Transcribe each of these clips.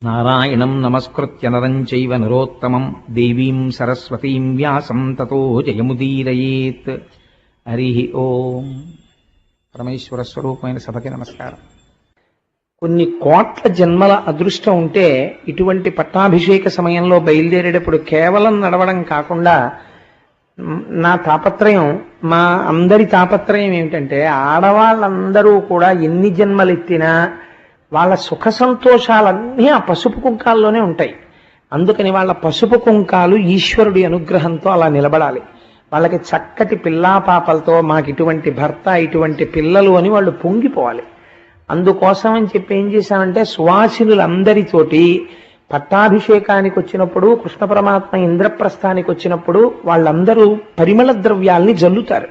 నారాయణం నమస్కృత్య నరం చైవ నరోత్తమం దేవీం సరస్వతీం వ్యాసం తతో జయముదీరయేత్. హరి ఓం. పరమేశ్వర స్వరూపమైన సభకి నమస్కారం. కొన్ని కోట్ల జన్మల అదృష్టం ఉంటే ఇటువంటి పట్టాభిషేక సమయంలో బయలుదేరేటప్పుడు కేవలం నడవడం కాకుండా నా తాపత్రయం, మా అందరి తాపత్రయం ఏమిటంటే ఆడవాళ్ళందరూ కూడా ఎన్ని జన్మలెత్తినా వాళ్ళ సుఖ సంతోషాలన్నీ ఆ పసుపు కుంకాల్లోనే ఉంటాయి. అందుకని వాళ్ళ పసుపు కుంకాలు ఈశ్వరుడి అనుగ్రహంతో అలా నిలబడాలి. వాళ్ళకి చక్కటి పిల్లా పాపలతో మాకు ఇటువంటి భర్త, ఇటువంటి పిల్లలు అని వాళ్ళు పొంగిపోవాలి. అందుకోసం అని చెప్పి ఏం చేశామంటే సువాసినులందరితోటి పట్టాభిషేకానికి వచ్చినప్పుడు, కృష్ణ పరమాత్మ ఇంద్రప్రస్థానికి వచ్చినప్పుడు వాళ్ళందరూ పరిమళ ద్రవ్యాల్ని జల్లుతారు.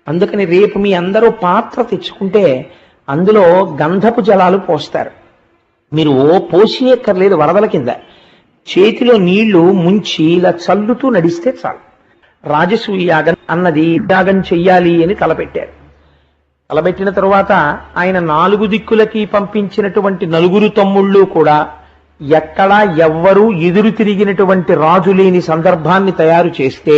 అందుకని రేపు మీ అందరూ పాత్ర తెచ్చుకుంటే అందులో గంధపు జలాలు పోస్తారు. మీరు పోసియక్కర్లేదు, వరదల కింద చేతిలో నీళ్లు ముంచి ఇలా చల్లుతూ నడిస్తే చాలు. రాజసూయ యాగం అన్నది యాగం చెయ్యాలి అని తలపెట్టారు. తలపెట్టిన తరువాత ఆయన 4 దిక్కులకి పంపించినటువంటి 9 తమ్ముళ్ళు కూడా ఎక్కడా ఎవ్వరూ ఎదురు తిరిగినటువంటి రాజు లేని సందర్భాన్ని తయారు చేస్తే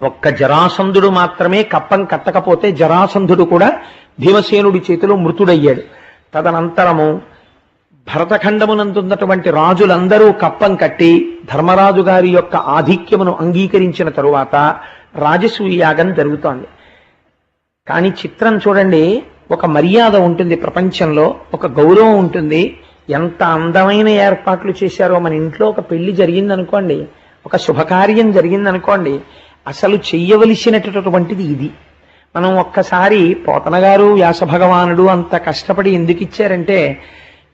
ఒక్క జరాసంధుడు మాత్రమే కప్పం కట్టకపోతే జరాసంధుడు కూడా భీమసేనుడి చేతిలో మృతుడయ్యాడు. తదనంతరము భరతఖండమునందున్నటువంటి రాజులందరూ కప్పం కట్టి ధర్మరాజు గారి యొక్క ఆధిక్యమును అంగీకరించిన తరువాత రాజసూయ యాగం జరుగుతోంది. కానీ చిత్రం చూడండి, ఒక మర్యాద ఉంటుంది ప్రపంచంలో, ఒక గౌరవం ఉంటుంది. ఎంత అందమైన ఏర్పాట్లు చేశారో. మన ఇంట్లో ఒక పెళ్లి జరిగిందనుకోండి, ఒక శుభకార్యం జరిగిందనుకోండి, అసలు చెయ్యవలసినటువంటిది ఇది. మనం ఒక్కసారి పోతన గారు, వ్యాస భగవానుడు అంత కష్టపడి ఎందుకు ఇచ్చారంటే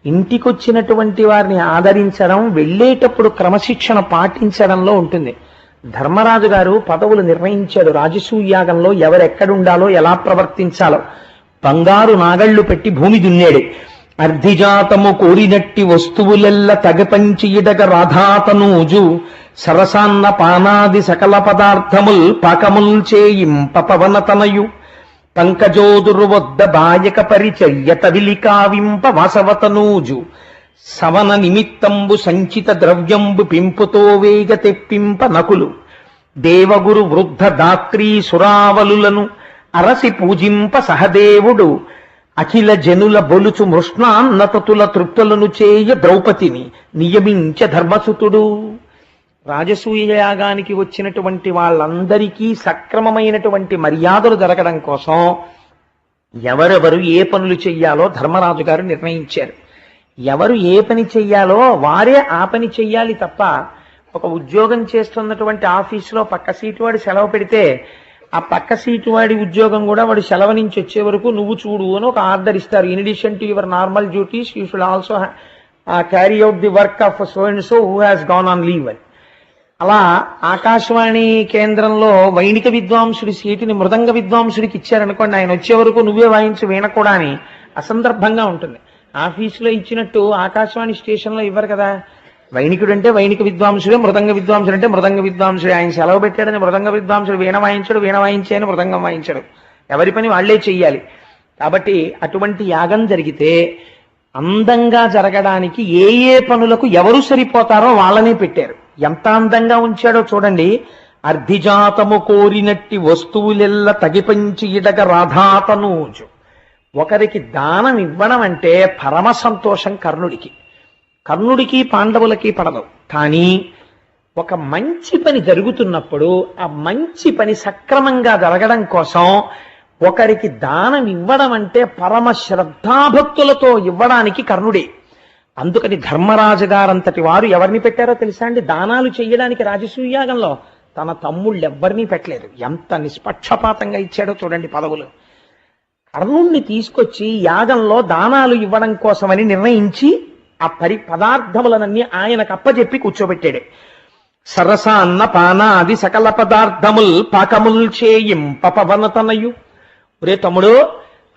ఇంటికొచ్చినటువంటి వారిని ఆదరించడం, వెళ్ళేటప్పుడు క్రమశిక్షణ పాటించడంలో ఉంటుంది. ధర్మరాజు గారు పదవులు నిర్ణయించాడు. రాజసూయాగంలో ఎవరెక్కడుండాలో, ఎలా ప్రవర్తించాలో బంగారు నాగళ్లు పెట్టి భూమి దున్నాడు. అర్ధిజాతము కోరినట్టి వస్తువులెల్ల తగపంచి ఇడగ రాధాతనూజు సరసాన్న పానాది సకల పదార్థముల్ పాకముల్ చేయింప పవనతనయు పంకజోదురు వద్ద బాయక పరిచర్యత విలికావింప వాసవతనూజు సవన నిమిత్తంబు సంచిత ద్రవ్యంబు పింపుతో వేగ తెప్పింప నకులు దేవగురు వృద్ధ దాత్రీ సురావలులను అరసి పూజింప సహదేవుడు అఖిల జనుల బొలుచు మృష్ణాన్నతతుల తృప్తులను చేయ ద్రౌపదిని నియమించ ధర్మసుతుడు. రాజసూయ యాగానికి వచ్చినటువంటి వాళ్ళందరికీ సక్రమమైనటువంటి మర్యాదలు జరగడం కోసం ఎవరెవరు ఏ పనులు చెయ్యాలో ధర్మరాజు గారు నిర్ణయించారు. ఎవరు ఏ పని చెయ్యాలో వారే ఆ పని చెయ్యాలి తప్ప, ఒక ఉద్యోగం చేస్తున్నటువంటి ఆఫీసులో పక్క సీటు వాడు సెలవు పెడితే ఆ పక్క సీటు వాడి ఉద్యోగం కూడా వాడు సెలవు నుంచి వచ్చే వరకు నువ్వు చూడు అని ఒక ఆర్డర్ ఇస్తారు. In addition to your normal duties you should also carry out the work of so and so who has gone on leave అని. అలా ఆకాశవాణి కేంద్రంలో వైణిక విద్వాంసుడి సీటుని మృదంగ విద్వాంసుడికి ఇచ్చారనుకోండి, ఆయన వచ్చే వరకు నువ్వే వాయించి వీణకూడా అని అసందర్భంగా ఉంటుంది. ఆఫీసులో ఇచ్చినట్టు ఆకాశవాణి స్టేషన్లో ఇవ్వరు కదా. వైణికుడు అంటే వైణిక విద్వాంసుడే, మృదంగ విద్వాంసుడు అంటే మృదంగ విద్వాంసుడే. ఆయన సెలవు పెట్టాడని మృదంగ విద్వాంసుడు వీణ వాయించడు, వీణ వాయించాయని మృదంగం వాయించడు. ఎవరి పని వాళ్లే చెయ్యాలి. కాబట్టి అటువంటి యాగం జరిగితే అందంగా జరగడానికి ఏ ఏ పనులకు ఎవరు సరిపోతారో వాళ్ళనే పెట్టారు. ఎంత అందంగా ఉంచాడో చూడండి. అర్ధిజాతము కోరినట్టి వస్తువులెల్ల తగిపంచి ఇడగ రాధాతనూజు. ఒకరికి దానం ఇవ్వడం అంటే పరమ సంతోషం కర్ణుడికి. కర్ణుడికి పాండవులకి పడదు. కానీ ఒక మంచి పని జరుగుతున్నప్పుడు ఆ మంచి పని సక్రమంగా జరగడం కోసం ఒకరికి దానం ఇవ్వడం అంటే పరమ శ్రద్ధాభక్తులతో ఇవ్వడానికి కర్ణుడే. అందుకని ధర్మరాజు గారంతటి వారు ఎవరిని పెట్టారో తెలుసా అండి? దానాలు చెయ్యడానికి రాజసూయాగంలో తన తమ్ముళ్ళెవ్వరినీ పెట్టలేదు. ఎంత నిష్పక్షపాతంగా ఇచ్చాడో చూడండి పదవులు. కర్ణుణ్ణి తీసుకొచ్చి యాగంలో దానాలు ఇవ్వడం కోసమని నిర్ణయించి ఆ పదార్థములనన్నీ ఆయనకు అప్పచెప్పి కూర్చోబెట్టాడు. సరస అన్న పానాది సకల పదార్థముల్ పాకముల్ చేయింప పవనతనయు. ఒరే తమ్ముడు,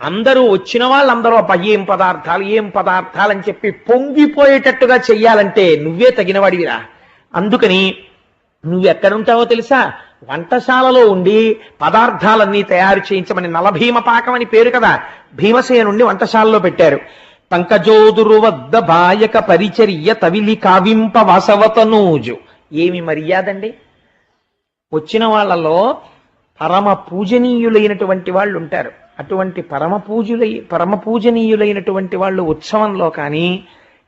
అందరూ వచ్చిన వాళ్ళందరూ ఏం పదార్థాలు అని చెప్పి పొంగిపోయేటట్టుగా చెయ్యాలంటే నువ్వే తగినవాడివిరా. అందుకని నువ్వెక్కడుంటావో తెలుసా? వంటశాలలో ఉండి పదార్థాలన్నీ తయారు చేయించమని నలభీమ పాకం అని పేరు కదా, భీమసేనుణ్ణి వంటశాలలో పెట్టారు. పంకజోదురు వద్ద బాయక పరిచర్య తవిలి కావింప వాసవతనూజు. ఏమి మర్యాదండి! వచ్చిన వాళ్ళలో పరమ పూజనీయులైనటువంటి వాళ్ళు ఉంటారు. అటువంటి పరమ పూజనీయులైనటువంటి వాళ్ళు ఉత్సవంలో కానీ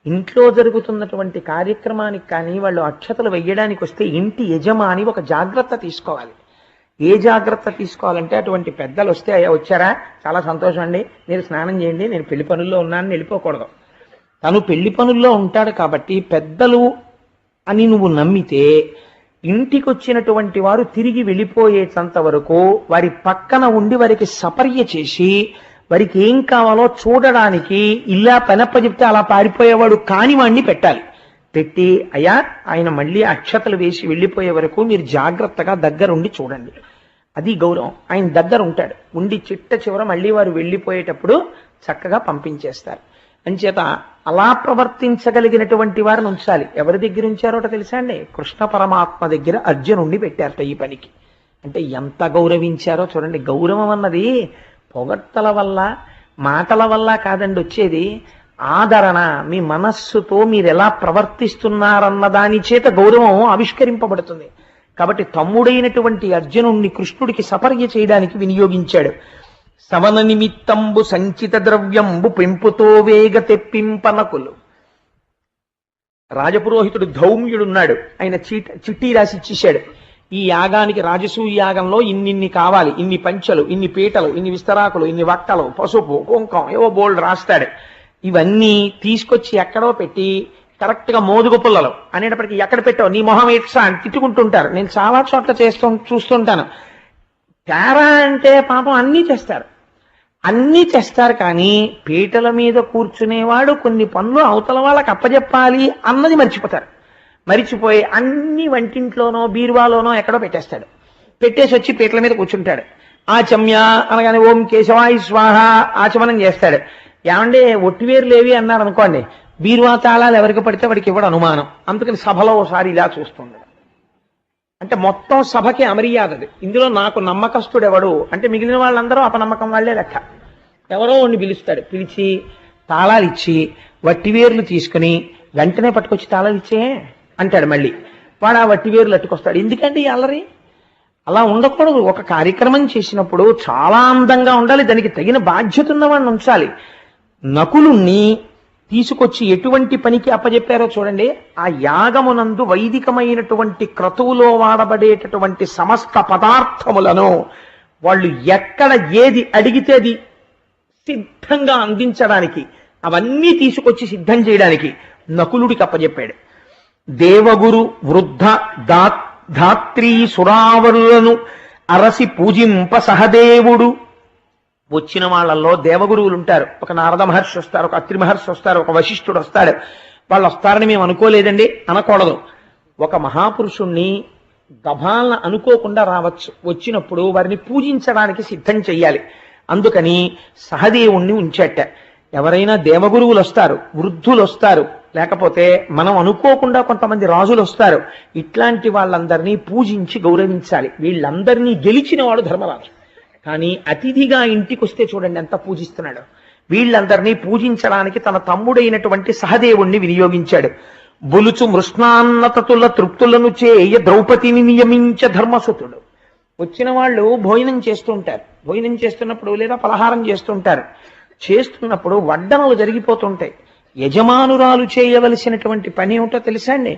ఇంట్లో జరుగుతున్నటువంటి కార్యక్రమానికి కానీ వాళ్ళు అక్షతలు వెయ్యడానికి వస్తే ఇంటి యజమాని ఒక జాగ్రత్త తీసుకోవాలి. ఏ జాగ్రత్త తీసుకోవాలంటే, అటువంటి పెద్దలు వస్తే, అయ్యా వచ్చారా, చాలా సంతోషం అండి, మీరు స్నానం చేయండి, నేను పెళ్లి పనుల్లో ఉన్నానని వెళ్ళిపోకూడదు. తను పెళ్లి పనుల్లో ఉంటాడు కాబట్టి పెద్దలు అని నువ్వు నమ్మితే ఇంటికి వచ్చినటువంటి వారు తిరిగి వెళ్ళిపోయేటంత వరకు వారి పక్కన ఉండి వారికి సపర్య చేసి వారికి ఏం కావాలో చూడడానికి ఇలా పనప్ప చెప్తే అలా పారిపోయేవాడు కాని వాణ్ణి పెట్టాలి. పెట్టి, అయ్యా ఆయన మళ్ళీ అక్షతలు వేసి వెళ్ళిపోయే వరకు మీరు జాగ్రత్తగా దగ్గరుండి చూడండి. అది గౌరవం. ఆయన దగ్గర ఉంటాడు, ఉండి చిట్ట చివర మళ్ళీ వారు వెళ్ళిపోయేటప్పుడు చక్కగా పంపించేస్తారు. అంచేత అలా ప్రవర్తించగలిగినటువంటి వారిని ఉంచాలి. ఎవరి దగ్గర ఉంచారోట తెలుసా అండి? కృష్ణ పరమాత్మ దగ్గర అర్జునుడిని పెట్టారట ఈ పనికి. అంటే ఎంత గౌరవించారో చూడండి. గౌరవం అన్నది పొగడ్తల వల్ల మాటల వల్ల కాదండి వచ్చేది, ఆదరణ. మీ మనస్సుతో మీరు ఎలా ప్రవర్తిస్తున్నారన్న దాని చేత గౌరవం ఆవిష్కరింపబడుతుంది. కాబట్టి తమ్ముడైనటువంటి అర్జునుణ్ణి కృష్ణుడికి సపర్య చేయడానికి వినియోగించాడు. సవన నిమిత్తంబు సంచిత ద్రవ్యంబు పెంపుతో వేగ తెప్పింపనకులు. రాజపురోహితుడు ధౌమ్యుడున్నాడు, ఆయన చిట్టి రాసి ఇచ్చేశాడు. ఈ యాగానికి రాజసూయ యాగంలో ఇన్నిన్ని కావాలి, ఇన్ని పంచలు, ఇన్ని పీటలు, ఇన్ని విస్తరాకులు, ఇన్ని వక్కలు, పసుపు, కుంకం, ఏవో బోల్డ్ రాస్తాడు. ఇవన్నీ తీసుకొచ్చి ఎక్కడో పెట్టి కరెక్ట్ గా మోదుగు పుల్లలు అనేటప్పటికీ ఎక్కడ పెట్టావు, నీ మొహం ఏట్సా అని తిట్టుకుంటుంటారు. నేను చాలా చోట్ల చూస్తుంటాను. తేరా అంటే పాపం అన్నీ చేస్తారు కానీ పీటల మీద కూర్చునేవాడు కొన్ని పనులు అవతల వాళ్ళకి అప్పచెప్పాలి అన్నది మరిచిపోయి అన్ని వంటింట్లోనో బీరువాలోనో ఎక్కడో పెట్టేస్తాడు. పెట్టేసి వచ్చి పీటల మీద కూర్చుంటాడు. ఆచమ్య అనగానే ఓం కేశవాయ స్వాహ ఆచమనం చేస్తాడు. ఏమంటే ఒట్టివేరులేవి అన్నారు అనుకోండి, బీరువా తాళాలు ఎవరికి పడితే వాడికి ఇవ్వడం అనుమానం. అందుకని సభలో ఒకసారి ఇలా చూస్తుండడు. అంటే మొత్తం సభకి అమర్యాదది. ఇందులో నాకు నమ్మకస్తుడెవడు అంటే మిగిలిన వాళ్ళందరూ అపనమ్మకం వాళ్లే లెక్క. ఎవరో వాడిని పిలుస్తాడు, పిలిచి తాళాలు ఇచ్చి వట్టివేర్లు తీసుకుని వెంటనే పట్టుకొచ్చి తాళాలు ఇచ్చే అంటాడు. మళ్ళీ వాడు ఆ వట్టివేర్లు అట్టుకొస్తాడు. ఎందుకంటే ఈ అల్లరి అలా ఉండకూడదు. ఒక కార్యక్రమం చేసినప్పుడు చాలా అందంగా ఉండాలి, దానికి తగిన బాధ్యత ఉన్నవాడిని ఉంచాలి. నకులుణ్ణి తీసుకొచ్చి ఎటువంటి పనికి అప్పచెప్పారో చూడండి. ఆ యాగమునందు వైదికమైనటువంటి క్రతువులో వాడబడేటటువంటి సమస్త పదార్థములను వాళ్ళు ఎక్కడ ఏది అడిగితే అది సిద్ధంగా అందించడానికి, అవన్నీ తీసుకొచ్చి సిద్ధం చేయడానికి నకులుడికి అప్పచెప్పాడు. దేవగురు వృద్ధ ధాత్రీ సురావరులను అరసి పూజింప సహదేవుడు. వచ్చిన వాళ్ళల్లో దేవగురువులు ఉంటారు. ఒక నారద మహర్షి వస్తారు, ఒక అత్రి మహర్షి వస్తారు, ఒక వశిష్ఠుడు వస్తాడు. వాళ్ళు వస్తారని మేము అనుకోలేదండి అనకూడదు. ఒక మహాపురుషుణ్ణి గభాలను అనుకోకుండా రావచ్చు. వచ్చినప్పుడు వారిని పూజించడానికి సిద్ధం చెయ్యాలి. అందుకని సహదేవుణ్ణి ఉంచేట. ఎవరైనా దేవగురువులు వస్తారు, వృద్ధులు వస్తారు, లేకపోతే మనం అనుకోకుండా కొంతమంది రాజులు వస్తారు. ఇట్లాంటి వాళ్ళందరినీ పూజించి గౌరవించాలి. వీళ్ళందరినీ గెలిచిన వాడు ధర్మరాజు. కానీ అతిథిగా ఇంటికి వస్తే చూడండి ఎంత పూజిస్తున్నాడు. వీళ్ళందరినీ పూజించడానికి తన తమ్ముడైనటువంటి సహదేవుణ్ణి వినియోగించాడు. బులుచు మృష్ణాన్నతతుల తృప్తులను చేయ ద్రౌపదిని నియమించ ధర్మసుతుడు. వచ్చిన వాళ్ళు భోజనం చేస్తుంటారు. భోజనం చేస్తున్నప్పుడు లేదా పలహారం చేస్తుంటారు. చేస్తున్నప్పుడు వడ్డనలు జరిగిపోతుంటాయి. యజమానురాలు చేయవలసినటువంటి పని ఏమిటో తెలుసా అండి?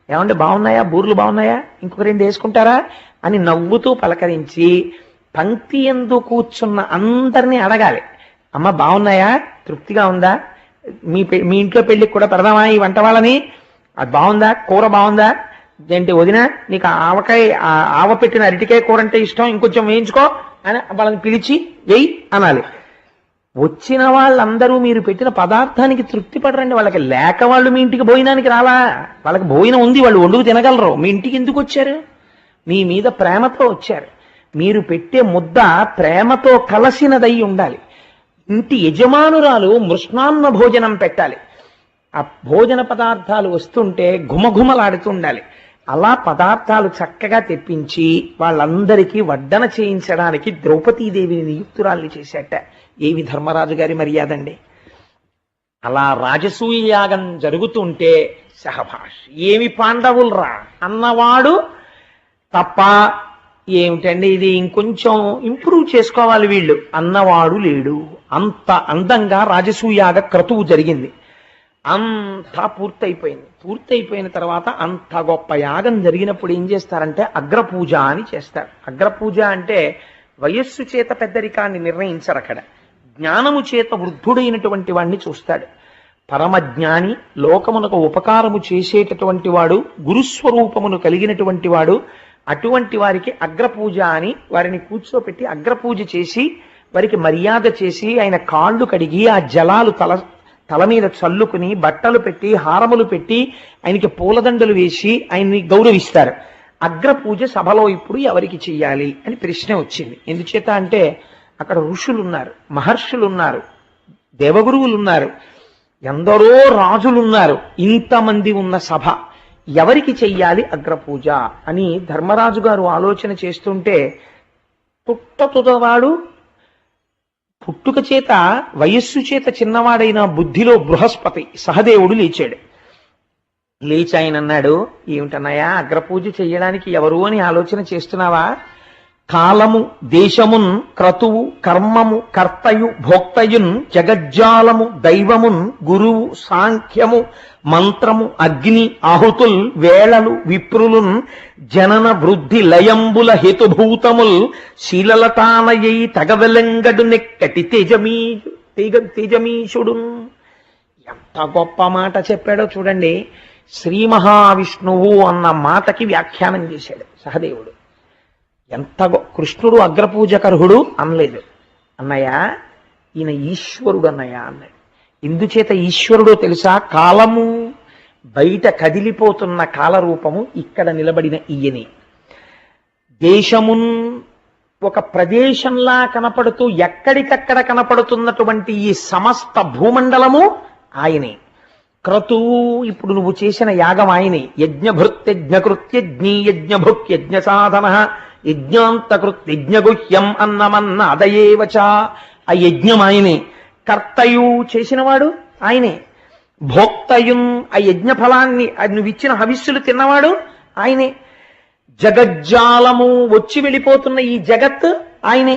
ఏమంటే బాగున్నాయా, బూర్లు బాగున్నాయా, ఇంకొక 2 వేసుకుంటారా అని నవ్వుతూ పలకరించి పంక్తి యందు కూర్చున్న అందరినీ అడగాలి. అమ్మ బాగున్నాయా, తృప్తిగా ఉందా, మీ ఇంట్లో పెళ్లికి కూడా పెడదామా ఈ వంట వాళ్ళని, అది బాగుందా, కూర బాగుందా, ఏంటి వదిన నీకు ఆవ పెట్టిన అరటికాయ కూర అంటే ఇష్టం, ఇంకొంచెం వేయించుకో అని వాళ్ళని పిలిచి వెయ్యి అనాలి. వచ్చిన వాళ్ళందరూ మీరు పెట్టిన పదార్థానికి తృప్తి పడరండి. వాళ్ళకి లేక వాళ్ళు మీ ఇంటికి భోజనానికి రాలా. వాళ్ళకి భోజనం ఉంది, వాళ్ళు వండుకు తినగలరు. మీ ఇంటికి ఎందుకు వచ్చారు? మీ మీద ప్రేమతో వచ్చారు. మీరు పెట్టే ముద్ద ప్రేమతో కలసినదై ఉండాలి. ఇంటి యజమానురాలు మృష్ణాన్న భోజనం పెట్టాలి. ఆ భోజన పదార్థాలు వస్తుంటే ఘుమఘుమలాడుతుండాలి. అలా పదార్థాలు చక్కగా తెప్పించి వాళ్ళందరికీ వడ్డన చేయించడానికి ద్రౌపదీదేవిని నియుక్తురాల్ని చేశాట. ఏవి ధర్మరాజు గారి మర్యాదండి! అలా రాజసూయ యాగం జరుగుతుంటే సహభాష్ ఏమి పాండవులరా అన్నవాడు తప్ప, ఏమిటండి ఇది ఇంకొంచెం ఇంప్రూవ్ చేసుకోవాలి వీళ్ళు అన్నవాడు లేడు. అంత అందంగా రాజసూయాగ క్రతువు జరిగింది. అంతా పూర్తయిపోయింది. పూర్తయిపోయిన తర్వాత అంత గొప్ప యాగం జరిగినప్పుడు ఏం చేస్తారంటే అగ్రపూజ అని చేస్తారు. అగ్రపూజ అంటే వయస్సు చేత పెద్దరికాన్ని నిర్ణయించరు, అక్కడ జ్ఞానము చేత వృద్ధుడైనటువంటి వాడిని చూస్తాడు. పరమజ్ఞాని, లోకమునకు ఉపకారము చేసేటటువంటి వాడు, గురుస్వరూపమును కలిగినటువంటి వాడు, అటువంటి వారికి అగ్రపూజ అని వారిని కూర్చోపెట్టి అగ్రపూజ చేసి వారికి మర్యాద చేసి ఆయన కాళ్ళు కడిగి ఆ జలాలు తల మీద చల్లుకుని బట్టలు పెట్టి హారములు పెట్టి ఆయనకి పూలదండలు వేసి ఆయన్ని గౌరవిస్తారు. అగ్రపూజ సభలో ఇప్పుడు ఎవరికి చెయ్యాలి అని ప్రశ్న వచ్చింది. ఎందుచేత అంటే అక్కడ ఋషులున్నారు, మహర్షులున్నారు, దేవగురువులున్నారు, ఎందరో రాజులున్నారు. ఇంతమంది ఉన్న సభ ఎవరికి చెయ్యాలి అగ్రపూజ అని ధర్మరాజు గారు ఆలోచన చేస్తుంటే తుట్టతుదవాడు, పుట్టుక చేత వయస్సు చేత చిన్నవాడైన బుద్ధిలో బృహస్పతి సహదేవుడు లేచాడు. లేచి ఆయన అన్నాడు, ఏమిటన్నాయా అగ్రపూజ చెయ్యడానికి ఎవరు అని ఆలోచన చేస్తున్నావా? కాలము దేశమున్ క్రతువు కర్మము కర్తయు భోక్తయున్ జగజ్జాలము దైవమున్ గురువు సాంఖ్యము మంత్రము అగ్ని ఆహుతుల్ వేళలు విప్రులున్ జనన వృద్ధి లయంబుల హేతుభూతముల్ శీలలతానయై తగవెలంగడు నెక్కటి తేజమీషుడు. ఎంత గొప్ప మాట చెప్పాడో చూడండి. శ్రీ మహావిష్ణువు అన్న మాటకి వ్యాఖ్యానం చేశాడు సహదేవుడు. ఎంత కృష్ణుడు అగ్రపూజకర్హుడు అనలేదు. అన్నయ్య ఈయన ఈశ్వరుడు అన్నయ్య అన్నాడు. ఇందుచేత ఈశ్వరుడో తెలుసా? కాలము బయట కదిలిపోతున్న కాలరూపము ఇక్కడ నిలబడిన ఈయనే. దేశమున్ ఒక ప్రదేశంలా కనపడుతూ ఎక్కడికక్కడ కనపడుతున్నటువంటి ఈ సమస్త భూమండలము ఆయనే. క్రతువు ఇప్పుడు నువ్వు చేసిన యాగం ఆయనే. యజ్ఞభృత్యజ్ఞకృత్యజ్ఞీ యజ్ఞభుక్యజ్ఞ సాధన యజ్ఞాంతకృత్ యజ్ఞగుహ్యం అన్నమన్న అదయేవచ. ఆ యజ్ఞం ఆయనే. కర్తయు చేసినవాడు ఆయనే. భోక్తయున్ ఆ యజ్ఞ ఫలాన్ని నువ్వు ఇచ్చిన హవిస్సులు తిన్నవాడు ఆయనే. జగజ్జాలము వచ్చి వెళ్ళిపోతున్న ఈ జగత్ ఆయనే.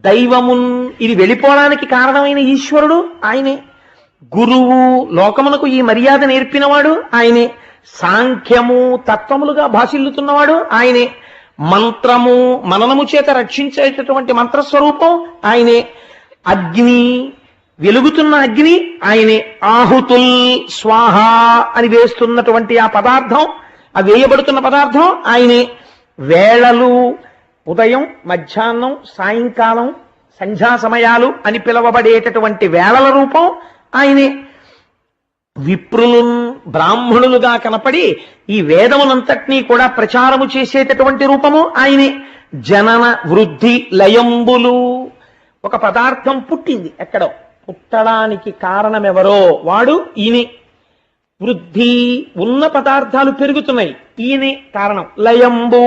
దైవమున్ ఇది వెళ్ళిపోవడానికి కారణమైన ఈశ్వరుడు ఆయనే. గురువు లోకమునకు ఈ మర్యాద నేర్పినవాడు ఆయనే. సాంఖ్యము తత్వములుగా భాషిల్లుతున్నవాడు ఆయనే. మంత్రము మననము చేత రక్షించేటటువంటి మంత్రస్వరూపం ఆయనే. అగ్ని వెలుగుతున్న అగ్ని ఆయనే. ఆహుతుల్ స్వాహ అని వేస్తున్నటువంటి ఆ పదార్థం, ఆ వేయబడుతున్న పదార్థం ఆయనే. వేళలు ఉదయం మధ్యాహ్నం సాయంకాలం సంధ్యా సమయాలు అని పిలువబడేటటువంటి వేళల రూపం ఆయనే. విప్రులు బ్రాహ్మణులుగా కనపడి ఈ వేదమునంతటినీ కూడా ప్రచారము చేసేటటువంటి రూపము ఆయనే. జనన వృద్ధి లయంబులు ఒక పదార్థం పుట్టింది ఎక్కడో, పుట్టడానికి కారణమెవరో వాడు ఈయనే. వృద్ధి ఉన్న పదార్థాలు పెరుగుతున్నాయి, ఈయనే కారణం. లయంబు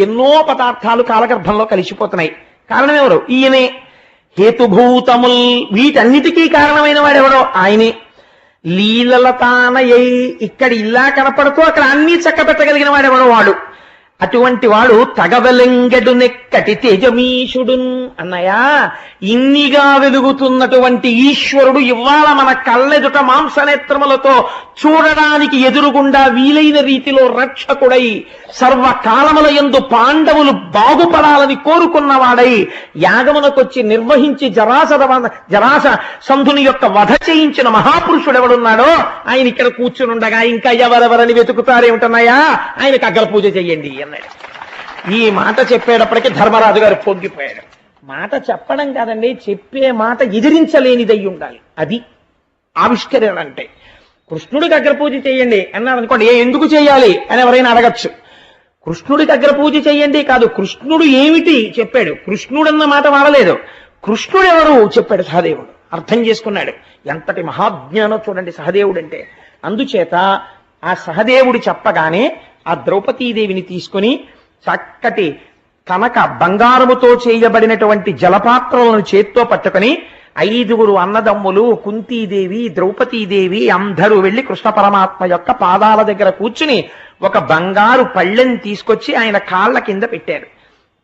ఎన్నో పదార్థాలు కాలగర్భంలో కలిసిపోతున్నాయి, కారణం ఎవరు? ఈయనే. హేతుభూతముల్ వీటన్నిటికీ కారణమైన వాడెవరో ఆయనే. లీలలతానయై ఇక్కడ ఇలా కనపడుతూ అక్కడ అన్ని చక్కబెట్టగలిగిన వాడెవడో వాడు. అటువంటి వాడు తగవలెంగడు నెక్కటి తేజమీషుడు. అన్నయ్యా ఇన్నిగా వెలుగుతున్నటువంటి ఈశ్వరుడు ఇవాళ మన కళ్ళెదుట మాంసనేత్రములతో చూడడానికి ఎదురుగుండా వీలైన రీతిలో రక్షకుడై సర్వకాలముల యందు పాండవులు బాగుపడాలని కోరుకున్నవాడై యాగమునకొచ్చి నిర్వహించి జరాస సంధుని యొక్క వధ చేయించిన మహాపురుషుడు ఎవడున్నాడో ఆయన ఇక్కడ కూర్చునుండగా ఇంకా ఎవరెవరని వెతుకుతారేమిటన్నాయా, ఆయనకు అగ్రపూజ చెయ్యండి అన్నాడు. ఈ మాట చెప్పేటప్పటికి ధర్మరాజు గారు పొంగిపోయాడు. మాట చెప్పడం కాదండి, చెప్పే మాట ఎదిరించలేనిదై ఉండాలి. అది ఆవిష్కరణ అంటే. కృష్ణుడికి అగ్రపూజ చేయండి అన్నారు అనుకోండి, ఎందుకు చేయాలి అని ఎవరైనా అడగచ్చు. కృష్ణుడికి అగ్రపూజ చేయండి కాదు, కృష్ణుడు ఏమిటి చెప్పాడు. కృష్ణుడన్న మాట వాడలేదు, కృష్ణుడు ఎవరు చెప్పాడు. సహదేవుడు అర్థం చేసుకున్నాడు. ఎంతటి మహాజ్ఞానో చూడండి సహదేవుడు అంటే. అందుచేత ఆ సహదేవుడు చెప్పగానే ఆ ద్రౌపదీదేవిని తీసుకుని చక్కటి కనుక బంగారముతో చేయబడినటువంటి జలపాత్రలను చేత్తో పట్టుకుని 5 అన్నదమ్ములు, కుంతీదేవి, ద్రౌపదీదేవి అందరూ వెళ్లి కృష్ణ పరమాత్మ యొక్క పాదాల దగ్గర కూర్చుని ఒక బంగారు పళ్ళెని తీసుకొచ్చి ఆయన కాళ్ళ కింద పెట్టారు.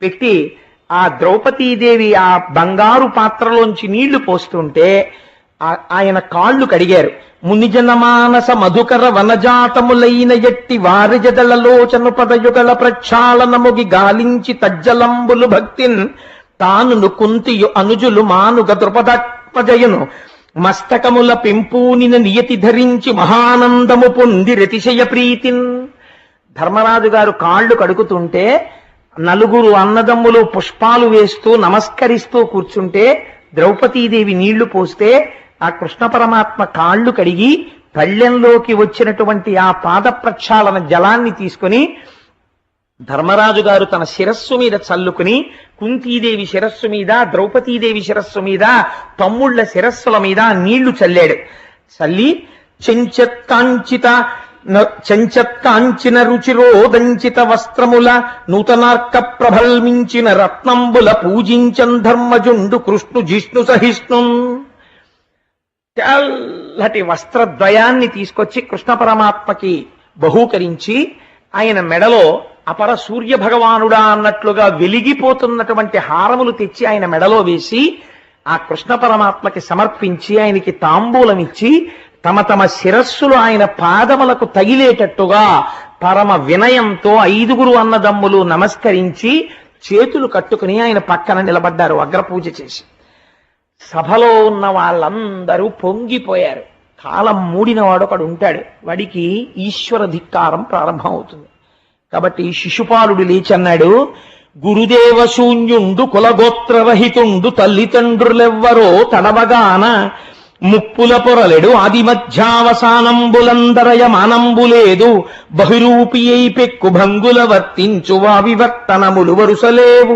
పెట్టి ఆ ద్రౌపదీదేవి ఆ బంగారు పాత్రలోంచి నీళ్లు పోస్తుంటే ఆయన కాళ్ళు కడిగారు. మునిజనమానస మధుకర వనజాతములైన ఎట్టి వారిజదలలోచను పదయుగల ప్రక్షాళనముగి గాలించి తజ్జలంబులు భక్తిన్ తాను కుంతియు అనుజులు మానుగ ద్రుపదజయును మస్తకముల పెంపూనిన నియతి ధరించి మహానందము పొంది రతిశయ ప్రీతిన్. ధర్మరాజు గారు కాళ్ళు కడుగుతుంటే 4 అన్నదమ్ములు పుష్పాలు వేస్తూ నమస్కరిస్తూ కూర్చుంటే ద్రౌపదీదేవి నీళ్లు పోస్తే ఆ కృష్ణ పరమాత్మ కాళ్ళు కడిగి పళ్ళెంలోకి వచ్చినటువంటి ఆ పాద ప్రక్షాళన జలాన్ని తీసుకుని ధర్మరాజు గారు తన శిరస్సు మీద చల్లుకుని కుంతీదేవి శిరస్సు మీద, ద్రౌపదీదేవి శిరస్సు మీద, తమ్ముళ్ల శిరస్సుల మీద నీళ్లు చల్లాడు. చల్లి చెంచత్కాంచిన రుచిరోదంచిత వస్త్రముల నూతనార్క ప్రభల్మించిన రత్నంబుల పూజించన్ ధర్మజుండు కృష్ణు జిష్ణు సహిష్ణు. తెల్లటి వస్త్రద్వయాన్ని తీసుకొచ్చి కృష్ణ పరమాత్మకి బహూకరించి ఆయన మెడలో అపర సూర్య భగవానుడా అన్నట్లుగా వెలిగిపోతున్నటువంటి హారములు తెచ్చి ఆయన మెడలో వేసి ఆ కృష్ణ పరమాత్మకి సమర్పించి ఆయనకి తాంబూలమిచ్చి తమ తమ శిరస్సులు ఆయన పాదములకు తగిలేటట్టుగా పరమ వినయంతో 5 అన్నదమ్ములు నమస్కరించి చేతులు కట్టుకుని ఆయన పక్కన నిలబడ్డారు అగ్రపూజ చేసి. సభలో ఉన్న వాళ్ళందరూ పొంగిపోయారు. కాలం మూడినవాడు ఒకడు ఉంటాడు, వాడికి ఈశ్వర ధిక్కారం ప్రారంభం అవుతుంది. కాబట్టి శిశుపాలుడు లేచన్నాడు, గురుదేవ శూన్యుండు కులగోత్రరహితుండు తల్లిదండ్రులెవ్వరో తడవగాన ముప్పుల పొరలెడు ఆది మధ్యావసానంబులందరయ మానంబులేదు బహిరూపి అయి పెక్కు భంగుల వర్తించు వివర్తనములు వరుసలేవు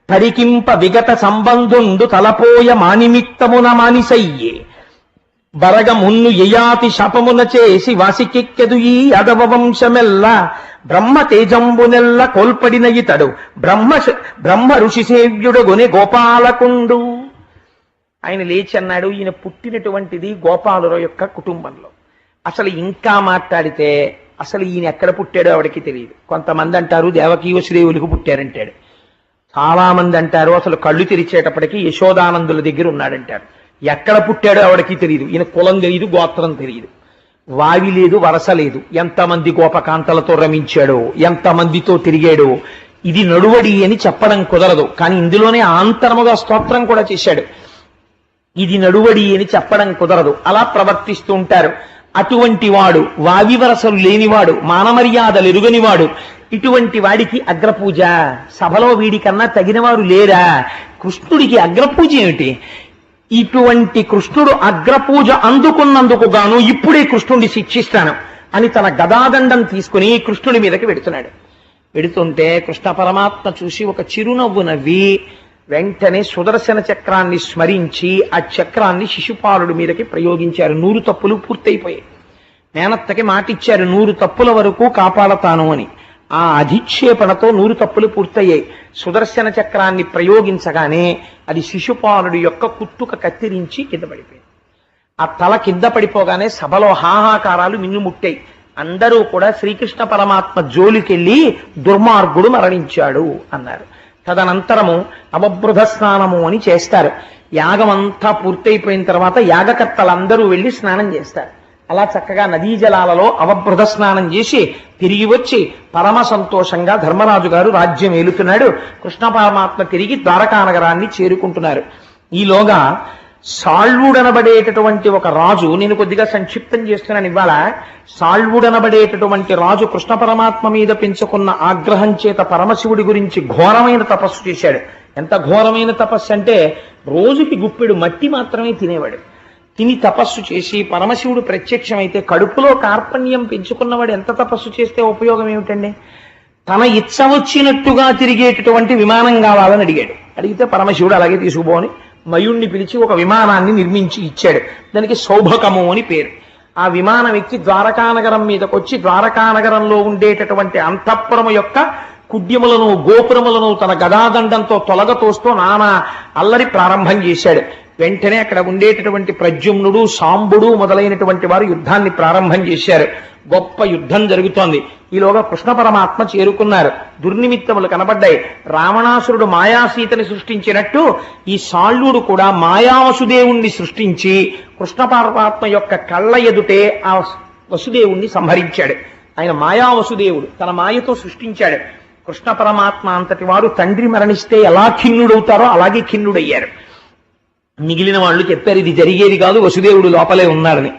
పరికింప విగత సంబంధుండు తలపోయ మానిమిత్తమున మానిసయ్యే బరగ మున్ను యయాతి శపమున చేసి వాసికెక్కెదు ఈ యాదవ వంశమెల్ల బ్రహ్మ తేజంబునెల్ల కోల్పడిన ఇతడు బ్రహ్మ ఋషి సేవ్యుడగుని గోపాలకుండు. ఆయన లేచి అన్నాడు, ఈయన పుట్టినటువంటిది గోపాలుల యొక్క కుటుంబంలో. అసలు ఇంకా మాట్లాడితే అసలు ఈయన ఎక్కడ పుట్టాడో ఆవిడకి తెలియదు. కొంతమంది అంటారు దేవకీ వసుదేవులకు పుట్టారంటాడు, చాలా మంది అంటారు అసలు కళ్ళు తెరిచేటప్పటికి యశోదానందుల దగ్గర ఉన్నాడంటారు. ఎక్కడ పుట్టాడో ఆవిడకి తెలియదు. ఈయన కులం తెలియదు, గోత్రం తెలియదు, వావి లేదు, వరస లేదు. ఎంతమంది గోపకాంతలతో రమించాడో, ఎంతమందితో తిరిగాడో, ఇది నడువడి అని చెప్పడం కుదరదు. కానీ ఇందులోనే ఆంతరముగా స్తోత్రం కూడా చేశాడు. ఇది నడువడి అని చెప్పడం కుదరదు, అలా ప్రవర్తిస్తూ ఉంటారు. అటువంటి వాడు, వావి వరసలు లేనివాడు, మానమర్యాదలు ఎరుగనివాడు, ఇటువంటి వాడికి అగ్రపూజ. సభలో వీడికన్నా తగినవారు లేరా? కృష్ణుడికి అగ్రపూజ ఏమిటి? ఇటువంటి కృష్ణుడు అగ్రపూజ అందుకున్నందుకు గాను ఇప్పుడే కృష్ణుడిని శిక్షిస్తాను అని తన గదాదండం తీసుకుని కృష్ణుడి మీదకి వెడుతున్నాడు. వెడుతుంటే కృష్ణ పరమాత్మ చూసి ఒక చిరునవ్వు నవ్వి వెంటనే సుదర్శన చక్రాన్ని స్మరించి ఆ చక్రాన్ని శిశుపాలుడి మీదకి ప్రయోగించారు. 100 తప్పులు పూర్తయిపోయాయి. మేనత్తకి మాటిచ్చారు 100 తప్పుల వరకు కాపాడతాను అని. ఆ అధిక్షేపణతో 100 తప్పులు పూర్తయ్యాయి. సుదర్శన చక్రాన్ని ప్రయోగించగానే అది శిశుపాలుడి యొక్క కుత్తుక కత్తిరించి కింద పడిపోయింది. ఆ తల కింద పడిపోగానే సభలో హాహాకారాలు మిన్నుముట్టాయి. అందరూ కూడా శ్రీకృష్ణ పరమాత్మ జోలికెళ్ళి దుర్మార్గుడు మరణించాడు అన్నారు. తదనంతరము అవబృధ స్నానము అని చేస్తారు. యాగం అంతా పూర్తయిపోయిన తర్వాత యాగకర్తలందరూ వెళ్ళి స్నానం చేస్తారు. అలా చక్కగా నదీ జలాలలో అవబృధ స్నానం చేసి తిరిగి వచ్చి పరమ సంతోషంగా ధర్మరాజు గారు రాజ్యం ఏలుతున్నాడు. కృష్ణ పరమాత్మ తిరిగి ద్వారకానగరాన్ని చేరుకుంటున్నారు. ఈలోగా సాళ్వుడనబడేటటువంటి ఒక రాజు, నేను కొద్దిగా సంక్షిప్తం చేస్తున్నాను ఇవాళ. సాళ్వుడనబడేటటువంటి రాజు కృష్ణ పరమాత్మ మీద పెంచుకున్న ఆగ్రహం చేత పరమశివుడి గురించి ఘోరమైన తపస్సు చేశాడు. ఎంత ఘోరమైన తపస్సు అంటే రోజుకి గుప్పెడు మట్టి మాత్రమే తినేవాడు. తిని తపస్సు చేసి పరమశివుడు ప్రత్యక్షమైతే కడుపులో కార్పణ్యం పెంచుకున్నవాడు ఎంత తపస్సు చేస్తే ఉపయోగం ఏమిటండి? తన ఇచ్చ వచ్చినట్టుగా తిరిగేటటువంటి విమానం కావాలని అడిగాడు. అడిగితే పరమశివుడు అలాగే తీసుకుపోని మయుణ్ణి పిలిచి ఒక విమానాన్ని నిర్మించి ఇచ్చాడు. దానికి సౌభకము అని పేరు. ఆ విమానం ఎక్కి ద్వారకానగరం మీదకి వచ్చి ద్వారకానగరంలో ఉండేటటువంటి అంతఃపురము యొక్క కుడ్యములను గోపురములను తన గదాదండంతో తొలగతోస్తూ నానా అల్లరి ప్రారంభం చేశాడు. వెంటనే అక్కడ ఉండేటటువంటి ప్రద్యుమ్నుడు, సాంబుడు మొదలైనటువంటి వారు యుద్ధాన్ని ప్రారంభం చేశారు. గొప్ప యుద్ధం జరుగుతోంది. ఈలోగా కృష్ణ పరమాత్మ చేరుకున్నారు. దుర్నిమిత్తములు కనబడ్డాయి. రావణాసురుడు మాయాసీతని సృష్టించినట్టు ఈ సాళ్వుడు కూడా మాయావసుదేవుణ్ణి సృష్టించి కృష్ణ పరమాత్మ యొక్క కళ్ళ ఎదుటే ఆ వసుదేవుణ్ణి సంహరించాడు. ఆయన మాయావసుదేవుడు తన మాయతో సృష్టించాడు. కృష్ణ పరమాత్మ అంతటి వారు తండ్రి మరణిస్తే ఎలా ఖిన్నుడవుతారో అలాగే ఖిన్నుడయ్యారు. మిగిలిన వాళ్ళు చెప్పారు ఇది జరిగేది కాదు, వసుదేవుడు లోపలే ఉన్నాడని.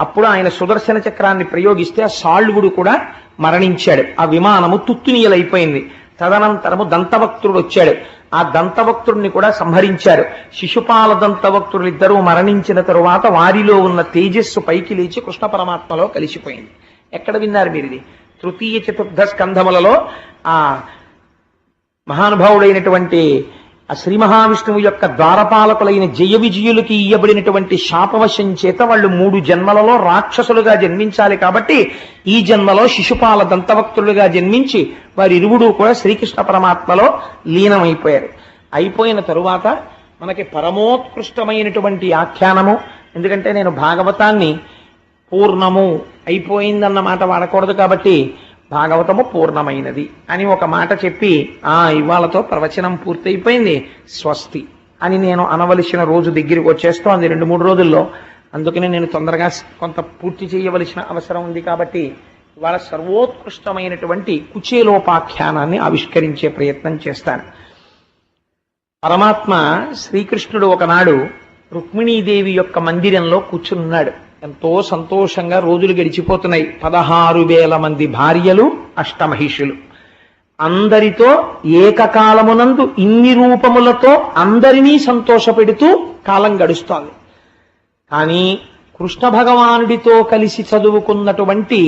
అప్పుడు ఆయన సుదర్శన చక్రాన్ని ప్రయోగిస్తే ఆ సాళ్వుడు కూడా మరణించాడు. ఆ విమానము తుత్తునీయలైపోయింది. తదనంతరము దంతభక్తుడు వచ్చాడు. ఆ దంతభక్తుడిని కూడా సంహరించారు. శిశుపాల దంతభక్తుడు ఇద్దరూ మరణించిన తరువాత వారిలో ఉన్న తేజస్సు పైకి లేచి కృష్ణ పరమాత్మలో కలిసిపోయింది. ఎక్కడ విన్నారు మీరు ఇది? తృతీయ చతుర్థ స్కంధములలో ఆ మహానుభావుడైనటువంటి ఆ శ్రీ మహావిష్ణువు యొక్క ద్వారపాలకులైన జయ విజయులకి ఇయ్యబడినటువంటి శాపవశం చేత వాళ్ళు 3 జన్మలలో రాక్షసులుగా జన్మించాలి కాబట్టి ఈ జన్మలో శిశుపాల దంతభక్తులుగా జన్మించి వారిరువుడు కూడా శ్రీకృష్ణ పరమాత్మలో లీనమైపోయారు. అయిపోయిన తరువాత మనకి పరమోత్కృష్టమైనటువంటి ఆఖ్యానము, ఎందుకంటే నేను భాగవతాన్ని పూర్ణము అయిపోయిందన్న మాట వాడకూడదు కాబట్టి భాగవతము పూర్ణమైనది అని ఒక మాట చెప్పి ఇవాళతో ప్రవచనం పూర్తయిపోయింది, స్వస్తి అని నేను అనవలసిన రోజు దగ్గరికి వచ్చేస్తోంది 2-3 రోజుల్లో. అందుకని నేను తొందరగా కొంత పూర్తి చేయవలసిన అవసరం ఉంది కాబట్టి ఇవాళ సర్వోత్కృష్టమైనటువంటి కుచేలోపాఖ్యానాన్ని ఆవిష్కరించే ప్రయత్నం చేస్తాను. పరమాత్మ శ్రీకృష్ణుడు ఒకనాడు రుక్మిణీదేవి యొక్క మందిరంలో కూర్చున్నాడు. ఎంతో సంతోషంగా రోజులు గడిచిపోతున్నాయి. 16,000 మంది భార్యలు, అష్టమహిషులు, అందరితో ఏకకాలమునందు ఇన్ని రూపములతో అందరినీ సంతోషపెడుతూ కాలం గడుస్తోంది. కానీ కృష్ణ భగవానుడితో కలిసి చదువుకున్నటువంటి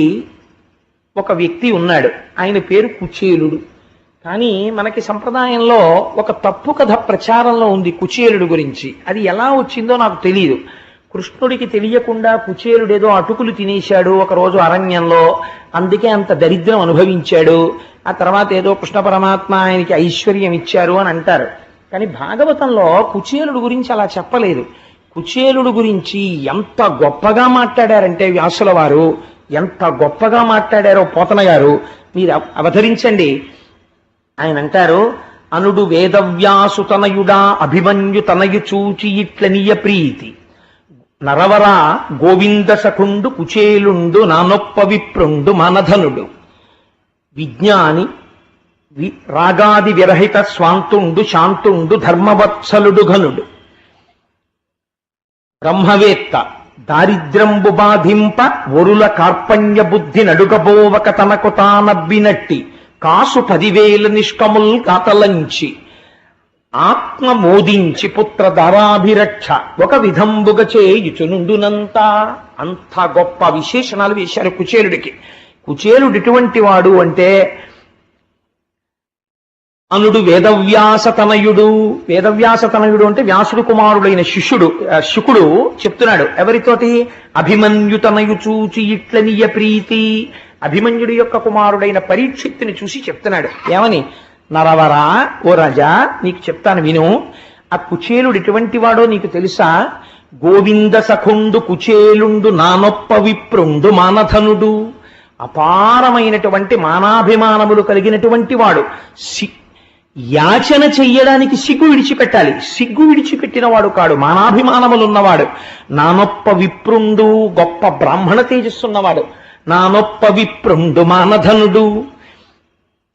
ఒక వ్యక్తి ఉన్నాడు. ఆయన పేరు కుచేలుడు. కానీ మనకి సంప్రదాయంలో ఒక తప్పు కథ ప్రచారంలో ఉంది కుచేలుడు గురించి. అది ఎలా వచ్చిందో నాకు తెలియదు. కృష్ణుడికి తెలియకుండా కుచేలుడేదో అటుకులు తినేశాడు ఒకరోజు అరణ్యంలో, అందుకే అంత దరిద్రం అనుభవించాడు. ఆ తర్వాత ఏదో కృష్ణ పరమాత్మ ఆయనకి ఐశ్వర్యం ఇచ్చారు అని అంటారు. కానీ భాగవతంలో కుచేలుడు గురించి అలా చెప్పలేదు. కుచేలుడు గురించి ఎంత గొప్పగా మాట్లాడారంటే వ్యాసుల వారు, ఎంత గొప్పగా మాట్లాడారో పోతన గారు మీరు అవతరించండి. ఆయన అంటారు, అనుడు వేదవ్యాసు తనయుడా అభిమన్యు తనయు చూచి ఇట్లనియ ప్రీతి నరవరా గోవింద సఖుండు కుచేలుండు నానొప్ప విప్రుండు మనధనుడు విజ్ఞాని రాగాది విరహిత స్వాంతుండు శాంతుండు ధర్మవత్సలుడు ఘనుడు బ్రహ్మవేత్త దారిద్ర్యంబు బాధింప వరుల కార్పణ్య బుద్ధి నడుగబోవక తనకు తానబ్బినట్టి కాసు 10,000 నిష్కముల్ కాతలంచి ఆత్మ మోదించి పుత్ర దారాభిరక్ష ఒక విధంబుగ చేయుచునుండునంతా. అంత గొప్ప విశేషణాలు వేశారు కుచేలుడికి. కుచేలుడు ఎటువంటి వాడు అంటే అనుడు వేదవ్యాసతనయుడు. వేదవ్యాసతనయుడు అంటే వ్యాసుడు కుమారుడైన శుకుడు చెప్తున్నాడు ఎవరితోటి? అభిమన్యుతనయు చూచి ఇట్లనియ ప్రీతి. అభిమన్యుడి యొక్క కుమారుడైన పరీక్షిత్తుని చూసి చెప్తున్నాడు. ఏమని? నరవరా, ఓ రాజా నీకు చెప్తాను విను. ఆ కుచేలుడు ఎటువంటి వాడో నీకు తెలుసా? గోవింద సఖుండు కుచేలుండు నానొప్ప విప్రుండు మానధనుడు. అపారమైనటువంటి మానాభిమానములు కలిగినటువంటి వాడు. యాచన చెయ్యడానికి సిగ్గు విడిచిపెట్టాలి. సిగ్గు విడిచిపెట్టిన వాడు కాడు, మానాభిమానములున్నవాడు. నానొప్ప విప్రుండు, గొప్ప బ్రాహ్మణ తేజస్సున్నవాడు. నానొప్ప విప్రుండు మానధనుడు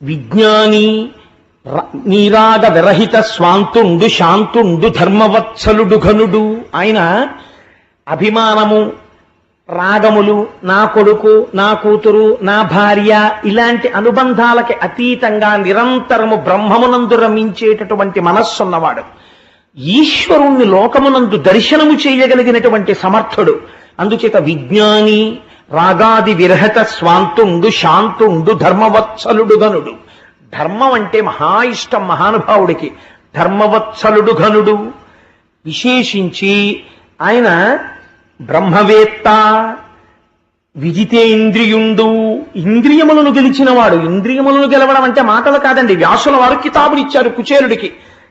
విజ్ఞాని నీరాగ విరహిత స్వాంతుండు శాంతుండు ధర్మవత్సలుడు ఘనుడు. ఆయన అభిమానము, రాగములు, నా కొడుకు, నా కూతురు, నా భార్య ఇలాంటి అనుబంధాలకి అతీతంగా నిరంతరము బ్రహ్మమునందు రమించేటటువంటి మనస్సున్నవాడు. ఈశ్వరుణ్ణి లోకమునందు దర్శనము చేయగలిగినటువంటి సమర్థుడు. అందుచేత విజ్ఞాని రాగాది విరహిత స్వాంతుండు శాంతుండు ధర్మవత్సలుడు ఘనుడు. ధర్మం అంటే మహా ఇష్టం మహానుభావుడికి. ధర్మవత్సలుడు ఘనుడు. విశేషించి ఆయన బ్రహ్మవేత్త. విజితేంద్రియుండు, ఇంద్రియములను గెలిచినవాడు. ఇంద్రియములను గెలవడం అంటే మాటలు కాదండి. వ్యాసుల వారు కితాబులు ఇచ్చారు కుచేలుడికి.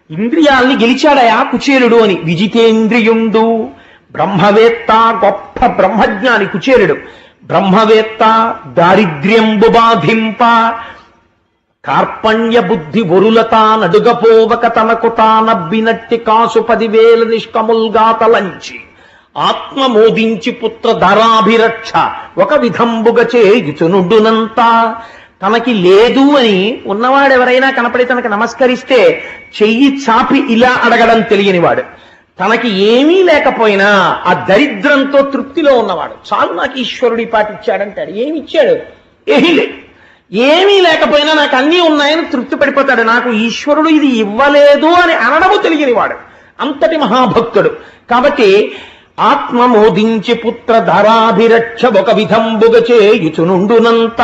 ఇంద్రియాల్ని గెలిచాడయా కుచేలుడు అని. విజితేంద్రియుండు, బ్రహ్మవేత్త, గొప్ప బ్రహ్మజ్ఞాని కుచేలుడు. బ్రహ్మవేత్త, దారిద్ర్యంబు బాధింప, కార్పణ్య బుద్ధి వరులత నడుగపోవక తనకు తానబ్బినట్టి కాసు 10,000 నిష్కముల్గా తలంచి ఆత్మమోదించి పుత్ర ధరాభిరక్ష ఒక విధంబుగా చేయుచునుడునంత. తనకి లేదు అని ఉన్నవాడెవరైనా కనపడి తనకి నమస్కరిస్తే చెయ్యి చాపి ఇలా అడగడం తెలియనివాడు. తనకి ఏమీ లేకపోయినా ఆ దరిద్రంతో తృప్తిలో ఉన్నవాడు. చాలు నాకు ఈశ్వరుడి పాటిచ్చాడంటాడు. ఏమిచ్చాడు? ఏమీ లేదు. ఏమీ లేకపోయినా నాకు అన్నీ ఉన్నాయని తృప్తి పడిపోతాడు. నాకు ఈశ్వరుడు ఇది ఇవ్వలేదు అని అనడము తెలియనివాడు. అంతటి మహాభక్తుడు. కాబట్టి ఆత్మమోదించి పుత్ర ధరాభిరక్ష ఒక విధంబుగ చేయుచునుండునంత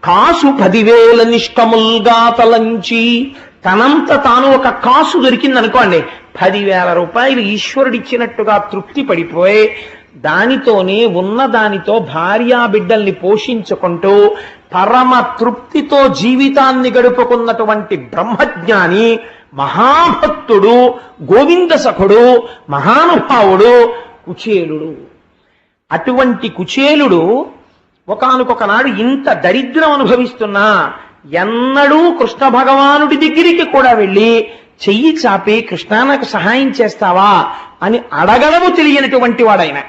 కాసు 10,000 నిష్కముల్గా తలంచి. తనంత తాను ఒక కాసు దొరికిందనుకోండి, 10,000 రూపాయలు ఈశ్వరుడిచ్చినట్టుగా తృప్తి పడిపోయి దానితోనే ఉన్న దానితో భార్యా బిడ్డల్ని పోషించుకుంటూ పరమ తృప్తితో జీవితాన్ని గడుపుకున్నటువంటి బ్రహ్మజ్ఞాని, మహాభక్తుడు, గోవింద సఖుడు, మహానుభావుడు కుచేలుడు. అటువంటి కుచేలుడు ఒకానొకనాడు ఇంత దరిద్రం అనుభవిస్తున్నా ఎన్నడూ కృష్ణ భగవానుడి దగ్గరికి కూడా వెళ్ళి చెయ్యి చాపి కృష్ణ నాకు సహాయం చేస్తావా అని అడగడము తెలియనటువంటి వాడైన.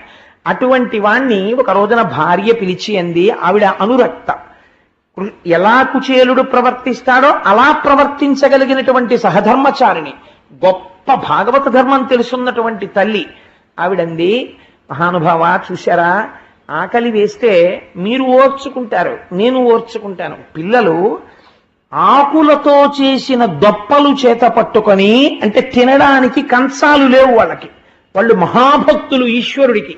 అటువంటి వాణ్ణి ఒక రోజున భార్య పిలిచి అంది. ఆవిడ అనురక్త. ఎలా కుచేలుడు ప్రవర్తిస్తాడో అలా ప్రవర్తించగలిగినటువంటి సహధర్మచారిణి, గొప్ప భాగవత ధర్మం తెలుసున్నటువంటి తల్లి. ఆవిడంది, మహానుభావ చూశారా, ఆకలి వేస్తే మీరు ఓర్చుకుంటారు, నేను ఓర్చుకుంటాను. పిల్లలు ఆకులతో చేసిన దొప్పలు చేత పట్టుకొని, అంటే తినడానికి కంచాలు లేవు వాళ్ళకి, వాళ్ళు మహాభక్తులు ఈశ్వరుడికి.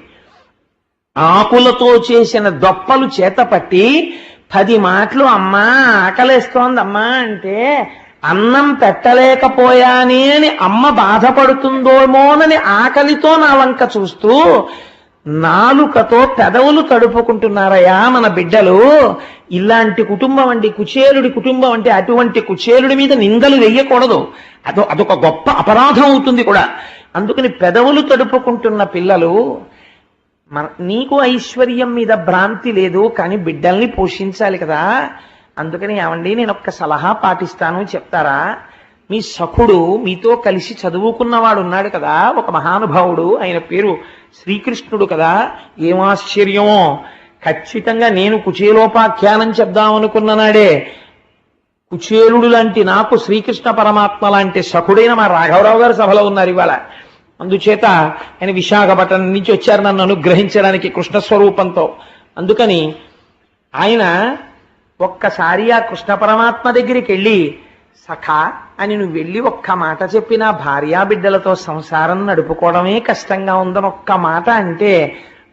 ఆకులతో చేసిన దొప్పలు చేత పట్టి 10 మాటలు అమ్మా ఆకలేస్తోందమ్మా అంటే అన్నం పెట్టలేకపోయానే అని అమ్మ బాధపడుతుందోమోనని ఆకలితో నా వంక చూస్తూ నాలుకతో పెదవులు తడుపుకుంటున్నారయ్యా మన బిడ్డలు. ఇలాంటి కుటుంబం అండి కుచేలుడి కుటుంబం అంటే. అటువంటి కుచేలుడి మీద నిందలు వెయ్యకూడదు, అదొక గొప్ప అపరాధం అవుతుంది కూడా. అందుకని పెదవులు తడుపుకుంటున్న పిల్లలు, నీకు ఐశ్వర్యం మీద భ్రాంతి లేదు, కానీ బిడ్డల్ని పోషించాలి కదా. అందుకని ఏమండి నేను ఒక్క సలహా పాటిస్తాను చెప్తారా? మీ సఖుడు మీతో కలిసి చదువుకున్నవాడు ఉన్నాడు కదా, ఒక మహానుభావుడు, ఆయన పేరు శ్రీకృష్ణుడు కదా. ఏమాశ్చర్యమో, ఖచ్చితంగా నేను కుచేలోపాఖ్యానం చెప్దామనుకున్న నాడే కుచేలుడు లాంటి నాకు శ్రీకృష్ణ పరమాత్మ లాంటి సఖుడైన మా రాఘవరావు గారు సభలో ఉన్నారు ఇవాళ. అందుచేత ఆయన విశాఖపట్నం నుంచి వచ్చారు నన్ను అనుగ్రహించడానికి కృష్ణస్వరూపంతో. అందుకని ఆయన ఒక్కసారి ఆ కృష్ణ పరమాత్మ దగ్గరికి వెళ్ళి, సఖా అని నువ్వు వెళ్ళి ఒక్క మాట చెప్పినా భార్యా బిడ్డలతో సంసారం నడుపుకోవడమే కష్టంగా ఉందని ఒక్క మాట అంటే,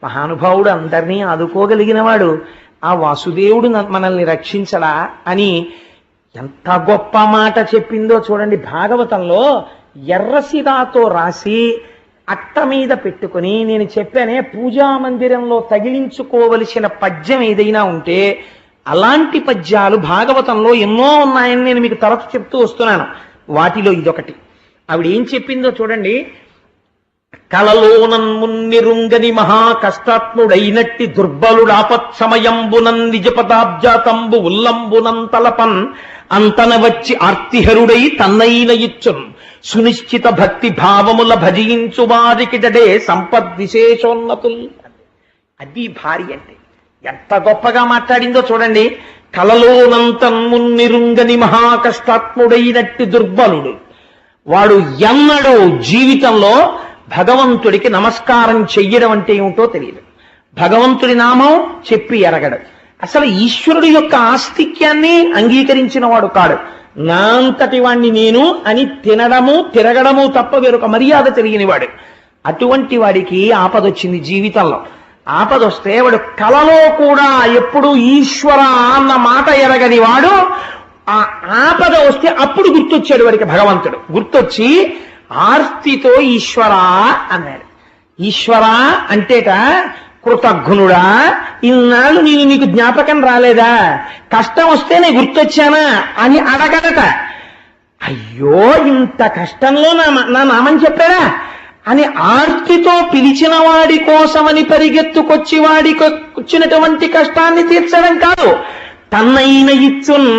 మహానుభావుడు అందరినీ ఆదుకోగలిగినవాడు, ఆ వాసుదేవుడు మనల్ని రక్షించడా అని ఎంత గొప్ప మాట చెప్పిందో చూడండి. భాగవతంలో ఎర్రసిరాతో రాసి అట్ట మీద పెట్టుకుని నేను చెప్పానే పూజా మందిరంలో తగిలించుకోవలసిన పద్యం ఏదైనా ఉంటే అలాంటి పద్యాలు భాగవతంలో ఎన్నో ఉన్నాయని నేను మీకు తరచు చెప్తూ వస్తున్నాను. వాటిలో ఇదొకటి. ఆవిడ ఏం చెప్పిందో చూడండి. కలలోనన్మున్నిరుంగని మహా కష్టాత్ముడైనట్టి దుర్బలుడాపత్సమయంబునం నిజపదాబ్జాతంబు ఉల్లంబునం తలపన్ అంతన వచ్చి ఆర్తిహరుడై తన్నైన ఇచ్చున్ సునిశ్చిత భక్తి భావముల భజించు వారికిటడే సంపద్ విశేషోన్నతుల్. అది భార్య అంటే. ఎంత గొప్పగా మాట్లాడిందో చూడండి. కలలోనంతన్మున్నిరుంగని మహాకష్టాత్ముడైనట్టి దుర్బలుడు వాడు ఎన్నడూ జీవితంలో భగవంతుడికి నమస్కారం చెయ్యడం అంటే ఏమిటో తెలియదు. భగవంతుడి నామం చెప్పి ఎరగడు. అసలు ఈశ్వరుడి యొక్క ఆస్తిక్యాన్ని అంగీకరించిన వాడు కాడు. నా అంతటి వాణ్ణి నేను అని తినడము తిరగడము తప్ప వేరొక మర్యాద తెలియనివాడు. అటువంటి వాడికి ఆపదొచ్చింది జీవితంలో. ఆపదొస్తే వాడు కలలో కూడా ఎప్పుడు ఈశ్వర అన్న మాట ఎరగని వాడు ఆ ఆపద వస్తే అప్పుడు గుర్తొచ్చాడు వాడికి భగవంతుడు. గుర్తొచ్చి ఆర్తితో ఈశ్వర అన్నాడు. ఈశ్వర అంటేట కృతజ్ఞుడా, ఇన్నాళ్ళు నేను నీకు జ్ఞాపకం రాలేదా, కష్టం వస్తే నేను గుర్తొచ్చానా అని అడగడట. అయ్యో ఇంత కష్టంలో నా నామం చెప్పారా అని ఆర్తితో పిలిచిన వాడి కోసమని పరిగెత్తుకొచ్చి వాడికి వచ్చినటువంటి కష్టాన్ని తీర్చడం కాదు, తన్నైన ఇచ్చున్,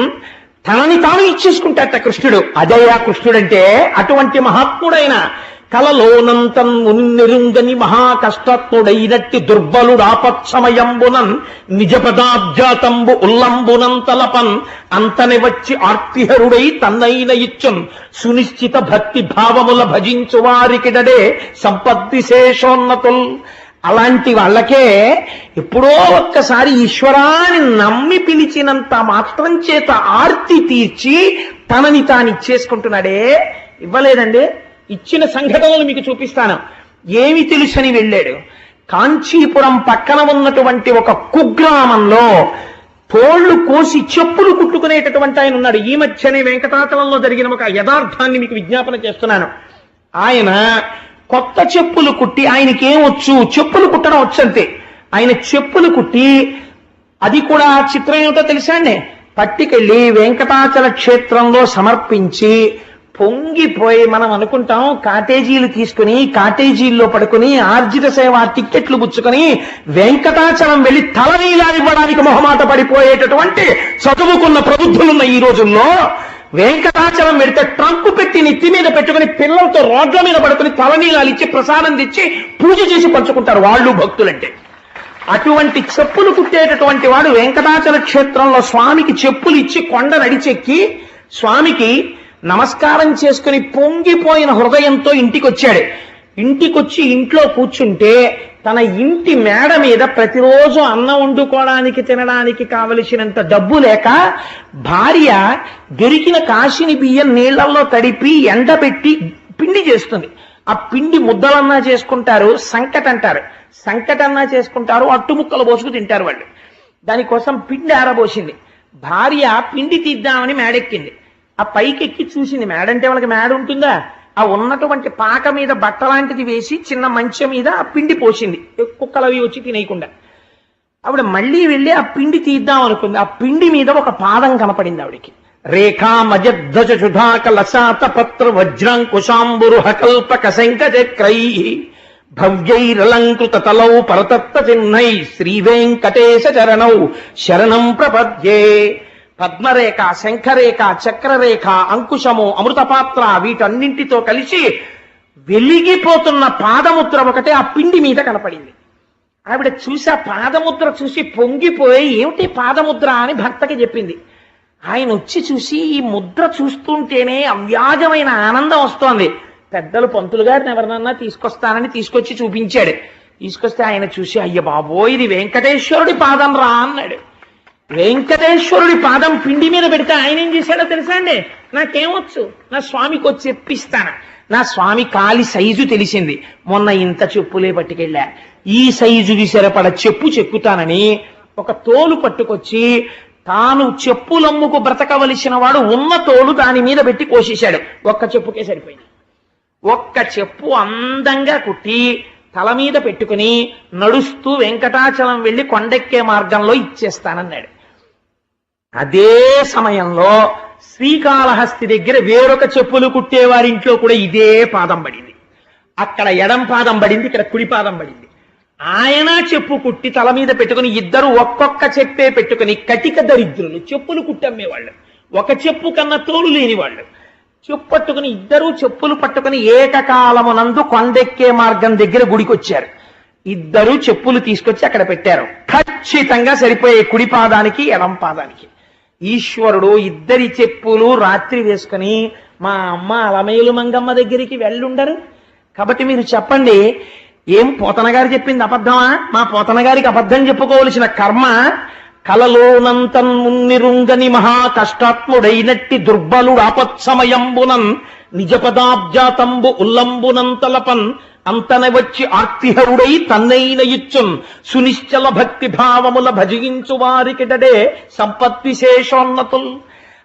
తనని తాను ఇచ్చేసుకుంటాట కృష్ణుడు. అదయ్యా కృష్ణుడంటే. అటువంటి మహాత్ముడైన కలలోనంతం ఉన్నెరుంగని మహాకష్టత్ముడైనట్టి దుర్బలుడాపత్సమయంబునన్ నిజ పదాబ్జాతంబు ఉల్లంబునంతలపన్ అంతని వచ్చి ఆర్తిహరుడై తన్నైన ఇచ్చున్ సునిశ్చిత భక్తి భావముల భజించు వారికిడడే సంపద్విశేషోన్నతుల్. అలాంటి వాళ్ళకే ఎప్పుడో ఒక్కసారి ఈశ్వరాన్ని నమ్మి పిలిచినంత మాత్రం చేత ఆర్తి తీర్చి తనని తానిచ్చేసుకుంటున్నాడే. ఇవ్వలేదండి. ఇచ్చిన సంఘటనలు మీకు చూపిస్తాను. ఏమి తెలుసని వెళ్ళాడు. కాంచీపురం పక్కన ఉన్నటువంటి ఒక కుగ్రామంలో తోళ్లు కోసి చెప్పులు కుట్టుకునేటటువంటి ఆయన ఉన్నాడు. ఈ మధ్యనే వెంకటాచలంలో జరిగిన ఒక యథార్థాన్ని మీకు విజ్ఞాపన చేస్తున్నాను. ఆయన కొత్త చెప్పులు కుట్టి, ఆయనకేం వచ్చు, చెప్పులు కుట్టడం వచ్చంతే. ఆయన చెప్పులు కుట్టి, అది కూడా చిత్రం ఏమిటో తెలుసా అండి, పట్టుకెళ్ళి వెంకటాచల క్షేత్రంలో సమర్పించి పొంగిపోయి, మనం అనుకుంటాం కాటేజీలు తీసుకుని కాటేజీల్లో పడుకుని ఆర్జిత సేవ టిక్కెట్లు పుచ్చుకొని వెంకటాచలం వెళ్లి తలనీలాడివ్వడానికి మొహమాట పడిపోయేటటువంటి చదువుకున్న ప్రబుద్ధులున్న ఈ రోజుల్లో వెంకటాచలం వెడితే ట్రంకు పెట్టి నెత్తి మీద పెట్టుకుని పిల్లలతో రోడ్ల మీద పడుకుని తలనీలాలు ఇచ్చి ప్రసాదం తెచ్చి పూజ చేసి పంచుకుంటారు వాళ్ళు భక్తులంటే. అటువంటి చెప్పులు కుట్టేటటువంటి వాడు వెంకటాచల క్షేత్రంలో స్వామికి చెప్పులు ఇచ్చి కొండ నడిచెక్కి స్వామికి నమస్కారం చేసుకుని పొంగిపోయిన హృదయంతో ఇంటికొచ్చాడు. ఇంటికొచ్చి ఇంట్లో కూర్చుంటే తన ఇంటి మేడ మీద ప్రతిరోజు అన్నం వండుకోవడానికి తినడానికి కావలసినంత డబ్బు లేక భార్య దొరికిన కాశీని బియ్యం నీళ్లలో తడిపి ఎండబెట్టి పిండి చేస్తుంది. ఆ పిండి ముద్దలన్నా చేసుకుంటారు, సంకట అంటారు, సంకటన్నా చేసుకుంటారు, అట్టుముక్కలు పోసుకు తింటారు వాళ్ళు. దానికోసం పిండి ఆరబోసింది. భార్య పిండి తీద్దామని మేడెక్కింది. ఆ పైకెక్కి చూసింది. మేడంటే వాళ్ళకి మేడ ఉంటుందా, ఆ ఉన్నటువంటి పాక మీద బట్ట లాంటిది వేసి చిన్న మంచం మీద ఆ పిండి పోసింది, కుక్కలవి వచ్చి తినేయకుండా. ఆవిడ మళ్ళీ వెళ్ళి ఆ పిండి తీద్దాం అనుకుంది. ఆ పిండి మీద ఒక పాదం కనపడింది ఆవిడికి. రేఖా మజధ్వజ సుధాక లసాత పత్ర వజ్రాంకుశాంబురు హకల్పక శంఖచక్రై భవ్యైరలంకృత తలౌ పరతత్వ చిహ్నై శ్రీ వెంకటేశ చరణౌ శరణం ప్రపద్యే. పద్మరేఖ, శంఖరేఖ, చక్రరేఖ, అంకుశము, అమృతపాత్ర వీటన్నింటితో కలిసి వెలిగిపోతున్న పాదముద్ర ఒకటే ఆ పిండి మీద కనపడింది. ఆవిడ చూసి ఆ పాదముద్ర చూసి పొంగిపోయి ఏమిటి పాదముద్ర అని భర్తకి చెప్పింది. ఆయన వచ్చి చూసి ఈ ముద్ర చూస్తుంటేనే అవ్యాజమైన ఆనందం వస్తోంది. పెద్దలు పంతులు గారిని ఎవరినన్నా తీసుకొస్తానని తీసుకొచ్చి చూపించాడు. తీసుకొస్తే ఆయన చూసి అయ్య బాబోయ్ ఇది వెంకటేశ్వరుడి పాదం రా అన్నాడు. వెంకటేశ్వరుడి పాదం పిండి మీద పెడితే ఆయన ఏం చేశాడో తెలుసా అండి, నాకేమొచ్చు, నా స్వామికి వచ్చి చెప్పిస్తాను. నా స్వామి కాలి సైజు తెలిసింది. మొన్న ఇంత చెప్పులే పట్టుకెళ్ళా, ఈ సైజుకి సరిపడ చెప్పు చెక్కుతానని ఒక తోలు పట్టుకొచ్చి తాను చెప్పులమ్ముకు బ్రతకవలసిన వాడు ఉన్న తోలు దాని మీద పెట్టి కోసేశాడు. ఒక్క చెప్పుకే సరిపోయింది. ఒక్క చెప్పు అందంగా కుట్టి తల మీద పెట్టుకుని నడుస్తూ వెంకటాచలం వెళ్లి కొండెక్కే మార్గంలో ఇచ్చేస్తానన్నాడు. అదే సమయంలో శ్రీకాళహస్తి దగ్గర వేరొక చెప్పులు కుట్టేవారింట్లో కూడా ఇదే పాదం పడింది. అక్కడ ఎడం పాదం పడింది, ఇక్కడ కుడి పాదం పడింది. ఆయన చెప్పు కుట్టి తల మీద పెట్టుకుని ఇద్దరు ఒక్కొక్క చెప్పే పెట్టుకుని కటిక దరిద్రులు, చెప్పులు కుట్టమ్మేవాళ్ళు, ఒక చెప్పు కన్నా తోలు లేని వాళ్ళు చెప్పు పట్టుకుని ఇద్దరూ చెప్పులు పట్టుకుని ఏకకాలమునందు కొండెక్కే మార్గం దగ్గర గుడికొచ్చారు. ఇద్దరు చెప్పులు తీసుకొచ్చి అక్కడ పెట్టారు. ఖచ్చితంగా సరిపోయే కుడి పాదానికి ఎడం పాదానికి. ఈశ్వరుడు ఇద్దరి చెప్పులు రాత్రి వేసుకుని మా అమ్మ అలమేలు మంగమ్మ దగ్గరికి వెళ్ళుండరు. కాబట్టి మీరు చెప్పండి, ఏం పోతన గారు చెప్పింది అబద్ధమా? మా పోతన గారికి అబద్ధం చెప్పుకోవలసిన కర్మ. కలలోనంతం మున్నిరుంగని మహా కష్టాత్ముడైనట్టి దుర్బలుడు ఆపత్సమయంబునన్ నిజ పదాబ్జాతంబు ఉల్లంబునంతలపన్ అంతన వచ్చి ఆర్తిహరుడై తన్నైన ఇచ్చున్ సునిశ్చల భక్తి భావముల భజించు వారికిడడే సంపద్విశేషోన్నతుల్.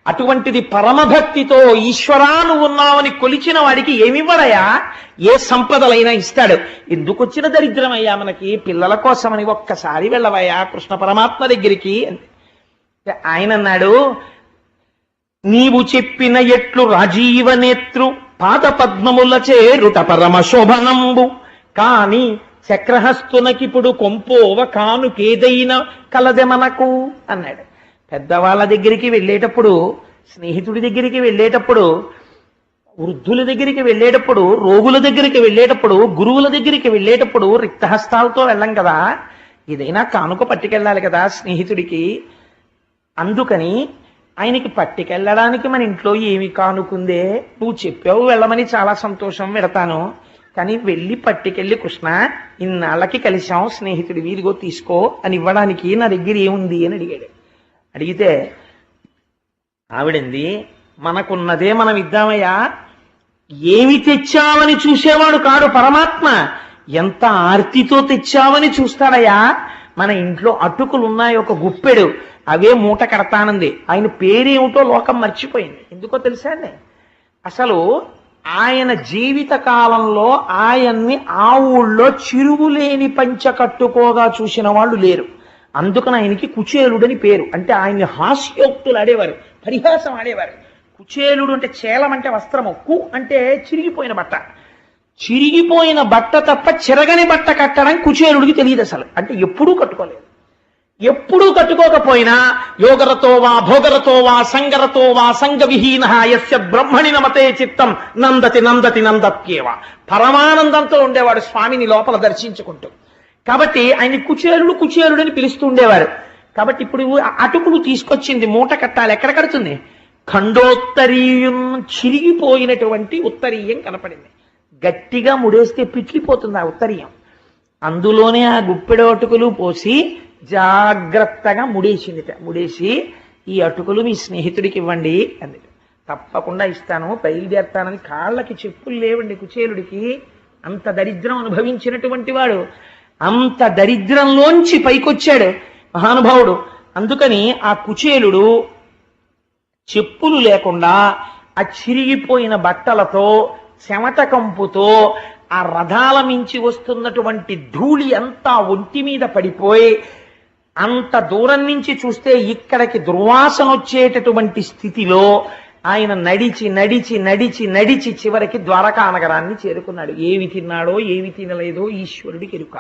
అటువంటిది పరమభక్తితో ఈశ్వరా నువ్వు ఉన్నావని కొలిచిన వాడికి ఏమివ్వడయా? ఏ సంపదలైనా ఇస్తాడు. ఎందుకు వచ్చిన దరిద్రమయ్యా మనకి? పిల్లల కోసమని ఒక్కసారి వెళ్ళవయ్యా కృష్ణ పరమాత్మ దగ్గరికి. ఆయన అన్నాడు, నీవు చెప్పిన ఎట్లు రాజీవ నేత్రు పాద పద్మముల చేరుట పరమ శోభనంబు కాని చక్రహస్తునకిప్పుడు కొంపోవ కానుకేదైనా కలదె మనకు అన్నాడు. పెద్దవాళ్ళ దగ్గరికి వెళ్ళేటప్పుడు, స్నేహితుడి దగ్గరికి వెళ్ళేటప్పుడు, వృద్ధుల దగ్గరికి వెళ్ళేటప్పుడు, రోగుల దగ్గరికి వెళ్ళేటప్పుడు, గురువుల దగ్గరికి వెళ్ళేటప్పుడు రిక్తహస్తాలతో వెళ్ళం కదా, ఏదైనా కానుక పట్టుకెళ్ళాలి కదా స్నేహితుడికి. అందుకని ఆయనకి పట్టుకెళ్ళడానికి మన ఇంట్లో ఏమి కానుకుందే? నువ్వు చెప్పావు వెళ్ళమని, చాలా సంతోషం, వెడతాను. కానీ వెళ్ళి పట్టుకెళ్ళి, కృష్ణ ఇన్నాళ్ళకి కలిశాం, స్నేహితుడి వీరిగో తీసుకో అని ఇవ్వడానికి నా దగ్గర ఏముంది అని అడిగాడు. అడిగితే ఆవిడంది, మనకున్నదే మనం ఇద్దామయ్యా. ఏమి తెచ్చావని చూసేవాడు కాడు పరమాత్మ, ఎంత ఆర్తితో తెచ్చావని చూస్తాడయ్యా. మన ఇంట్లో అటుకులు ఉన్నాయి ఒక గుప్పెడు, అవే మూట కడతానంది. ఆయన పేరేమిటో లోకం మర్చిపోయింది. ఎందుకో తెలుసా అండి? అసలు ఆయన జీవిత కాలంలో ఆయన్ని ఆ ఊళ్ళో చిరుగులేని పంచ కట్టుకోగా చూసిన వాళ్ళు లేరు. అందుకని ఆయనకి కుచేలుడని పేరు. అంటే ఆయన్ని హాస్యోక్తులు ఆడేవారు, పరిహాసం ఆడేవారు. కుచేలుడు అంటే చేలం అంటే వస్త్రము, కు అంటే చిరిగిపోయిన బట్ట. చిరిగిపోయిన బట్ట తప్ప చిరగని బట్ట కట్టడం కుచేలుడికి తెలియదు అసలు. అంటే ఎప్పుడూ కట్టుకోలేదు. ఎప్పుడూ కట్టుకోకపోయినా యోగరతో వా భోగరతో వా సంగరతో వా సంగ విహీన యస్య బ్రహ్మణి నమతే చిత్తం నందతి నందతి నందత్యేవ. పరమానందంతో ఉండేవాడు స్వామిని లోపల దర్శించుకుంటూ. కాబట్టి ఆయన కుచేలుడు కుచేలుడని పిలుస్తూ ఉండేవారు. కాబట్టి ఇప్పుడు అటుకులు తీసుకొచ్చింది, మూట కట్టాలి. ఎక్కడ కడుతుంది? ఖండోత్తరీయం, చిరిగిపోయినటువంటి ఉత్తరీయం కనపడింది. గట్టిగా ముడేస్తే పిట్లిపోతుంది ఆ ఉత్తరీయం. అందులోనే ఆ గుప్పెడు అటుకులు పోసి జాగ్రత్తగా ముడేసిందిట. ముడేసి, ఈ అటుకులు మీ స్నేహితుడికి ఇవ్వండి అంది. తప్పకుండా ఇస్తాను, బయలుదేరుతానని. కాళ్ళకి చెప్పులు లేవండి కుచేలుడికి. అంత దరిద్రం అనుభవించినటువంటి వాడు, అంత దరిద్రంలోంచి పైకొచ్చాడు మహానుభావుడు. అందుకని ఆ కుచేలుడు చెప్పులు లేకుండా ఆ చిరిగిపోయిన బట్టలతో, చెమట కంపుతో, ఆ రథాల మించి వస్తున్నటువంటి ధూళి అంతా ఒంటి మీద పడిపోయి, అంత దూరం నుంచి చూస్తే ఇక్కడికి దుర్వాసన వచ్చేటటువంటి స్థితిలో ఆయన నడిచి నడిచి నడిచి నడిచి చివరికి ద్వారకా నగరాన్ని చేరుకున్నాడు. ఏమి తిన్నాడో ఏమి తినలేదో ఈశ్వరుడికి ఎరుక.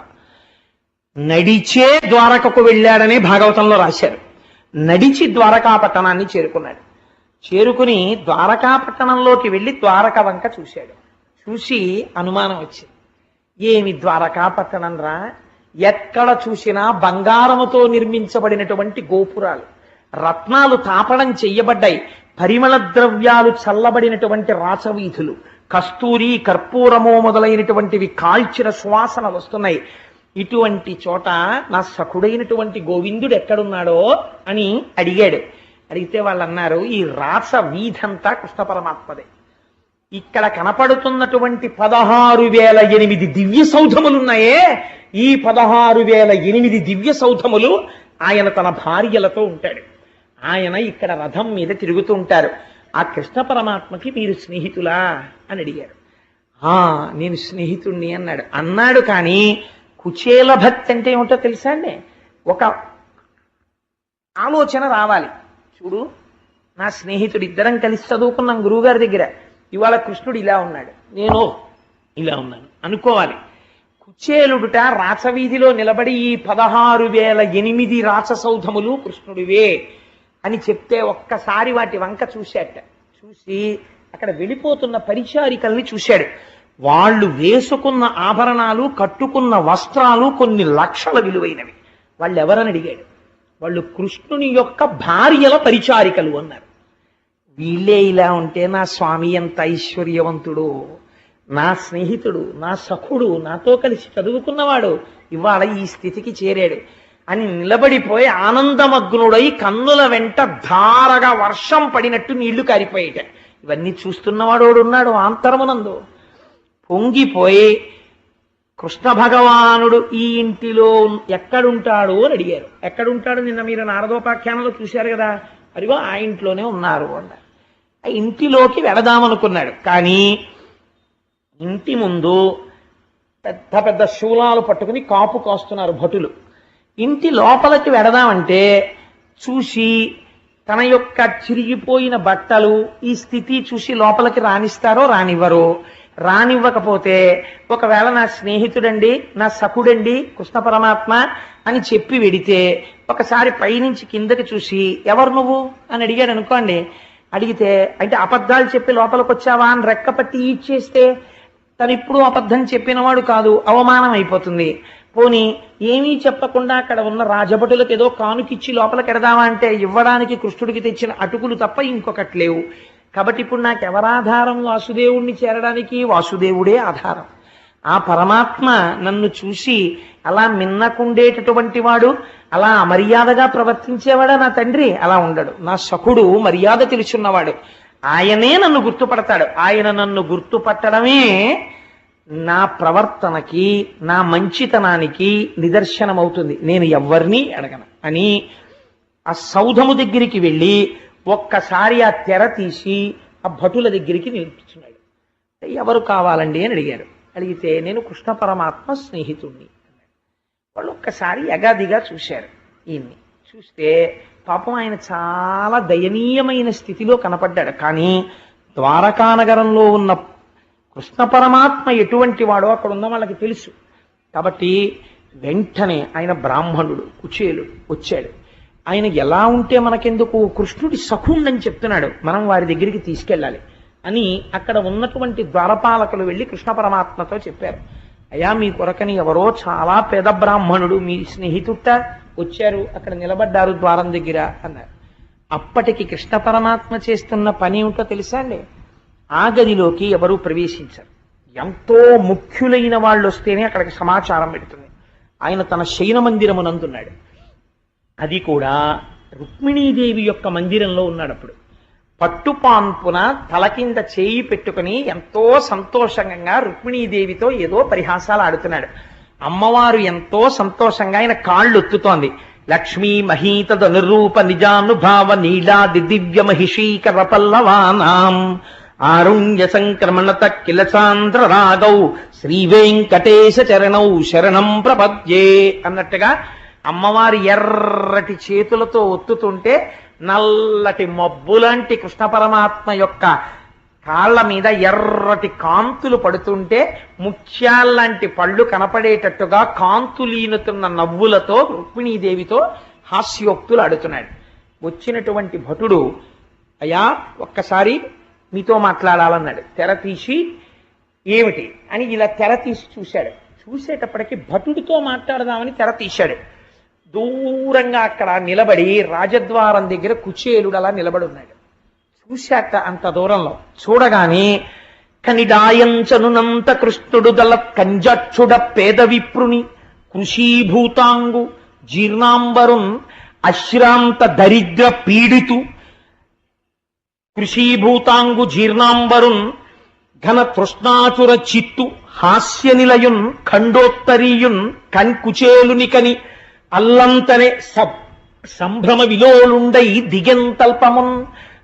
నడిచే ద్వారకకు వెళ్ళాడని భాగవతంలో రాశారు. నడిచి ద్వారకా పట్టణాన్ని చేరుకున్నాడు. చేరుకుని ద్వారకా పట్టణంలోకి వెళ్ళి ద్వారక వంక చూశాడు. చూసి అనుమానం వచ్చింది. ఏమి ద్వారకా పట్టణం రా, ఎక్కడ చూసినా బంగారముతో నిర్మించబడినటువంటి గోపురాలు, రత్నాలు తాపడం చెయ్యబడ్డాయి, పరిమళ ద్రవ్యాలు చల్లబడినటువంటి రాచవీధులు, కస్తూరి కర్పూరము మొదలైనటువంటివి కాల్చిన సువాసన వస్తున్నాయి. ఇటువంటి చోట నా సఖుడైనటువంటి గోవిందుడు ఎక్కడున్నాడో అని అడిగాడు. అడిగితే వాళ్ళు అన్నారు, ఈ రాస వీధంతా కృష్ణ పరమాత్మదే. ఇక్కడ కనపడుతున్నటువంటి 16,008 దివ్య సౌధములున్నాయే, ఈ 16,008 దివ్య సౌధములు ఆయన తన భార్యలతో ఉంటాడు. ఆయన ఇక్కడ రథం మీద తిరుగుతూ ఉంటారు. ఆ కృష్ణ పరమాత్మకి మీరు స్నేహితులా అని అడిగారు. నేను స్నేహితుణ్ణి అన్నాడు. అన్నాడు కానీ కుచేల భక్తి అంటే ఏమిటో తెలుసా అండి? ఒక ఆలోచన రావాలి. చూడు, నా స్నేహితుడు, ఇద్దరం కలిసి చదువుకున్నాం గురువుగారి దగ్గర, ఇవాళ కృష్ణుడు ఇలా ఉన్నాడు, నేను ఇలా ఉన్నాను అనుకోవాలి. కుచేలుడుట రాచవీధిలో నిలబడి ఈ 16,008 రాచసౌధములు కృష్ణుడివే అని చెప్తే ఒక్కసారి వాటి వంక చూశాట. చూసి అక్కడ వెళ్ళిపోతున్న పరిచారికల్ని చూశాడు. వాళ్ళు వేసుకున్న ఆభరణాలు, కట్టుకున్న వస్త్రాలు కొన్ని లక్షల విలువైనవి. వాళ్ళు ఎవరని అడిగాడు. వాళ్ళు కృష్ణుని యొక్క భార్యల పరిచారికలు అన్నారు. వీళ్ళే ఇలా ఉంటే నా స్వామి ఎంత ఐశ్వర్యవంతుడు, నా స్నేహితుడు, నా సఖుడు, నాతో కలిసి చదువుకున్నవాడు ఇవాళ ఈ స్థితికి చేరాడు అని నిలబడిపోయి ఆనందమగ్నుడై కన్నుల వెంట ధారగా వర్షం పడినట్టు నీళ్లు కారిపోయేట. ఇవన్నీ చూస్తున్నవాడు ఉన్నాడు ఆంతరమునందు. పొంగిపోయి కృష్ణ భగవానుడు ఈ ఇంటిలో ఎక్కడుంటాడు అని అడిగారు. ఎక్కడుంటాడు? నిన్న మీరు నారదోపాఖ్యానంలో చూశారు కదా, అదిగో ఆ ఇంట్లోనే ఉన్నారు అన్నారు. ఆ ఇంటిలోకి వెళదామనుకున్నాడు. కానీ ఇంటి ముందు పెద్ద పెద్ద శూలాలు పట్టుకుని కాపు కాస్తున్నారు భటులు. ఇంటి లోపలికి వెడదామంటే చూసి తన యొక్క చిరిగిపోయిన బట్టలు ఈ స్థితి చూసి లోపలికి రానిస్తారో రానివ్వరో. రానివ్వకపోతే ఒకవేళ నా స్నేహితుడండి, నా సఖుడండి కృష్ణ పరమాత్మ అని చెప్పి వెడితే ఒకసారి పైనుంచి కిందకి చూసి ఎవరు నువ్వు అని అడిగాడు అనుకోండి. అడిగితే అంటే అబద్ధాలు చెప్పి లోపలికి వచ్చావా అని రెక్కపట్టి ఇచ్చేస్తే తను ఇప్పుడు అబద్ధం చెప్పినవాడు కాదు, అవమానం అయిపోతుంది. పోనీ ఏమీ చెప్పకుండా అక్కడ ఉన్న రాజభటులకు ఏదో కానుకిచ్చి లోపలికి ఎడదామా అంటే ఇవ్వడానికి కృష్ణుడికి తెచ్చిన అటుకులు తప్ప ఇంకొకటి లేవు. కాబట్టి ఇప్పుడు నాకు ఎవరాధారం? వాసుదేవుణ్ణి చేరడానికి వాసుదేవుడే ఆధారం. ఆ పరమాత్మ నన్ను చూసి అలా మిన్నకుండేటటువంటి వాడు, అలా అమర్యాదగా ప్రవర్తించేవాడా నా తండ్రి? అలా ఉండడు. నా సఖుడు మర్యాద తెలుసున్నవాడు, ఆయనే నన్ను గుర్తుపడతాడు. ఆయన నన్ను గుర్తుపట్టడమే నా ప్రవర్తనకి, నా మంచితనానికి నిదర్శనమవుతుంది. నేను ఎవరిని అడగను అని ఆ సౌధము దగ్గరికి వెళ్ళి ఒక్కసారి ఆ తెర తీసి ఆ భటుల దగ్గరికి నిలిపించున్నాడు. ఎవరు కావాలండి అని అడిగారు. అడిగితే నేను కృష్ణ పరమాత్మ స్నేహితుణ్ణి అన్నాడు. వాళ్ళు ఒక్కసారి యగాదిగా చూశారు. ఈయన్ని చూస్తే పాపం ఆయన చాలా దయనీయమైన స్థితిలో కనపడ్డాడు. కానీ ద్వారకానగరంలో ఉన్న కృష్ణ పరమాత్మ ఎటువంటి వాడో అక్కడ ఉన్న వాళ్ళకి తెలుసు. కాబట్టి వెంటనే ఆయన బ్రాహ్మణుడు కుచేలుడు వచ్చాడు. ఆయన ఎలా ఉంటే మనకెందుకు, కృష్ణుడి సఖుండని చెప్తున్నాడు, మనం వారి దగ్గరికి తీసుకెళ్ళాలి అని అక్కడ ఉన్నటువంటి ద్వారపాలకులు వెళ్ళి కృష్ణ పరమాత్మతో చెప్పారు. అయ్యా మీ కొరకని ఎవరో చాలా పేద బ్రాహ్మణుడు మీ స్నేహితుట్ట వచ్చారు, అక్కడ నిలబడ్డారు ద్వారం దగ్గర అన్నారు. అప్పటికి కృష్ణ పరమాత్మ చేస్తున్న పని ఏమిటో తెలుసా అండి? ఆ గదిలోకి ఎవరూ ప్రవేశించరు. ఎంతో ముఖ్యులైన వాళ్ళు వస్తేనే అక్కడికి సమాచారం పెడుతుంది. ఆయన తన శయన మందిరమునందున్నాడు. అది కూడా రుక్మిణీదేవి యొక్క మందిరంలో ఉన్నాడు. అప్పుడు పట్టుపాన్పున తల కింద చేయి పెట్టుకుని ఎంతో సంతోషంగా రుక్మిణీదేవితో ఏదో పరిహాసాలు ఆడుతున్నాడు. అమ్మవారు ఎంతో సంతోషంగా ఆయన కాళ్ళు ఒత్తుతోంది. లక్ష్మీ మహీతద నిరూప నిజానుభావ నీలాది దివ్య మహిషీకర పల్లవానాం ఆరుణ్య సంక్రమణత కిల సాంద్ర రాగౌ శ్రీ వెంకటేశ చరణౌ శరణం ప్రపద్యే అన్నట్టుగా అమ్మవారి ఎర్రటి చేతులతో ఒత్తుతుంటే నల్లటి మబ్బులాంటి కృష్ణ పరమాత్మ యొక్క కాళ్ల మీద ఎర్రటి కాంతులు పడుతుంటే ముత్యాల్లాంటి పళ్ళు కనపడేటట్టుగా కాంతులీనుతున్న నవ్వులతో రుక్మిణీదేవితో హాస్యోక్తులు ఆడుతున్నాడు. వచ్చినటువంటి భటుడు అయ్యా ఒక్కసారి మీతో మాట్లాడాలన్నాడు. తెర తీసి ఏమిటి అని ఇలా తెర తీసి చూశాడు. చూసేటప్పటికి భటుడితో మాట్లాడదామని తెర తీశాడు. దూరంగా అక్కడ నిలబడి రాజద్వారం దగ్గర కుచేలుడు అలా నిలబడి ఉన్నాడు. చూశాక అంత దూరంలో చూడగానే కనిడాయంచనునంత కృష్ణుడు దళ కంజక్షుడ పేద విప్రుని కృషీభూతాంగు జీర్ణాంబరున్ అశ్రాంత దరిద్ర పీడితు కృషీభూతాంగు జీర్ణాంబరున్ ఘన తృష్ణాచుర చిత్తు హాస్య నిలయున్ ఖండోత్తరీయున్ కుచేలునికని అల్లంతనే సంభ్రమ విలోలుండై దిగెంతల్పమున్.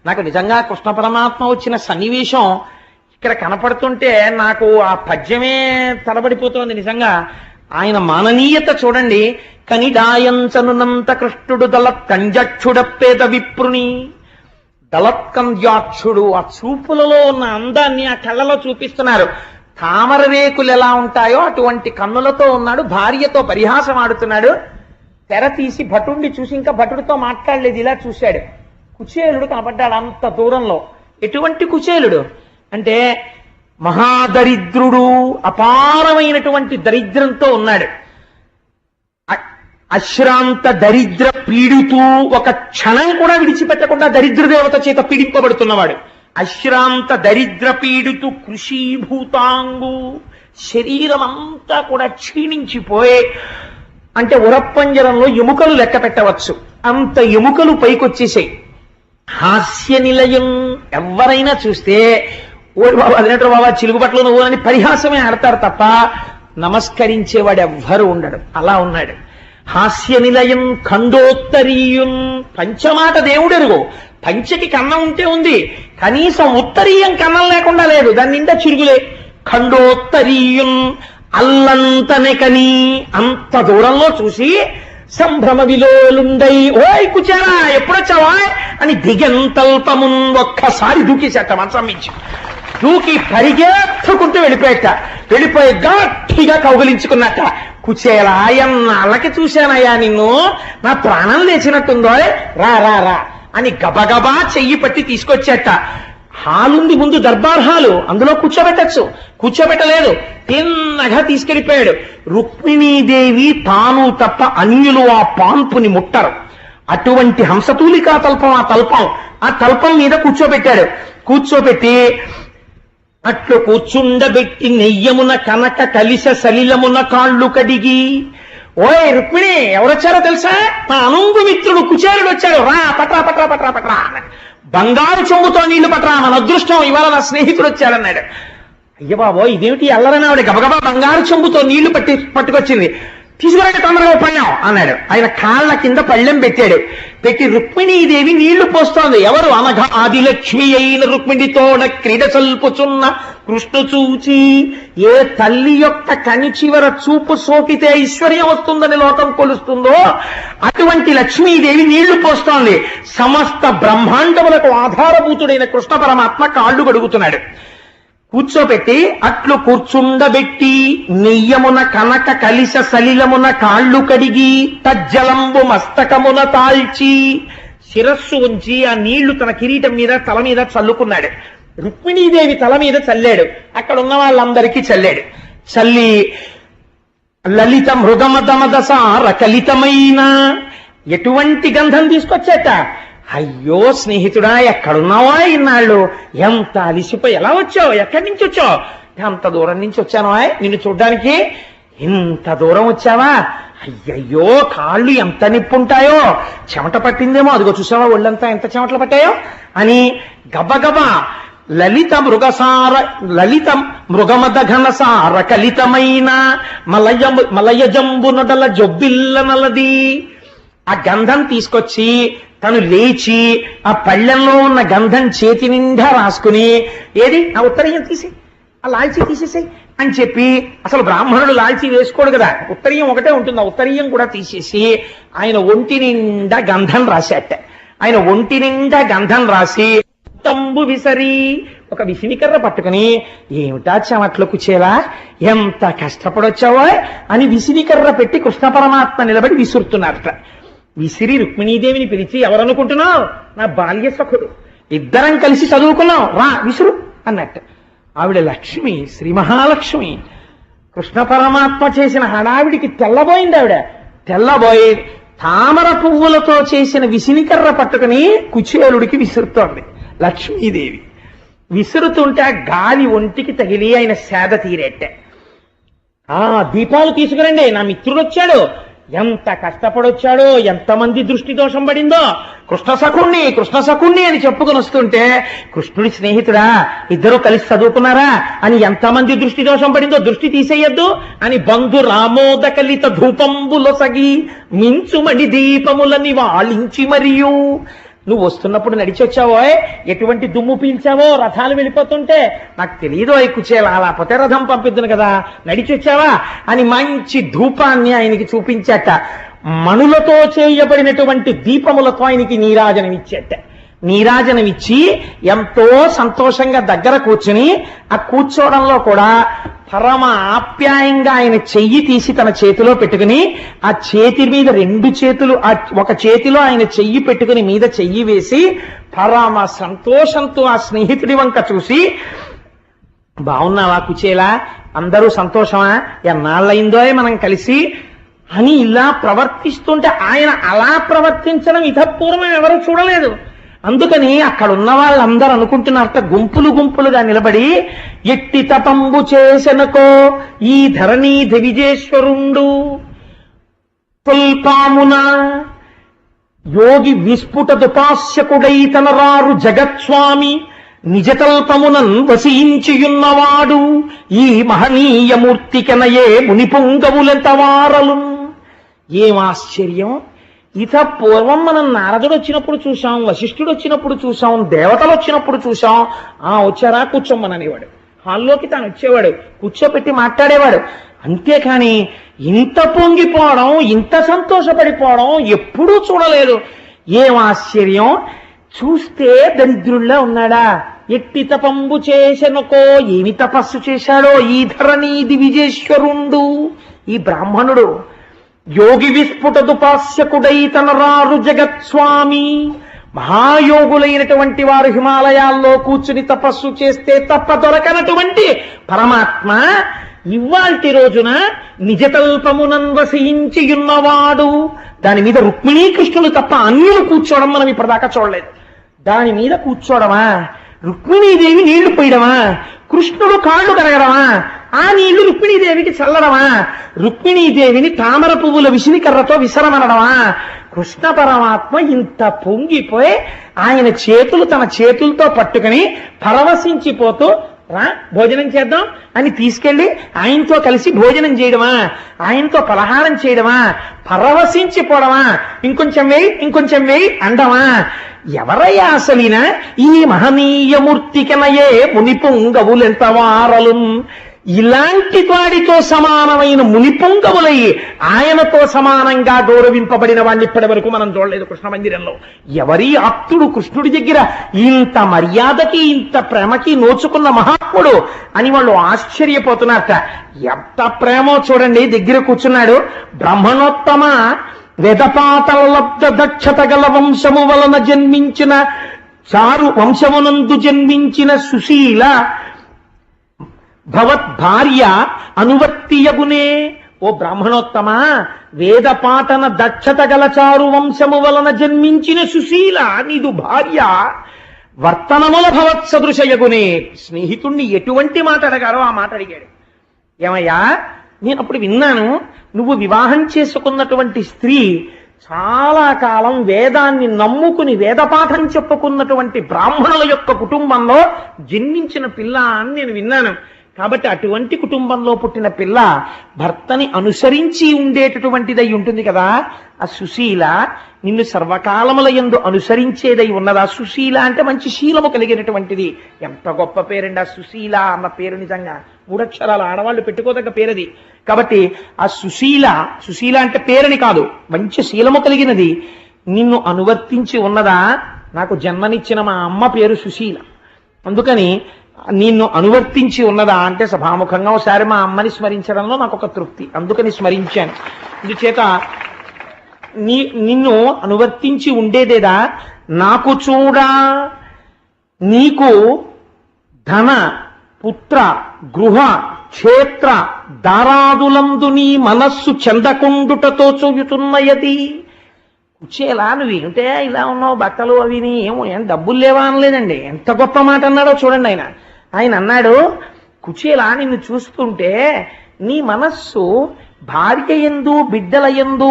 నాకు నిజంగా కృష్ణ పరమాత్మ వచ్చిన సన్నివేశం ఇక్కడ కనపడుతుంటే నాకు ఆ పద్యమే తడబడిపోతోంది. నిజంగా ఆయన మాననీయత చూడండి. కనిడాయంచనునంత కృష్ణుడు దళత్కంజక్షుడ పేద విప్రుని. దళత్కంజాక్షుడు ఆ చూపులలో ఉన్న అందాన్ని ఆ కళ్ళలో చూపిస్తున్నారు. తామర రేకులు ఎలా ఉంటాయో అటువంటి కన్నులతో ఉన్నాడు. భార్యతో పరిహాసం ఆడుతున్నాడు. తెర తీసి భటుడిని చూసి ఇంకా భటుడితో మాట్లాడలేదు, ఇలా చూశాడు. కుచేలుడు కనపడ్డాడు అంత దూరంలో. ఎటువంటి కుచేలుడు అంటే మహాదరిద్రుడు, అపారమైనటువంటి దరిద్రంతో ఉన్నాడు. అశ్రాంత దరిద్ర పీడితూ, ఒక క్షణం కూడా విడిచిపెట్టకుండా దరిద్ర దేవత చేత పీడింపబడుతున్నవాడు. అశ్రాంత దరిద్ర పీడితు కృషీభూతాంగు, శరీరం అంతా కూడా క్షీణించిపోయే, అంటే ఉరప్పంజరంలో ఎముకలు లెక్క పెట్టవచ్చు అంత ఎముకలు పైకొచ్చేసాయి. హాస్య నిలయం, ఎవరైనా చూస్తే ఓ బాబా అదినట్టు బాబా చిలుగుపట్లో నువ్వు అని పరిహాసమే ఆడతారు తప్ప నమస్కరించేవాడు ఎవ్వరు ఉండడు. అలా ఉన్నాడు. హాస్య నిలయం ఖండోత్తరీయం. పంచమాట దేవుడెరుగు. పంచకి కన్నం ఉంటే ఉంది, కనీసం ఉత్తరీయం కన్నం లేకుండా లేదు, దాని నిండా చిరుగులే. ఖండోత్తరీయం అల్లంతనెకని, అంత దూరంలో చూసి సంభ్రమ విలోలుండై, ఓయ్ కుచేరా ఎప్పుడొచ్చావా అని దిగంతల్పమున్ ఒక్కసారి దూకేసేట, మంచం మించి దూకి పరిగెత్తుకుంటూ వెళ్ళిపోయి గట్టిగా కౌగిలించుకున్నట్ట. కుచేలా ఎన్నాళ్ళకి చూశానయ్యా నిన్ను, నా ప్రాణం లేచినట్టుందో, రా రా రా అని గబగబా చెయ్యి పట్టి తీసుకొచ్చేట. హాలుంది ముందు, దర్బార్ హాలు, అందులో కూర్చోబెట్టలేదు, తిన్నగా తీసుకెళ్ళిపోయాడు. రుక్మిణీదేవి తాను తప్ప అన్యులు ఆ పాన్పుని ముట్టరు. అటువంటి హంసతూలికా తల్పం ఆ తల్పం మీద కూర్చోబెట్టి అట్లు కూర్చుండబెట్టి నెయ్యమున కనక కలిస సలిలమున కాళ్ళు కడిగి, ఓయ్ రుక్మిణి ఎవరొచ్చారో తెలుసా, నా అనుంగు మిత్రుడు కుచేరుడు వచ్చాడు, రా పట్రా పట్రా పట్రా పట్రా, బంగారు చెంబుతో నీళ్లు పట్రా, మన అదృష్టం ఇవాళ నా స్నేహితుడు వచ్చాడన్నాడు. అయ్య బాబో ఇదేమిటి అల్లరని ఆవిడ గబగబా బంగారు చెంబుతో నీళ్లు పట్టుకొచ్చింది. తీసుకురండి తొందరగా పళ్ళెం అన్నాడు. ఆయన కాళ్ళ కింద పళ్ళెం పెట్టి రుక్మిణీదేవి నీళ్లు పోస్తోంది. ఎవరు? అనఘ ఆదిలక్ష్మి అయిన రుక్మిణితోడ క్రీడ సల్పుచున్న కృష్ణ చూచి, ఏ తల్లి యొక్క కని చివర చూపు సోకితే ఐశ్వర్యం వస్తుందని లోకం కొలుస్తుందో అటువంటి లక్ష్మీదేవి నీళ్లు పోస్తోంది. సమస్త బ్రహ్మాండములకు ఆధారభూతుడైన కృష్ణ పరమాత్మ కాళ్ళు కడుగుతున్నాడు. కూర్చోబెట్టి అట్లు కూర్చుండబెట్టి నెయ్యమున కనక కలిస సలిలమున కాళ్ళు కడిగి తజ్జలంబు మస్తకమున తాల్చి, శిరస్సు ఉంచి ఆ నీళ్లు తన కిరీటం మీద తల మీద చల్లుకున్నాడు. రుక్మిణీదేవి తల మీద చల్లాడు, అక్కడ ఉన్న వాళ్ళందరికీ చల్లి లలిత మృగమదమదసార కలితమైన ఎటువంటి గంధం తీసుకొచ్చాట. అయ్యో స్నేహితుడా ఎక్కడున్నావా ఇన్నాళ్ళు, ఎంత అలిసిపోయి ఎలా వచ్చావు, ఎక్కడి నుంచి వచ్చావు? అంత దూరం నుంచి వచ్చాను నిన్ను చూడ్డానికి. ఇంత దూరం వచ్చావా? అయ్యయ్యో కాళ్ళు ఎంత నిప్పుంటాయో, చెమట పట్టిందేమో, అదిగో చూసావా ఒళ్ళంతా ఎంత చెమటలు పట్టాయో అని గబగబా లలిత మృగమద ఘనసార కలితమైన మలయజంబు నొడల జొబ్బిల్ల నలది, ఆ గంధం తీసుకొచ్చి తను లేచి ఆ పళ్ళెంలో ఉన్న గంధం చేతి నిండా రాసుకుని, ఏది ఆ ఉత్తరీయం తీసి ఆ లాల్చీ తీసేసాయి అని చెప్పి, అసలు బ్రాహ్మణుడు లాల్చీ వేసుకోడు కదా, ఉత్తరీయం ఒకటే ఉంటుంది, ఆ ఉత్తరీయం కూడా తీసేసి ఆయన ఒంటి నిండా గంధం రాసేట. ఆయన ఒంటి నిండా గంధం రాసి తంబు విసరి ఒక విసినికర్ర పట్టుకుని, ఏమిటా చెమట్లు కుచేలా ఎంత కష్టపడొచ్చావో అని విసినికర్ర పెట్టి కృష్ణ పరమాత్మ నిలబడి విసురుతున్నారట. విసిరి రుక్మిణీదేవిని పిలిచి, ఎవరనుకుంటున్నావు? నా బాల్య సఖుడు, ఇద్దరం కలిసి చదువుకున్నాం, రా విసురు అన్నట్టు. ఆవిడ లక్ష్మి, శ్రీ మహాలక్ష్మి. కృష్ణ పరమాత్మ చేసిన హడావిడికి తెల్లబోయింది. ఆవిడ తెల్లబోయి తామర పువ్వులతో చేసిన విసినికర్ర పట్టుకుని కుచేలుడికి విసురుతోంది లక్ష్మీదేవి. విసురుతుంటే గాలి ఒంటికి తగిలి ఆయన సేద తీరేట్టే. దీపాలు తీసుకురండి, నా మిత్రుడు వచ్చాడు, ఎంత కష్టపడొచ్చాడో, ఎంతమంది దృష్టి దోషం పడిందో, కృష్ణ సఖుణ్ణి అని చెప్పుకొని వస్తుంటే, కృష్ణుడి స్నేహితుడా, ఇద్దరు కలిసి చదువుకున్నారా అని ఎంతమంది దృష్టి దోషం పడిందో, దృష్టి తీసేయద్దు అని బంధు రామోదకలిత ధూపంబులొసగి మించుమడి దీపములని వాళించి మరియు, నువ్వు వస్తున్నప్పుడు నడిచి వచ్చావో, ఎటువంటి దుమ్ము పీల్చావో రథాలు వెళ్ళిపోతుంటే, నాకు తెలియదు కుచేలా, లేకపోతే రథం పంపిద్దును కదా, నడిచి వచ్చావా అని మంచి ధూపాన్ని ఆయనకి చూపించాట. మణులతో చేయబడినటువంటి దీపములతో ఆయనకి నీరాజనమిచ్చి ఎంతో సంతోషంగా దగ్గర కూర్చుని, ఆ కూర్చోవడంలో కూడా పరమ ఆప్యాయంగా ఆయన చెయ్యి తీసి తన చేతిలో పెట్టుకుని, ఆ చేతి మీద రెండు చేతులు, ఒక చేతిలో ఆయన చెయ్యి పెట్టుకుని మీద చెయ్యి వేసి పరమ సంతోషంతో ఆ స్నేహితుడి వంక చూసి, బాగున్నావా కుచేలా, అందరూ సంతోషమా, ఎన్నాళ్ళయిందో మనం కలిసి అని ఇలా ప్రవర్తిస్తుంటే, ఆయన అలా ప్రవర్తించడం ఇతపూర్వం ఎవరు చూడలేదు. అందుకని అక్కడ ఉన్న వాళ్ళందరూ అనుకుంటున్నారట, గుంపులుగా నిలబడి, ఎట్టి తపంబు చేసెనకో ఈ ధరణీ దివిజేశ్వరుండు తుల్పామున యోగి విస్ఫుట దుపాస్యకుడై తనరారు జగత్స్వామి నిజతల్పమునన్ వసించియున్నవాడు ఈ మహనీయమూర్తికెనయే మునిపుంగవులెంత వారలు. ఏం ఆశ్చర్యం! ఇత పూర్వం మనం నారదుడు వచ్చినప్పుడు చూసాం, వశిష్ఠుడు వచ్చినప్పుడు చూసాం, దేవతలు వచ్చినప్పుడు చూసాం. వచ్చారా కూర్చోమ్మననేవాడు. హాల్లోకి తాను వచ్చేవాడు, కూర్చోపెట్టి మాట్లాడేవాడు. అంతేకాని ఇంత పొంగిపోవడం, ఇంత సంతోషపడిపోవడం ఎప్పుడూ చూడలేదు. ఏం ఆశ్చర్యం! చూస్తే దరిద్రుల్లా ఉన్నాడా? ఎట్టి తపంబు చేసెనుకో, ఏమి తపస్సు చేశాడో ఈ ధరణి దివిజేశ్వరుండు ఈ బ్రాహ్మణుడు. యోగి విస్ఫుటదుపాస్యకుడై తనరారు జగత్స్వామి. మహాయోగులైనటువంటి వారు హిమాలయాల్లో కూర్చుని తపస్సు చేస్తే తప్ప దొరకనటువంటి పరమాత్మ ఇవాల్టి రోజున నిజతల్పమునన్ వసించియున్నవాడు. దాని మీద రుక్మిణీకృష్ణులు తప్ప అన్యులు కూర్చోవడం మనం ఇప్పటిదాకా చూడలేదు. దాని మీద కూర్చోవడమా, రుక్మిణీదేవి నీళ్లు పోయడమా, కృష్ణుడు కాళ్ళు కడగడమా, ఆ నీళ్లు రుక్మిణీదేవికి చల్లడమా, రుక్మిణీదేవిని తామర పువ్వుల విసినికర్రతో విసరమనడమా? కృష్ణ పరమాత్మ ఇంత పొంగిపోయి ఆయన చేతులు తన చేతులతో పట్టుకుని పరవశించిపోతూ రా భోజనం చేద్దాం అని తీసుకెళ్లి ఆయనతో కలిసి భోజనం చేయడమా, ఆయనతో పలహారం చేయడమా, పరవశించిపోవడమా, ఇంకొంచెం వేయి ఇంకొంచెం వేయి అండమా? ఎవరయ్యా అసలిన ఈ మహనీయమూర్తికనయే మునిపుంగవులెంత వారలు? ఇలాంటి వాడితో సమానమైన మునిపుంగవులయ్యి ఆయనతో సమానంగా గౌరవింపబడిన వాడిని ఇప్పటి వరకు మనం చూడలేదు కృష్ణ మందిరంలో. ఎవరి ఆప్తుడు కృష్ణుడి దగ్గర ఇంత మర్యాదకి ఇంత ప్రేమకి నోచుకున్న మహాత్ముడు అని వాళ్ళు ఆశ్చర్యపోతున్నారట. ఎంత ప్రేమో చూడండి. దగ్గర కూర్చున్నాడు. బ్రహ్మణోత్తమ వేదపాతల లబ్ధ దక్షత గల వంశము వలన జన్మించిన చారు వంశమునందు జన్మించిన సుశీల భవద్భార్య అనువర్తియగునే. ఓ బ్రాహ్మణోత్తమ, వేదపాఠన దక్షత గల చారు వంశము వలన జన్మించిన సుశీల నీదు భార్య వర్తనముల భవత్సదృశయగునే. స్నేహితుణ్ణి ఎటువంటి మాట అడగారో ఆ మాట అడిగాడు. ఏమయ్యా, నేను అప్పుడు విన్నాను, నువ్వు వివాహం చేసుకున్నటువంటి స్త్రీ చాలా కాలం వేదాన్ని నమ్ముకుని వేదపాఠం చెప్పుకున్నటువంటి బ్రాహ్మణుల యొక్క కుటుంబంలో జన్మించిన పిల్ల అని నేను విన్నాను. కాబట్టి అటువంటి కుటుంబంలో పుట్టిన పిల్ల భర్తని అనుసరించి ఉండేటటువంటిదై ఉంటుంది కదా. ఆ సుశీల నిన్ను సర్వకాలముల యందు అనుసరించేదై ఉన్నదా? సుశీల అంటే మంచి శీలము కలిగినటువంటిది. ఎంత గొప్ప పేరండి ఆ సుశీల అన్న పేరు. నిజంగా 3 అక్షరాలు ఆడవాళ్ళు పెట్టుకోదగ్గ పేరది. కాబట్టి ఆ సుశీల అంటే పేరుని కాదు, మంచి శీలము కలిగినది. నిన్ను అనువర్తించి ఉన్నదా? నాకు జన్మనిచ్చిన మా అమ్మ పేరు సుశీల, అందుకని నిన్ను అనువర్తించి ఉన్నదా అంటే సభాముఖంగా ఒకసారి మా అమ్మని స్మరించడంలో నాకు ఒక తృప్తి, అందుకని స్మరించాను. ఇందుచేత నిన్ను అనువర్తించి ఉండేదేదా? నాకు చూడా నీకు ధన పుత్ర గృహ క్షేత్ర దారాదులందు నీ మనస్సు చెందకుండుటతో చూయుతున్నయది. కుచేలా నువ్వేమిటే ఇలా ఉన్నావు, బట్టలు అవిని ఏం డబ్బులు లేవా అనలేదండి. ఎంత గొప్ప మాట అన్నాడో చూడండి. ఆయన అన్నాడు, కుచేలా నిన్ను చూస్తుంటే నీ మనస్సు భార్య యందు బిడ్డల యందు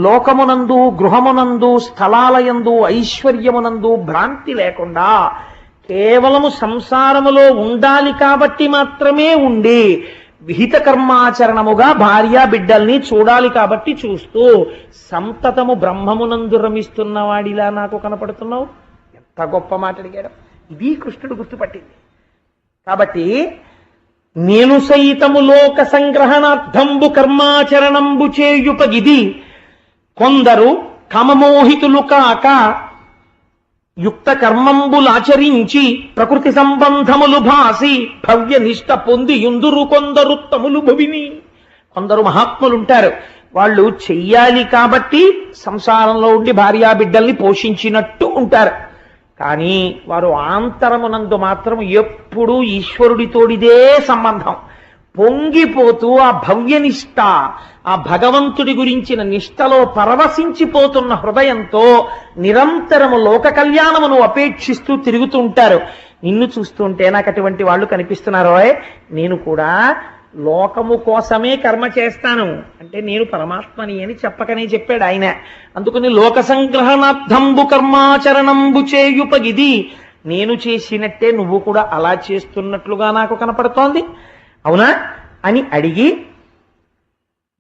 లోకమునందు గృహమునందు స్థలాలయందు ఐశ్వర్యమునందు భ్రాంతి లేకుండా కేవలము సంసారములో ఉండాలి కాబట్టి మాత్రమే ఉండి విహిత కర్మాచరణముగా భార్య బిడ్డల్ని చూడాలి కాబట్టి చూస్తూ సంతతము బ్రహ్మమునందు రమిస్తున్న వాడిలా నాకు కనపడుతున్నావు. ఎంత గొప్ప మాట అడిగాడు. ఇది కృష్ణుడు గుర్తుపట్టింది. కాబట్టి నేను సైతము లోక సంగ్రహణార్థంబు కర్మాచరణంబు చేయుపగిది. కొందరు కమమోహితులు కాక యుక్త కర్మంబులాచరించి ప్రకృతి సంబంధములు భాసి భవ్య నిష్ట పొంది యుందురు కొందరుత్తములు భువిని. కొందరు మహాత్ములుంటారు, వాళ్ళు చెయ్యాలి కాబట్టి సంసారంలో ఉండి భార్యా బిడ్డల్ని పోషించినట్టు ఉంటారు. కానీ వారు ఆంతరమునందు మాత్రం ఎప్పుడూ ఈశ్వరుడితోడిదే సంబంధం. పొంగిపోతూ ఆ భవ్యనిష్ట, ఆ భగవంతుడి గురించిన నిష్టలో పరవశించిపోతున్న హృదయంతో నిరంతరము లోక కళ్యాణమును అపేక్షిస్తూ తిరుగుతూ ఉంటారు. నిన్ను చూస్తుంటే నాకు అటువంటి వాళ్ళు కనిపిస్తున్నారో. నేను కూడా లోకము కోసమే కర్మ చేస్తాను అంటే నేను పరమాత్మని అని చెప్పకనే చెప్పాడు ఆయన. అందుకని లోక సంగ్రహణార్థంబు కర్మాచరణంబు చేయుపగిది. నేను చేసినట్టే నువ్వు కూడా అలా చేస్తున్నట్లుగా నాకు కనపడుతోంది, అవునా అని అడిగి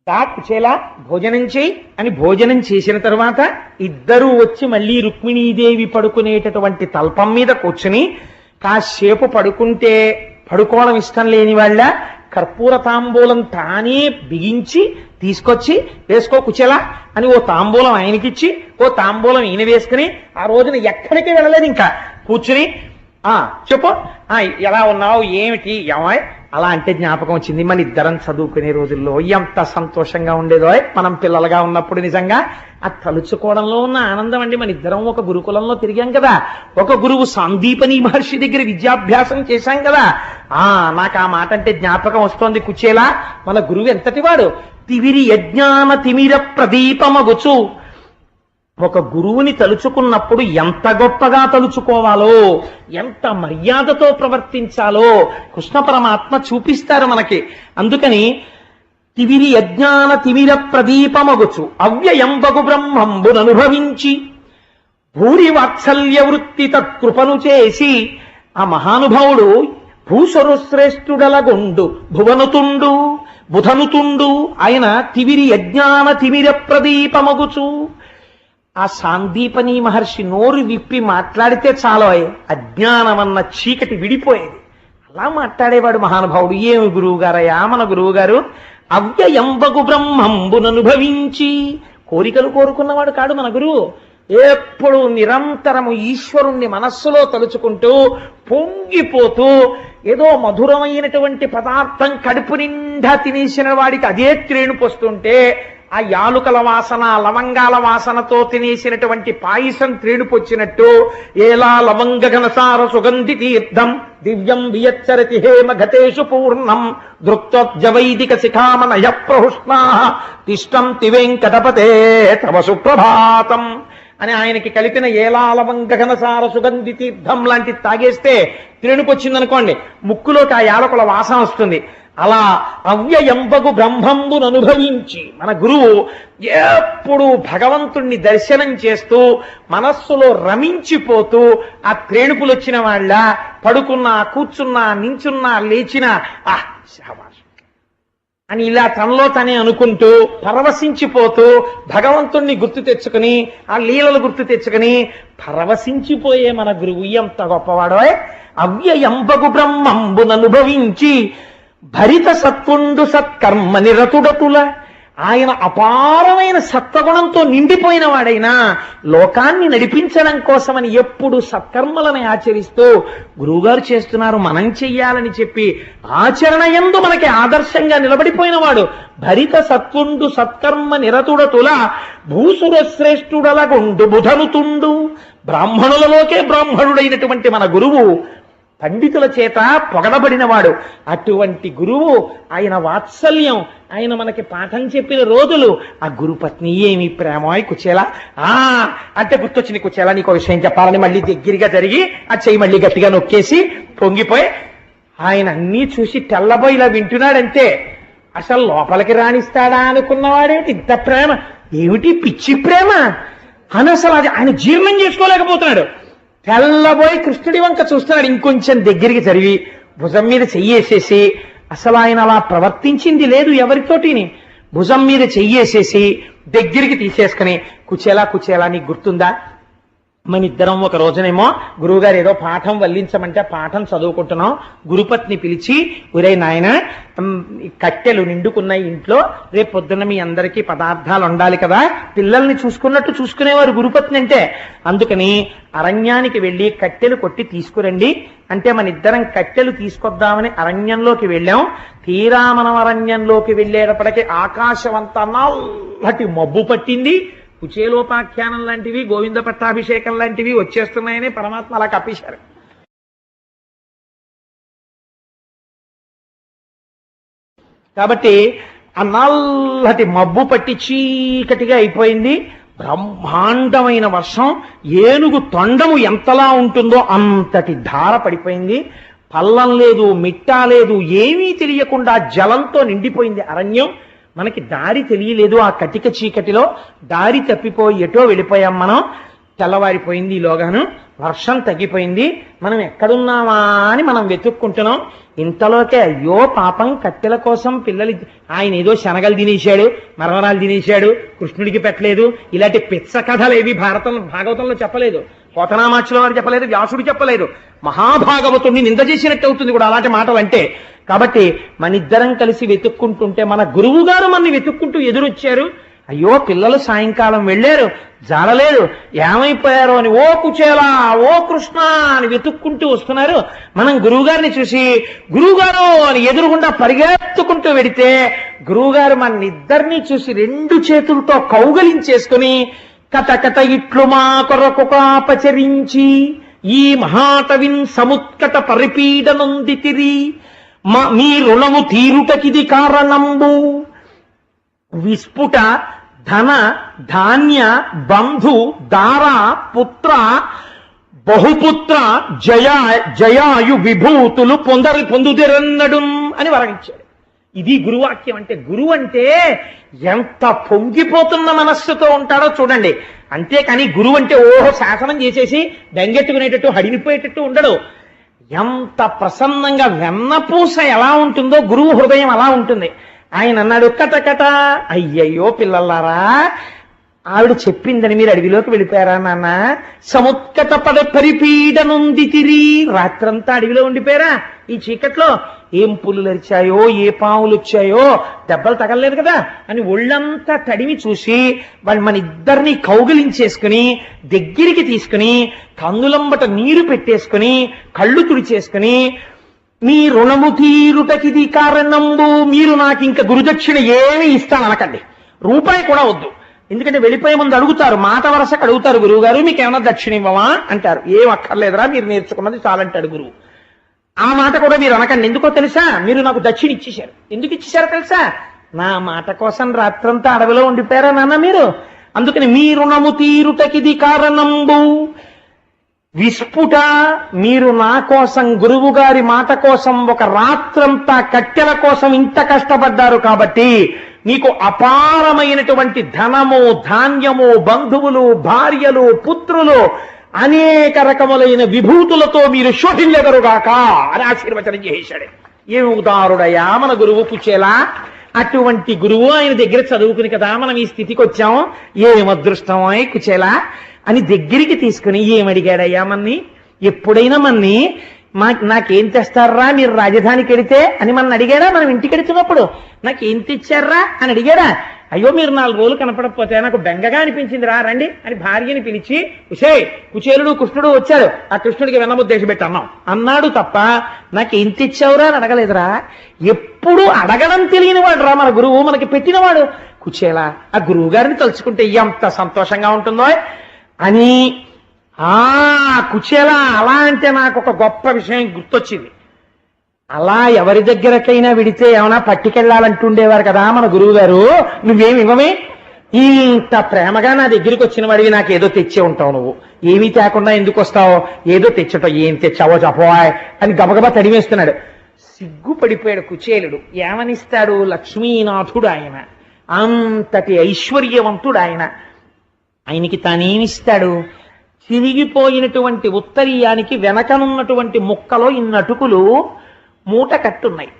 దా కుచేలా భోజనం చేయి అని భోజనం చేసిన తర్వాత ఇద్దరూ వచ్చి మళ్ళీ రుక్మిణీదేవి పడుకునేటటువంటి తల్పం మీద కూర్చుని కాసేపు పడుకుంటే పడుకోవడం ఇష్టం లేని వాళ్ళ కర్పూర తాంబూలం తానే బిగించి తీసుకొచ్చి వేసుకో కుచేలా అని ఓ తాంబూలం ఆయనకిచ్చి ఓ తాంబూలం ఈయన వేసుకుని ఆ రోజున ఎక్కడికి వెళ్ళలేదు ఇంకా కూర్చుని చెప్పు ఎలా ఉన్నావు ఏమిటి ఏమాయ్ అలా అంటే జ్ఞాపకం వచ్చింది మన ఇద్దరం చదువుకునే రోజుల్లో ఎంత సంతోషంగా ఉండేదో మనం పిల్లలుగా ఉన్నప్పుడు నిజంగా ఆ తలుచుకోవడంలో ఉన్న ఆనందం అండి. మన ఇద్దరం ఒక గురుకులంలో తిరిగాం కదా, ఒక గురువు సాందీపని మహర్షి దగ్గర విద్యాభ్యాసం చేశాం కదా. నాకు ఆ మాట అంటే జ్ఞాపకం వస్తోంది కుచేలా. మన గురువు ఎంతటి వాడు, తివిరి యజ్ఞాన తిమిర ప్రదీపమగుచు. ఒక గురువుని తలుచుకున్నప్పుడు ఎంత గొప్పగా తలుచుకోవాలో, ఎంత మర్యాదతో ప్రవర్తించాలో కృష్ణ పరమాత్మ చూపిస్తారు మనకి. అందుకని తివిరి యజ్ఞాన తిమిర ప్రదీపమగుచు అవ్యయంబగు బ్రహ్మంబుననుభవించి భూరి వాత్సల్య వృత్తి తత్కృపను చేసి. ఆ మహానుభావుడు భూసరు శ్రేష్ఠుడలగొండు భువనుతుండు బుధనుతుండు. ఆయన తివిరి యజ్ఞాన తిమిర ప్రదీపమగుచు. ఆ సాందీపని మహర్షి నోరు విప్పి మాట్లాడితే చాలు అజ్ఞానమన్న చీకటి విడిపోయేది. అలా మాట్లాడేవాడు మహానుభావుడు. ఏమి గురువు గారయ్యా మన గురువు గారు. అవ్యయంబగు బ్రహ్మంబుననుభవించి. కోరికలు కోరుకున్నవాడు కాడు మన గురువు. ఎప్పుడు నిరంతరము ఈశ్వరుణ్ణి మనస్సులో తలుచుకుంటూ పొంగిపోతూ ఏదో మధురమైనటువంటి పదార్థం కడుపు నిండా తినేసిన వాడికి అదే త్రేణుపు వస్తుంటే ఆ యాలుకల వాసన లవంగాల వాసనతో తినేసినటువంటి పాయసం త్రేణుపొచ్చినట్టు ఏలా లవంగ ఘనసార సుగంధి తీర్థం దివ్యం వియచ్చరతి హేమ ఘటేషు పూర్ణం దృక్తోజ్జవైదిక శిఖామనయ ప్రహుష్ణా తిష్టం తివేంకటపతే తవ సుప్రభాతం అని ఆయనకి కలిపిన ఏలా లవంగ ఘనసార సుగంధి తీర్థం లాంటి తాగేస్తే త్రేణుపొచ్చిందనుకోండి ముక్కులోకి ఆ యాలకుల వాసన వస్తుంది. అలా అవ్యయంబగు బ్రహ్మంబును అనుభవించి మన గురువు ఎప్పుడు భగవంతుణ్ణి దర్శనం చేస్తూ మనస్సులో రమించిపోతూ ఆ త్రేణుపులు వచ్చిన వాళ్ళ పడుకున్నా కూర్చున్నా నించున్నా లేచినా అని ఇలా తనలో తనే అనుకుంటూ పరవశించిపోతూ భగవంతుణ్ణి గుర్తు తెచ్చుకుని ఆ లీలలు గుర్తు తెచ్చుకుని పరవశించిపోయే మన గురువు ఎంత గొప్పవాడో. అవ్యయంబగు బ్రహ్మంబుననుభవించి భరిత సత్వుండు సత్కర్మ నిరతుడతుల. ఆయన అపారమైన సత్వగుణంతో నిండిపోయిన వాడైనా లోకాన్ని నడిపించడం కోసమని ఎప్పుడు సత్కర్మలను ఆచరిస్తూ గురువుగారు చేస్తున్నారు మనం చెయ్యాలని చెప్పి ఆచరణ యందు మనకి ఆదర్శంగా నిలబడిపోయిన వాడు. భరిత సత్వుండు సత్కర్మ నిరతుడతుల భూసుర శ్రేష్ఠుడలగుండు బుధనుతుండు. బ్రాహ్మణులలోకే బ్రాహ్మణుడైనటువంటి మన గురువు పండితుల చేత పొగడబడినవాడు. అటువంటి గురువు, ఆయన వాత్సల్యం, ఆయన మనకి పాఠం చెప్పిన రోజులు, ఆ గురుపత్ని ఏమి ప్రేమాయ్ కుచేలా. అంటే గుర్తొచ్చింది కుచేలా నీకు విషయం చెప్పాలని మళ్ళీ దగ్గరగా జరిగి ఆ చెయ్యి మళ్ళీ గట్టిగా నొక్కేసి పొంగిపోయి ఆయన అన్నీ చూసి తెల్లబోయి ఇలా వింటున్నాడంతే. అసలు లోపలికి రాణిస్తాడా అనుకున్నవాడేమిటి ఇంత ప్రేమ, ఏమిటి పిచ్చి ప్రేమ అని అసలు అది ఆయన జీర్ణం చేసుకోలేకపోతున్నాడు. తెల్లబోయి కృష్ణుడి వంక చూస్తున్నాడు. ఇంకొంచెం దగ్గరికి జరిగి భుజం మీద చెయ్యేసేసి, అసలు ఆయన అలా ప్రవర్తించింది లేదు ఎవరితోటిని, భుజం మీద చెయ్యేసేసి దగ్గరికి తీసేసుకుని కుచేలా కుచేలా నీకు గుర్తుందా మన ఇద్దరం ఒక రోజునేమో గురువుగారు ఏదో పాఠం వల్లించమంటే పాఠం చదువుకుంటున్నాం. గురుపత్ని పిలిచి ఒరే నాయన కట్టెలు నిండుకున్నాయి ఇంట్లో, రేపు పొద్దున్న మీ అందరికీ పదార్థాలు ఉండాలి కదా, పిల్లల్ని చూసుకున్నట్టు చూసుకునేవారు గురుపత్ని అంటే. అందుకని అరణ్యానికి వెళ్ళి కట్టెలు కొట్టి తీసుకురండి అంటే మన ఇద్దరం కట్టెలు తీసుకొద్దామని అరణ్యంలోకి వెళ్ళాం. తీరా మనం అరణ్యంలోకి వెళ్ళేటప్పటికీ ఆకాశమంతా నల్లటి మబ్బు పట్టింది. కుచేలోపాఖ్యానం లాంటివి గోవింద పట్టాభిషేకం లాంటివి వచ్చేస్తున్నాయని పరమాత్మ అలా కప్పేశారు. కాబట్టి ఆ నల్లటి మబ్బు పట్టి చీకటిగా అయిపోయింది. బ్రహ్మాండమైన వర్షం, ఏనుగు తొండము ఎంతలా ఉంటుందో అంతటి ధార పడిపోయింది. పల్లం లేదు, మిట్టా లేదు, ఏమీ తెలియకుండా జలంతో నిండిపోయింది అరణ్యం. మనకి దారి తెలియలేదు. ఆ కటిక చీకటిలో దారి తప్పిపోయి ఎటో వెళ్ళిపోయాం మనం. తెల్లవారిపోయింది, ఈలోగాను వర్షం తగ్గిపోయింది, మనం ఎక్కడున్నామా అని మనం వెతుక్కుంటున్నాం. ఇంతలోకే అయ్యో పాపం కట్టెల కోసం పిల్లలు, ఆయన ఏదో శనగలు తినేశాడు, మరమరాలు తినేశాడు, కృష్ణుడికి పెట్టలేదు, ఇలాంటి పిచ్చ కథలు ఏవి భాగవతంలో చెప్పలేదు, పోతనామాచుల వారు చెప్పలేదు, వ్యాసుడు చెప్పలేదు. మహాభాగవతుడిని నింద చేసినట్టు అవుతుంది కూడా అలాంటి మాటలు అంటే. కాబట్టి మన ఇద్దరం కలిసి వెతుక్కుంటుంటే మన గురువు గారు మనని వెతుక్కుంటూ ఎదురొచ్చారు. అయ్యో పిల్లలు సాయంకాలం వెళ్ళారు, జాడలేదు, ఏమైపోయారో అని ఓ కుచేలా ఓ కృష్ణ అని వెతుక్కుంటూ వస్తున్నారు. మనం గురువుగారిని చూసి గురువుగారు అని ఎదురుగుండా పరిగెత్తుకుంటూ వెడితే గురువుగారు మన ఇద్దరిని చూసి రెండు చేతులతో కౌగలించేసుకుని కథ కథ ఇట్లు మా కొరకు కాపచరించి ఈ మహాటవిన్ సముత్కట పరిపీడనొందితిరి మీ రుణము తీరుటకిది కారణంబు విస్ఫుట ధన ధాన్య బంధు దార పుత్ర బహుపుత్ర జయాయు విభూతులు పొందుదిరన్నడు అని వరమించాడు. ఇది గురువాక్యం అంటే. గురువు అంటే ఎంత పొంగిపోతున్న మనస్సుతో ఉంటాడో చూడండి. అంతేకాని గురువు అంటే ఓహో శాసనం చేసేసి బెంగెట్టుకునేటట్టు హడిలిపోయేటట్టు ఉండడు. ఎంత ప్రసన్నంగా వెన్నపూస ఎలా ఉంటుందో గురువు హృదయం అలా ఉంటుంది. ఆయన అన్నాడు కటకట, అయ్యయ్యో పిల్లలారా, ఆవిడ చెప్పిందని మీరు అడవిలోకి వెళ్ళిపోయారా నాన్న? సముత్కట పరిపీడనుందితిరి, రాత్రంతా అడవిలో ఉండిపోయారా ఈ చీకట్లో? ఏం పులులు అరిచాయో, ఏ పావులు వచ్చాయో, దెబ్బలు తగలలేదు కదా అని ఒళ్ళంతా తడిమి చూసి వాళ్ళు మన ఇద్దరిని కౌగిలించేసుకుని దగ్గరికి తీసుకుని కన్నులంబట నీరు పెట్టేసుకుని కళ్ళు తుడిచేసుకుని మీ రుణము తీరుటకిది కారణంబు, మీరు నాకు ఇంకా గురుదక్షిణ ఏమి ఇస్తాననకండి, రూపాయి కూడా వద్దు. ఎందుకంటే వెళ్ళిపోయే ముందు అడుగుతారు, మాట వరసకు అడుగుతారు, గురువు గారు మీకు ఏమన్నా దక్షిణ ఇవ్వమా అంటారు. ఏం అక్కర్లేదురా, మీరు నేర్చుకున్నది చాలంటాడు గురువు. ఆ మాట కూడా మీరు అనకండి. ఎందుకో తెలుసా? మీరు నాకు దక్షిణ ఇచ్చేశారు. ఎందుకు ఇచ్చేశారో తెలుసా? నా మాట కోసం రాత్రంతా అడవిలో ఉండిపోయారా నాన్న మీరు? అందుకని మీ రుణము తీరుటకిది కారణంబు విస్ఫుట, మీరు నా కోసం గురువు గారి మాట కోసం ఒక రాత్రంతా కట్టెల కోసం ఇంత కష్టపడ్డారు కాబట్టి మీకు అపారమైనటువంటి ధనము ధాన్యము బంధువులు భార్యలు పుత్రులు అనేక రకములైన విభూతులతో మీరు శోభిల్లెదరుగాక అని ఆశీర్వచనం చేశాడు. ఏ ఉదారుడయా మన గురువు కుచేలా. అటువంటి గురువు ఆయన దగ్గర చదువుకుని కదా మనం ఈ స్థితికి వచ్చాం. ఏం అదృష్టం కుచేలా అని దగ్గరికి తీసుకుని ఏమడిగాడయ్యా మన్ని? ఎప్పుడైనా మన్ని నాకేం తెస్తారా మీరు రాజధానికి వెడితే అని మన అడిగాడా? మనం ఇంటికి వెడుతున్నప్పుడు నాకేం తెచ్చారా అని అడిగాడా? అయ్యో మీరు 4 రోజులు కనపడకపోతే నాకు బెంగగా అనిపించింది, రండి అని భార్యని పిలిచి కుచేలుడు కృష్ణుడు వచ్చాడు, ఆ కృష్ణుడికి వెన్నముద్దేశ పెట్టి అన్నాం అన్నాడు తప్ప నాకేం తెచ్చావురా అని అడగలేదురా. ఎప్పుడు అడగడం తెలియని వాడు రా మన గురువు, మనకి పెట్టినవాడు. కుచేలా ఆ గురువు గారిని తలుచుకుంటే ఎంత సంతోషంగా ఉంటుందో అని. కుచేలా అలా అంటే నాకు ఒక గొప్ప విషయం గుర్తొచ్చింది. అలా ఎవరి దగ్గరకైనా విడితే ఏమైనా పట్టుకెళ్లాలంటుండేవారు కదా మన గురువు గారు. నువ్వేమి ఇవ్వమే, ఇంత ప్రేమగా నా దగ్గరికి వచ్చిన వాడివి నాకేదో తెచ్చే ఉంటావు, నువ్వు ఏమీ తేకుండా ఎందుకు వస్తావు, ఏదో తెచ్చటం, ఏం తెచ్చావో చెప్పవాయ్ అని గబగబా తడివేస్తున్నాడు. సిగ్గుపడిపోయాడు కుచేలుడు. ఏమనిస్తాడు? లక్ష్మీనాథుడు ఆయన, అంతటి ఐశ్వర్యవంతుడు ఆయన. ఆయనకి తానేమిస్తాడు? చిరిగిపోయినటువంటి ఉత్తరీయానికి వెనకనున్నటువంటి ముక్కలో ఇన్ని అటుకులు మూట కట్టున్నాయి.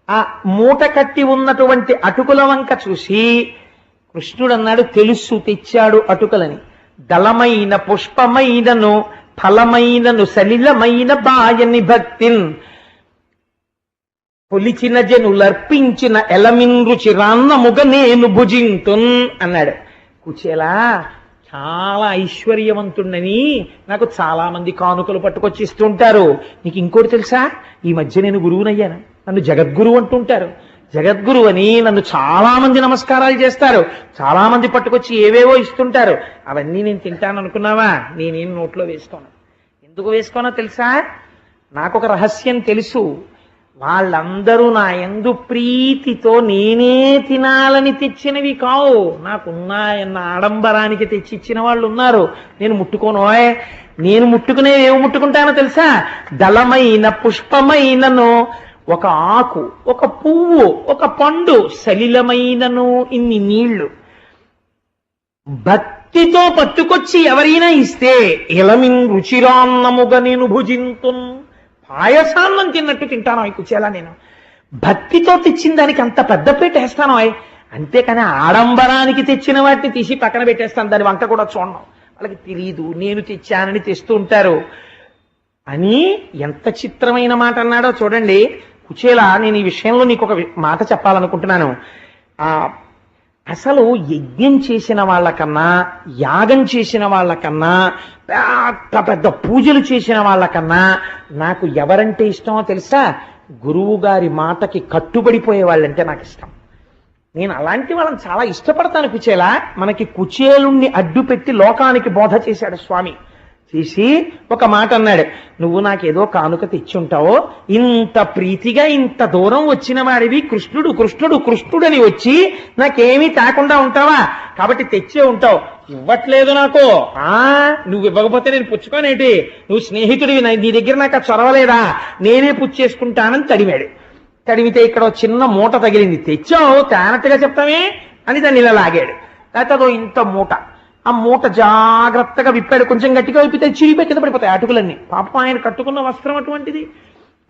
ఆ మూట కట్టి ఉన్నటువంటి అటుకుల వంక చూసి కృష్ణుడు అన్నాడు, తెలుసు తెచ్చాడు అటుకులని. దళమైన పుష్పమైనను ఫలమైనను సలిలమైన బాయని భక్తిన్ పొలిచిన జనులర్పించిన ఎలమిన్ రుచిరాన్నముగ నేను భుజింతున్ అన్నాడు. కుచేలా చాలా ఐశ్వర్యవంతుడని నాకు చాలా మంది కానుకలు పట్టుకొచ్చి ఇస్తుంటారు. నీకు ఇంకోటి తెలుసా? ఈ మధ్య నేను గురువునయ్యాను, నన్ను జగద్గురు అంటుంటారు. జగద్గురు అని నన్ను చాలా మంది నమస్కారాలు చేస్తారు, చాలా మంది పట్టుకొచ్చి ఏవేవో ఇస్తుంటారు. అవన్నీ నేను తింటాను అనుకున్నావా? నేనేం నోట్లో వేసుకోను. ఎందుకు వేసుకోనో తెలుసా? నాకు ఒక రహస్యం తెలుసు. వాళ్ళందరూ నా యందు ప్రీతితో నేనే తినాలని తెచ్చినవి కావు, నాకున్నాయన్న ఆడంబరానికి తెచ్చి ఇచ్చిన వాళ్ళు ఉన్నారు. నేను ముట్టుకోనోయ్. నేను ముట్టుకునేవి ఏమి ముట్టుకుంటానో తెలుసా? దళమైన పుష్పమైనను, ఒక ఆకు, ఒక పువ్వు, ఒక పండు, సలిలమైనను ఇన్ని నీళ్లు, భక్తి భక్తితో పట్టుకొచ్చి ఎవరైనా ఇస్తే ఇలమిన్ రుచిరాన్నముగా నేను భుజింతున్, పాయసాన్నం తిన్నట్టు తింటాను అవి కుచేలా నేను. భక్తితో తెచ్చిన దానికి అంత పెద్దపీట వేస్తాను అవి. అంతేకాని ఆడంబరానికి తెచ్చిన వాటిని తీసి పక్కన పెట్టేస్తాను, దాని వంక కూడా చూడను. వాళ్ళకి తెలియదు నేను తెచ్చానని తెస్తూ ఉంటారు అని. ఎంత చిత్రమైన మాట అన్నాడో చూడండి కుచేలా. నేను ఈ విషయంలో నీకు ఒక మాట చెప్పాలనుకుంటున్నాను. అసలు యజ్ఞం చేసిన వాళ్ళకన్నా, యాగం చేసిన వాళ్ళకన్నా, పెద్ద పెద్ద పూజలు చేసిన వాళ్ళకన్నా నాకు ఎవరంటే ఇష్టమో తెలుసా? గురువు గారి మాటకి కట్టుబడిపోయే వాళ్ళంటే నాకు ఇష్టం. నేను అలాంటి వాళ్ళని చాలా ఇష్టపడతాను కుచేలా. మనకి కుచేలుణ్ణి అడ్డు పెట్టి లోకానికి బోధ చేశాడు స్వామి. చేసి ఒక మాట అన్నాడు, నువ్వు నాకేదో కానుక తెచ్చుంటావో, ఇంత ప్రీతిగా ఇంత దూరం వచ్చిన వాడివి, కృష్ణుడు కృష్ణుడు కృష్ణుడని వచ్చి నాకేమీ తాకుండా ఉంటావా? కాబట్టి తెచ్చే ఉంటావు, ఇవ్వట్లేదు నాకు. నువ్వు ఇవ్వకపోతే నేను పుచ్చుకోనేటి? నువ్వు స్నేహితుడివి, నీ దగ్గర నాకు చొరవలేదా? నేనే పుచ్చేసుకుంటానని తడిమాడు. తడిమితే ఇక్కడ చిన్న మూట తగిలింది. తెచ్చావు తేనట్టుగా చెప్తామే అని దాన్ని ఇలా లాగాడు. లేకపోతే అదో ఇంత మూట. ఆ మూట జాగ్రత్తగా విప్పాడు. కొంచెం గట్టిగా విప్పితే చిరిగిపోయి కింద పడిపోతాయి అటుకులన్నీ. పాపం ఆయన కట్టుకున్న వస్త్రం అటువంటిది.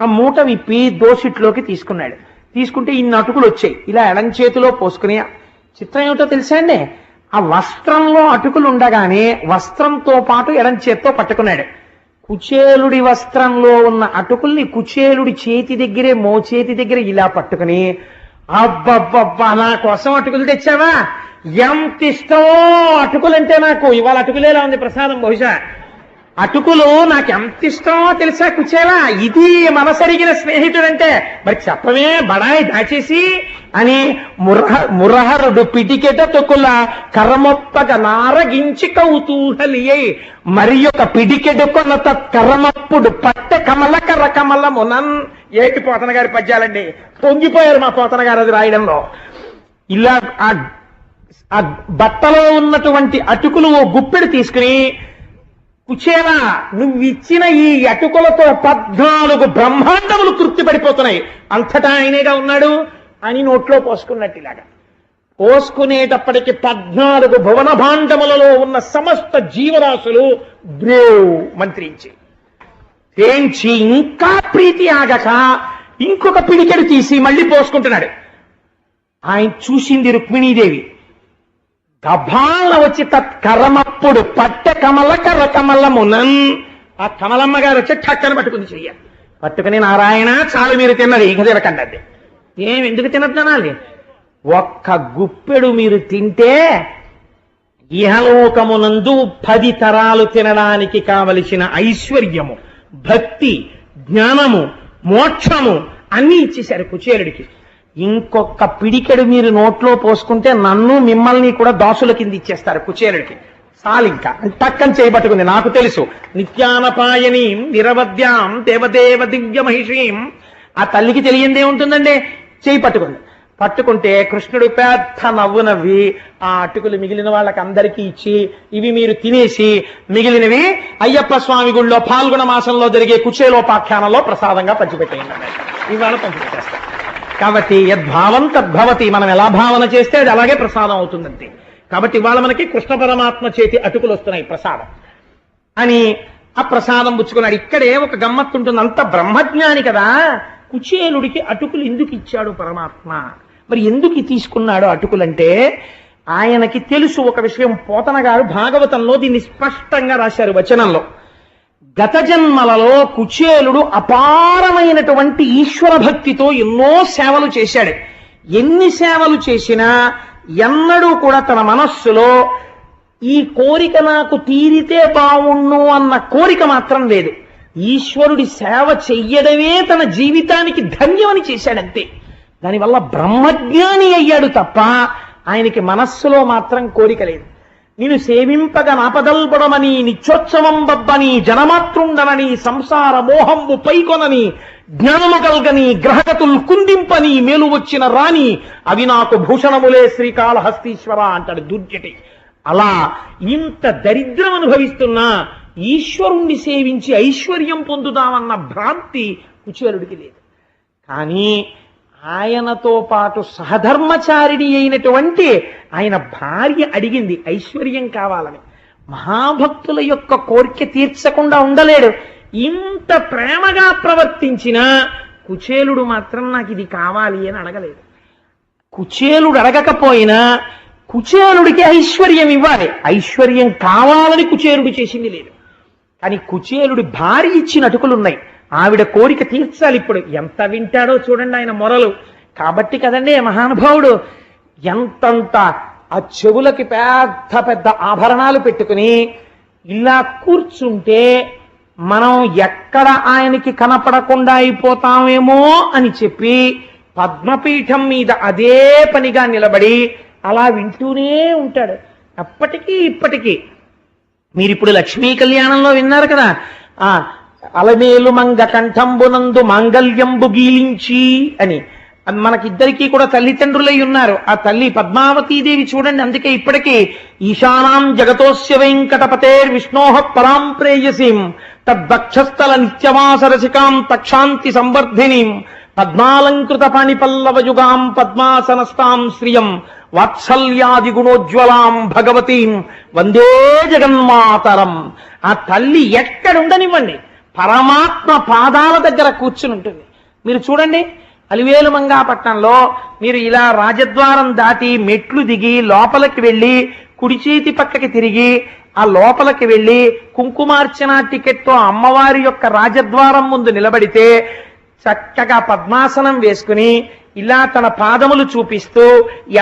ఆ మూట విప్పి దోసిట్లోకి తీసుకున్నాడు. తీసుకుంటే ఇన్ని అటుకులు వచ్చాయి. ఇలా ఎడం చేతిలో పోసుకుని, చిత్రం ఏమిటో తెలుసా అండి, ఆ వస్త్రంలో అటుకులు ఉండగానే వస్త్రంతో పాటు ఎడం చేత్తో పట్టుకున్నాడు. కుచేలుడి వస్త్రంలో ఉన్న అటుకుల్ని కుచేలుడి చేతి దగ్గరే, మోచేతి దగ్గర ఇలా పట్టుకుని, అబ్బబ్బబ్బా నా కోసం అటుకులు తెచ్చావా? ఎంత ఇష్టమో అటుకులంటే నాకు. ఇవాళ అటుకులేలా ఉంది ప్రసాదం. బహుశా అటుకులు నాకు ఎంత ఇష్టమో తెలుసా కుచేలా? ఇది మనసరిగిన స్నేహితుడంటే. మరి చెప్పమే బడాయి దాచేసి అని మురహరుడు పిటికెట తొక్కుల కర్రమొప్పగ నారగించి కౌతూహలియై మరి ఒక పిడికెడు కొనత కర్రమప్పుడు పట్టె కమల కర్ర కమలమునన్. ఏటి పోతన గారి పద్యాలండి, పొంగిపోయారు మా పోతన గారు అది రాయడంలో. ఇలా ఆ బట్టలో ఉన్నటువంటి అటుకులు ఓ గుప్పెడు తీసుకుని, కుచేలా నువ్విచ్చిన ఈ అటుకులతో 14 బ్రహ్మాండములు తృప్తి పడిపోతున్నాయి, అంతటా ఆయనేగా ఉన్నాడు అని నోట్లో పోసుకున్నట్టు ఇలాగా పోసుకునేటప్పటికి 14 భువన భాండములలో ఉన్న సమస్త జీవరాశులు బ్రేవ్ మంత్రించి తేంచి ఇంకా ప్రీతి ఆగక ఇంకొక పిడికెడు తీసి మళ్ళీ పోసుకుంటున్నాడు. ఆయన చూసింది రుక్మిణీదేవి. గభాల వచ్చి తత్కరమప్పుడు పట్టె కమల కర్ర కమలమునన్. ఆ కమలమ్మ గారు వచ్చి ఠక్కన పట్టుకుంది చెయ్య. పట్టుకుని నారాయణ చాలు మీరు తిన్నది, ఇక తినకండి. ఎందుకు తినద్దానాలి? ఒక్క గుప్పెడు మీరు తింటే ఇహలోకమునందు 10 తరాలు తినడానికి కావలసిన ఐశ్వర్యము, భక్తి, జ్ఞానము, మోక్షము అన్నీ ఇచ్చేశారు కుచేలుడికి. ఇంకొక పిడికెడు మీరు నోట్లో పోసుకుంటే నన్ను మిమ్మల్ని కూడా దాసుల కింద ఇచ్చేస్తారు కుచేలుడికి. చాలింకా టక్కని చేయబట్టుకుంది. నాకు తెలుసు నిత్యానపాయనీం నిరవద్యాం దేవదేవ దివ్య మహిషీం. ఆ తల్లికి తెలియందే ఉంటుందండి. చేయి పట్టుకుంది. పట్టుకుంటే కృష్ణుడు పెద్ద నవ్వు నవ్వి ఆ అటుకులు మిగిలిన వాళ్ళకి అందరికీ ఇచ్చి, ఇవి మీరు తినేసి మిగిలినవి అయ్యప్ప స్వామి గుళ్ళో పాల్గొన మాసంలో జరిగే కుచేలోపాఖ్యానంలో ప్రసాదంగా పంచిపెట్టేయండి. ఇవాళ పంచిపెట్టేస్తారు. కాబట్టి యద్భావం తద్భవతి. మనం ఎలా భావన చేస్తే అది అలాగే ప్రసాదం అవుతుందంతే. కాబట్టి ఇవాళ మనకి కృష్ణ పరమాత్మ చేతి అటుకులు వస్తున్నాయి ప్రసాదం అని ఆ ప్రసాదం పుచ్చుకున్నాడు. ఇక్కడే ఒక గమ్మత్తు ఉంటుంది. అంత బ్రహ్మజ్ఞాని కదా, కుచేలుడికి అటుకులు ఎందుకు ఇచ్చాడు పరమాత్మ? మరి ఎందుకు తీసుకున్నాడు అటుకులంటే ఆయనకి తెలుసు ఒక విషయం. పోతన గారు భాగవతంలో దీన్ని స్పష్టంగా రాశారు వచనంలో. గత జన్మలలో కుచేలుడు అపారమైనటువంటి ఈశ్వర భక్తితో ఎన్నో సేవలు చేశాడు. ఎన్ని సేవలు చేసినా ఎన్నడూ కూడా తన మనస్సులో ఈ కోరిక నాకు తీరితే బావుణ్ణు అన్న కోరిక మాత్రం లేదు. ఈశ్వరుడి సేవ చెయ్యడమే తన జీవితానికి ధన్యమని చేశాడంతే. దానివల్ల బ్రహ్మజ్ఞాని అయ్యాడు తప్ప ఆయనకి మనస్సులో మాత్రం కోరిక లేదు. నేను సేవింపగ నాపదల్పడమని నిత్యోత్సవం బబ్బని జనమాతృండనని సంసార మోహంబు పైకొనని జ్ఞానము కల్గని గ్రహగతులు కుందింపని మేలు వచ్చిన రాణి అవి నాకు భూషణములే శ్రీకాళహస్తీశ్వర అంటాడు దుర్జటి. అలా ఇంత దరిద్రం అనుభవిస్తున్నా ఈశ్వరుణ్ణి సేవించి ఐశ్వర్యం పొందుదామన్న భ్రాంతి కుచేలుడికి లేదు. కానీ ఆయనతో పాటు సహధర్మచారిణి అయినటువంటి ఆయన భార్య అడిగింది ఐశ్వర్యం కావాలని. మహాభక్తుల యొక్క కోరిక తీర్చకుండా ఉండలేడు. ఇంత ప్రేమగా ప్రవర్తించిన కుచేలుడు మాత్రం నాకు ఇది కావాలి అని అడగలేదు. కుచేలుడు అడగకపోయినా కుచేలుడికి ఐశ్వర్యం ఇవ్వాలి. ఐశ్వర్యం కావాలని కుచేలుడు చేసింది లేదు. కానీ కుచేలుడి భార్య ఇచ్చిన అటుకులున్నాయి. ఆవిడ కోరిక తీర్చాలి. ఇప్పుడు ఎంత వింటాడో చూడండి ఆయన మొరలు. కాబట్టి కదండి మహానుభావుడు ఎంతంత ఆ చెవులకి పెద్ద పెద్ద ఆభరణాలు పెట్టుకుని ఇలా కూర్చుంటే మనం ఎక్కడ ఆయనకి కనపడకుండా అయిపోతామేమో అని చెప్పి పద్మపీఠం మీద అదే పనిగా నిలబడి అలా వింటూనే ఉంటాడు. అప్పటికీ ఇప్పటికీ మీరిప్పుడు లక్ష్మీ కళ్యాణంలో విన్నారు కదా, ఆ అలమేలు మంగ కంఠంబునందు మాంగళ్యంబు గీలించి అని. మనకిద్దరికీ కూడా తల్లిదండ్రులై ఉన్నారు. ఆ తల్లి పద్మావతీదేవి చూడండి. అందుకే ఇప్పటికీ ఈశానాం జగతోస్య వెంకటపతేర్ విష్ణోహ పరాం ప్రేయసీం తద్వక్షస్థల నిత్యవాసరసికాం తక్షాంతి సంవర్ధినీం పద్మాలంకృత పాణిపల్లవయుగాం పద్మాసనస్తాం శ్రియం వాత్సల్యాది గుణోజ్వలాం భగవతీం వందే జగన్మాతరం. ఆ తల్లి ఎక్కడుండనివ్వండి పరమాత్మ పాదాల దగ్గర కూర్చుని ఉంటుంది. మీరు చూడండి అలివేలు మంగాపట్నంలో మీరు ఇలా రాజద్వారం దాటి మెట్లు దిగి లోపలికి వెళ్ళి కుడి చేతి పక్కకి తిరిగి ఆ లోపలికి వెళ్ళి కుంకుమార్చన టికెట్తో అమ్మవారి యొక్క రాజద్వారం ముందు నిలబడితే చక్కగా పద్మాసనం వేసుకుని ఇలా తన పాదములు చూపిస్తూ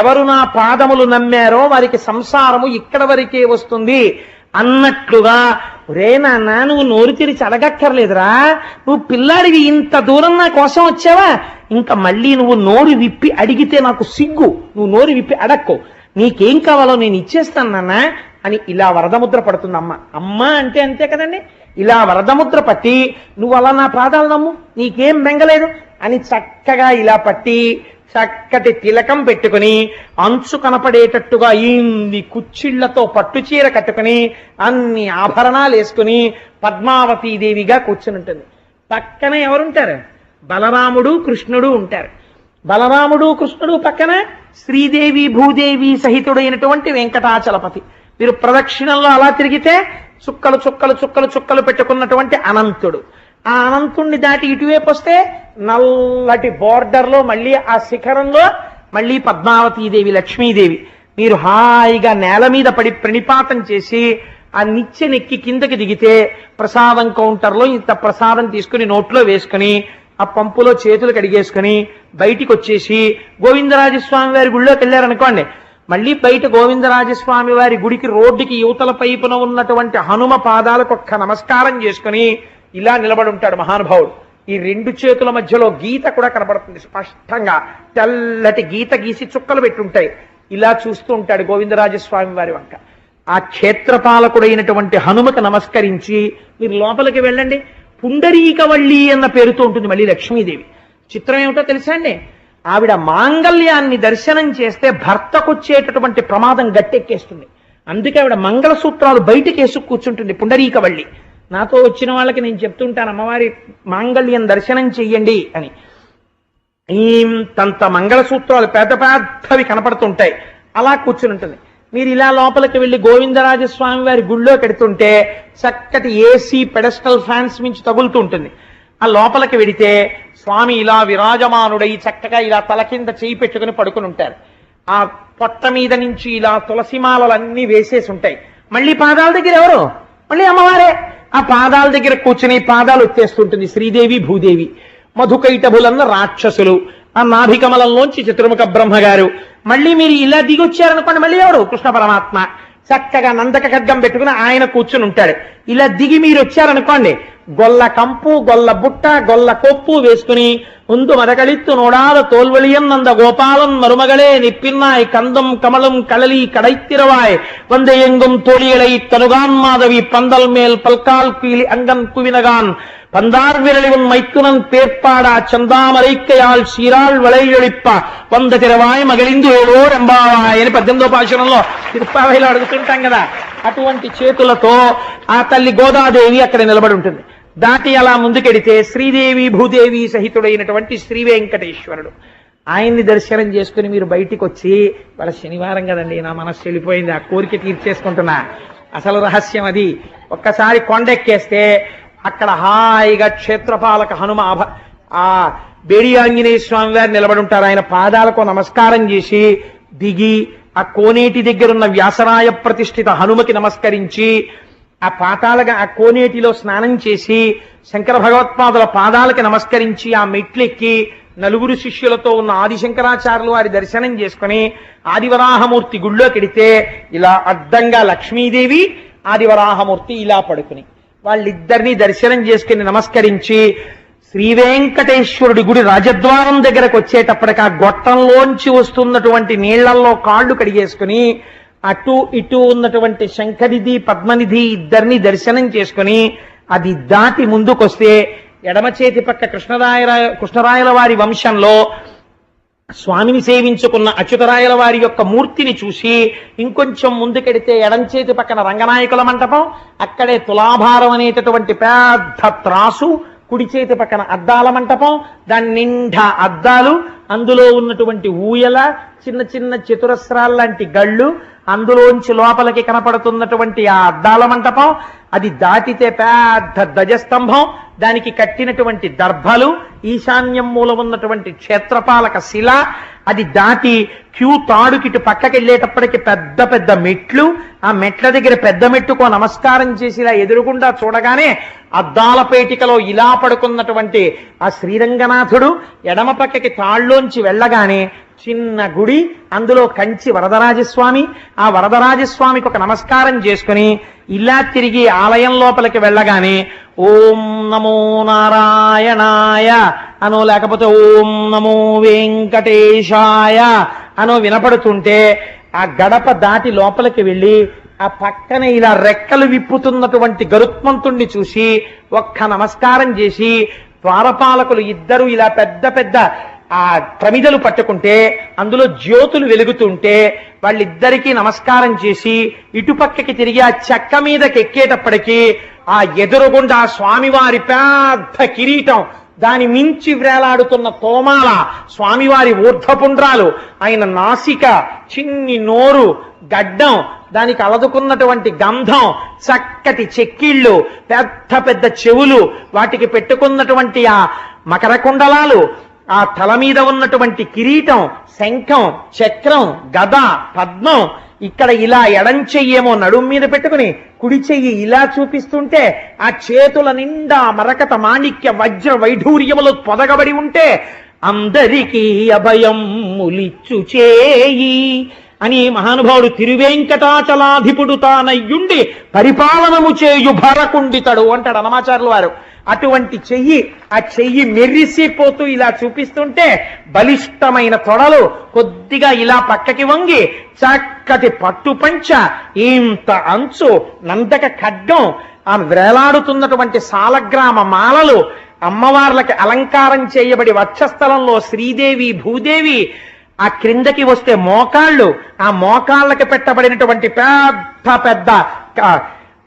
ఎవరు నా పాదములు నమ్మారో వారికి సంసారము ఇక్కడ వరకే వస్తుంది అన్నట్లుగా, రే నాన్న నువ్వు నోరు తెరిచి అడగక్కర్లేదురా, నువ్వు పిల్లాడివి ఇంత దూరం నా కోసం వచ్చావా, ఇంకా మళ్ళీ నువ్వు నోరు విప్పి అడిగితే నాకు సిగ్గు, నువ్వు నోరు విప్పి అడక్కో, నీకేం కావాలో నేను ఇచ్చేస్తాను నాన్న అని ఇలా వరదముద్ర పడుతుంది అమ్మ. అమ్మ అంటే అంతే కదండి. ఇలా వరదముద్ర పట్టి నువ్వు అలా నా పాదాలు నమ్ము నీకేం బెంగలేదు అని చక్కగా ఇలా పట్టి చక్కటి తిలకం పెట్టుకుని అంచు కనపడేటట్టుగా ఇన్ని కుచ్చిళ్లతో పట్టుచీర కట్టుకుని అన్ని ఆభరణాలు వేసుకుని పద్మావతీదేవిగా కూర్చుని ఉంటుంది. పక్కన ఎవరుంటారు? బలరాముడు కృష్ణుడు ఉంటారు. బలరాముడు కృష్ణుడు పక్కన శ్రీదేవి భూదేవి సహితుడైనటువంటి వెంకటాచలపతి. మీరు ప్రదక్షిణంలో అలా తిరిగితే చుక్కలు చుక్కలు చుక్కలు చుక్కలు పెట్టుకున్నటువంటి అనంతుడు. ఆ అనంతుణ్ణి దాటి ఇటువైపు వస్తే నల్లటి బోర్డర్లో మళ్ళీ ఆ శిఖరంలో మళ్ళీ పద్మావతీదేవి లక్ష్మీదేవి. మీరు హాయిగా నేల మీద పడి ప్రణిపాతం చేసి ఆ నిచ్చెనెక్కి కిందకి దిగితే ప్రసాదం కౌంటర్లో ఇంత ప్రసాదం తీసుకుని నోట్లో వేసుకుని ఆ పంపులో చేతులు కడిగేసుకుని బయటికి వచ్చేసి గోవిందరాజస్వామి వారి గుళ్ళోకి వెళ్ళారనుకోండి, మళ్ళీ బయట గోవిందరాజస్వామి వారి గుడికి రోడ్డుకి యువతల పైపున ఉన్నటువంటి హనుమ పాదాలకు ఒక్క నమస్కారం చేసుకుని ఇలా నిలబడి ఉంటాడు మహానుభావుడు. ఈ రెండు చేతుల మధ్యలో గీత కూడా కనబడుతుంది స్పష్టంగా, తెల్లటి గీత గీసి చుక్కలు పెట్టుంటాయి. ఇలా చూస్తూ ఉంటాడు గోవిందరాజస్వామి వారి వంక. ఆ క్షేత్రపాలకుడైనటువంటి హనుమకు నమస్కరించి మీరు లోపలికి వెళ్ళండి. పుండరీకవల్లి అన్న పేరుతో ఉంటుంది మళ్ళీ లక్ష్మీదేవి. చిత్రం ఏమిటో తెలుసా అండి, ఆవిడ మాంగళ్యాన్ని దర్శనం చేస్తే భర్తకొచ్చేటటువంటి ప్రమాదం గట్టెక్కేస్తుంది. అందుకే ఆవిడ మంగళసూత్రాలు బయటికి వేసు కూర్చుంటుంది పుండరీకవల్లి. నాతో వచ్చిన వాళ్ళకి నేను చెప్తుంటాను అమ్మవారి మాంగళ్యం దర్శనం చెయ్యండి అని. ఇంతంత మంగళసూత్రాలు పెద్ద పెద్దవి కనపడుతుంటాయి. అలా కూర్చుని ఉంటుంది. మీరు ఇలా లోపలికి వెళ్ళి గోవిందరాజస్వామి వారి గుళ్ళో పెడుతుంటే చక్కటి ఏసీ పెడస్టల్ ఫ్యాన్స్ మించి తగులుతూ ఉంటుంది. ఆ లోపలికి వెడితే స్వామి ఇలా విరాజమానుడై చక్కగా ఇలా తల కింద చేయి పెట్టుకుని పడుకుని ఉంటారు. ఆ పొట్ట మీద నుంచి ఇలా తులసిమాలన్నీ వేసేసి ఉంటాయి. మళ్ళీ పాదాల దగ్గర ఎవరు? మళ్ళీ అమ్మవారే. ఆ పాదాల దగ్గర కూర్చుని పాదాలు వచ్చేస్తుంటుంది శ్రీదేవి భూదేవి. మధుకైటభులన్న రాక్షసులు, ఆ నాభికమలంలోంచి చతుర్ముఖ బ్రహ్మగారు. మళ్ళీ మీరు ఇలా దిగొచ్చారనుకోండి, మళ్ళీ ఎవరు? కృష్ణ పరమాత్మ చక్కగా నందక ఖడ్గం పెట్టుకుని ఆయన కూర్చుని ఉంటాడు. ఇలా దిగి మీరు వచ్చారనుకోండి, గొల్ల కంపు గొల్ల బుట్ట గొల్ల కొప్పు వేసుకుని ముందు మదకళిత్తు నోడాల తోల్వలియం నంద గోపాలం మరుమగళే నిప్పిన్నాయ్ కందం కమలం కళలి కడైத்திரவாய் வந்த எங்கும் தோழிகளை தனுகான் மாதவி பந்தல் மேல் பல்கால் கீழி அங்கன் குவினகான் பந்தார் விரலிவன் மைத்துனன் பேர்ப்பாடா చందామరైక్కయాల్ శీరాల్ వలైయొళిప్ప వంద తిరవాయ్ మగలిందు ఏడో రెంబావాయ్ అని 18వ పాశురంలో తిరుప్పావైలో అడుగుతుంటాం కదా. అటువంటి చేతులతో ఆ తల్లి గోదాదేవి అక్కడ నిలబడి ఉంటుంది. దాటి అలా ముందుకెడితే శ్రీదేవి భూదేవి సహితుడైనటువంటి శ్రీ వెంకటేశ్వరుడు. ఆయన్ని దర్శనం చేసుకుని మీరు బయటికి వచ్చి, వాళ్ళ శనివారం కదండి, నా మనస్సు వెళ్ళిపోయింది, ఆ కోరిక తీర్చేసుకుంటున్నా, అసలు రహస్యం అది, ఒక్కసారి కొండెక్కేస్తే అక్కడ హాయిగా క్షేత్రపాలక హనుమ ఆ బేడి ఆంజనేయ స్వామి వారు నిలబడి ఉంటారు. ఆయన పాదాలకు నమస్కారం చేసి దిగి ఆ కోనేటి దగ్గరున్న వ్యాసరాయ ప్రతిష్ఠిత హనుమకి నమస్కరించి ఆ కోనేటిలో స్నానం చేసి శంకర భగవత్పాదుల పాదాలకి నమస్కరించి ఆ మెట్లెక్కి నలుగురు శిష్యులతో ఉన్న ఆదిశంకరాచార్యులు వారి దర్శనం చేసుకుని ఆదివరాహమూర్తి గుళ్ళోకెడితే ఇలా అడ్డంగా లక్ష్మీదేవి ఆదివరాహమూర్తి ఇలా పడుకుని వాళ్ళిద్దరినీ దర్శనం చేసుకుని నమస్కరించి శ్రీ వెంకటేశ్వరుడి గుడి రాజద్వారం దగ్గరకు వచ్చేటప్పటికి ఆ గొట్టంలోంచి వస్తున్నటువంటి నీళ్లలో కాళ్ళు కడిగేసుకుని అటు ఇటు ఉన్నటువంటి శంఖనిధి పద్మనిధి ఇద్దరిని దర్శనం చేసుకుని అది దాటి ముందుకొస్తే ఎడమ చేతి పక్క కృష్ణరాయల వారి వంశంలో స్వామిని సేవించుకున్న అచ్యుతరాయల వారి యొక్క మూర్తిని చూసి ఇంకొంచెం ముందుకెడితే ఎడం చేతి పక్కన రంగనాయకుల మంటపం, అక్కడే తులాభారం అనేటటువంటి పెద్ద త్రాసు, కుడి చేతి పక్కన అద్దాల మంటపం, దాని నిండా అద్దాలు, అందులో ఉన్నటువంటి ఊయల, చిన్న చిన్న చతురస్రాల్లాంటి గళ్ళు, అందులోంచి లోపలికి కనపడుతున్నటువంటి ఆ అద్దాల మంటపం, అది దాటితే పెద్ద ధ్వజస్తంభం, దానికి కట్టినటువంటి దర్భలు, ఈశాన్యం మూల ఉన్నటువంటి క్షేత్రపాలక శిల, అది దాటి క్యూ తాడుకిటు పక్కకెళ్ళేటప్పటికి పెద్ద పెద్ద మెట్లు, ఆ మెట్ల దగ్గర పెద్ద మెట్టుకో నమస్కారం చేసి ఇలా ఎదురుగుండా చూడగానే అద్దాల పేటికలో ఇలా పడుకున్నటువంటి ఆ శ్రీరంగనాథుడు, ఎడమ పక్కకి తాళ్ళలోంచి వెళ్ళగానే చిన్న గుడి, అందులో కంచి వరదరాజస్వామి, ఆ వరదరాజస్వామికి ఒక నమస్కారం చేసుకుని ఇలా తిరిగి ఆలయం లోపలికి వెళ్ళగానే ఓం నమో నారాయణాయ అనో లేకపోతే ఓం నమో వెంకటేశాయ అనో వినపడుతుంటే ఆ గడప దాటి లోపలికి వెళ్ళి ఆ పక్కన ఇలా రెక్కలు విప్పుతున్నటువంటి గరుత్మంతుణ్ణి చూసి ఒక్క నమస్కారం చేసి ద్వారపాలకులు ఇద్దరు ఇలా పెద్ద పెద్ద ఆ ప్రమిదలు పట్టుకుంటే అందులో జ్యోతులు వెలుగుతుంటే వాళ్ళిద్దరికీ నమస్కారం చేసి ఇటుపక్కకి తిరిగి ఆ చెక్క మీదకి ఎక్కేటప్పటికీ ఆ ఎదురుగుండా స్వామివారి పెద్ద కిరీటం, దాని మించి వ్రేలాడుతున్న తోమాల, స్వామివారి ఊర్ధ్వపుండ్రాలు, ఆయన నాసిక, చిన్ని నోరు, గడ్డం, దానికి అలదుకున్నటువంటి గంధం, చక్కటి చెక్కిళ్ళు, పెద్ద పెద్ద చెవులు, వాటికి పెట్టుకున్నటువంటి ఆ మకర కుండలాలు, ఆ తల మీద ఉన్నటువంటి కిరీటం, శంఖం, చక్రం, గద, పద్మం, ఇక్కడ ఇలా ఎడం చెయ్యేమో నడుం మీద పెట్టుకుని కుడి చెయ్యి ఇలా చూపిస్తుంటే ఆ చేతుల నిండా మరకత మాణిక్య వజ్ర వైఢూర్యములు పొదగబడి ఉంటే అందరికీ అభయం ములిచ్చు చేయి అని మహానుభావుడు తిరువేంకటాచలాధిపుడు తానయ్యుండి పరిపాలనము చేయు భరకుండితడు అంటాడు అన్నమాచార్యుల వారు. అటువంటి చెయ్యి, ఆ చెయ్యి మెరిసిపోతూ ఇలా చూపిస్తుంటే బలిష్టమైన తొడలు కొద్దిగా ఇలా పక్కకి వంగి చక్కటి పట్టు పంచ, ఇంత అంచు, నందక ఖడ్గం, ఆ వ్రేలాడుతున్నటువంటి సాలగ్రామ మాలలు, అమ్మవార్లకి అలంకారం చేయబడి వక్షస్థలంలో శ్రీదేవి భూదేవి, ఆ క్రిందకి వస్తే మోకాళ్ళు, ఆ మోకాళ్ళకి పెట్టబడినటువంటి పెద్ద పెద్ద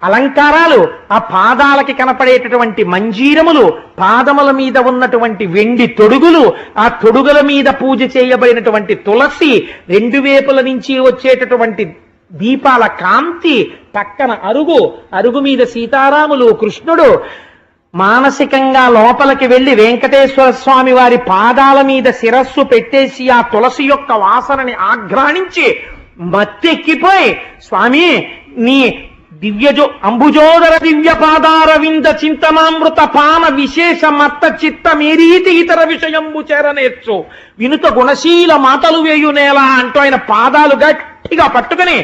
అలంకారాలు, ఆ పాదాలకి కనపడేటటువంటి మంజీరములు, పాదముల మీద ఉన్నటువంటి వెండి తొడుగులు, ఆ తొడుగుల మీద పూజ చేయబడినటువంటి తులసి, రెండు వేపుల నుంచి వచ్చేటటువంటి దీపాల కాంతి, పక్కన అరుగు, అరుగు మీద సీతారాములు, కృష్ణుడు, మానసికంగా లోపలికి వెళ్లి వెంకటేశ్వర స్వామి వారి పాదాల మీద శిరస్సు పెట్టేసి ఆ తులసి యొక్క వాసనని ఆఘ్రాణించి మత్తెక్కిపోయి స్వామి నీ అంబుజోదర దివ్య పాదారవింద చింతనామృత పాన విశేష మత్త చిత్త మేరీతి ఇతర విషయంబు చేరనేర్చు వినుత గుణశీల మాటలు వేయునేలా అంటూ ఆయన పాదాలు గట్టిగా పట్టుకుని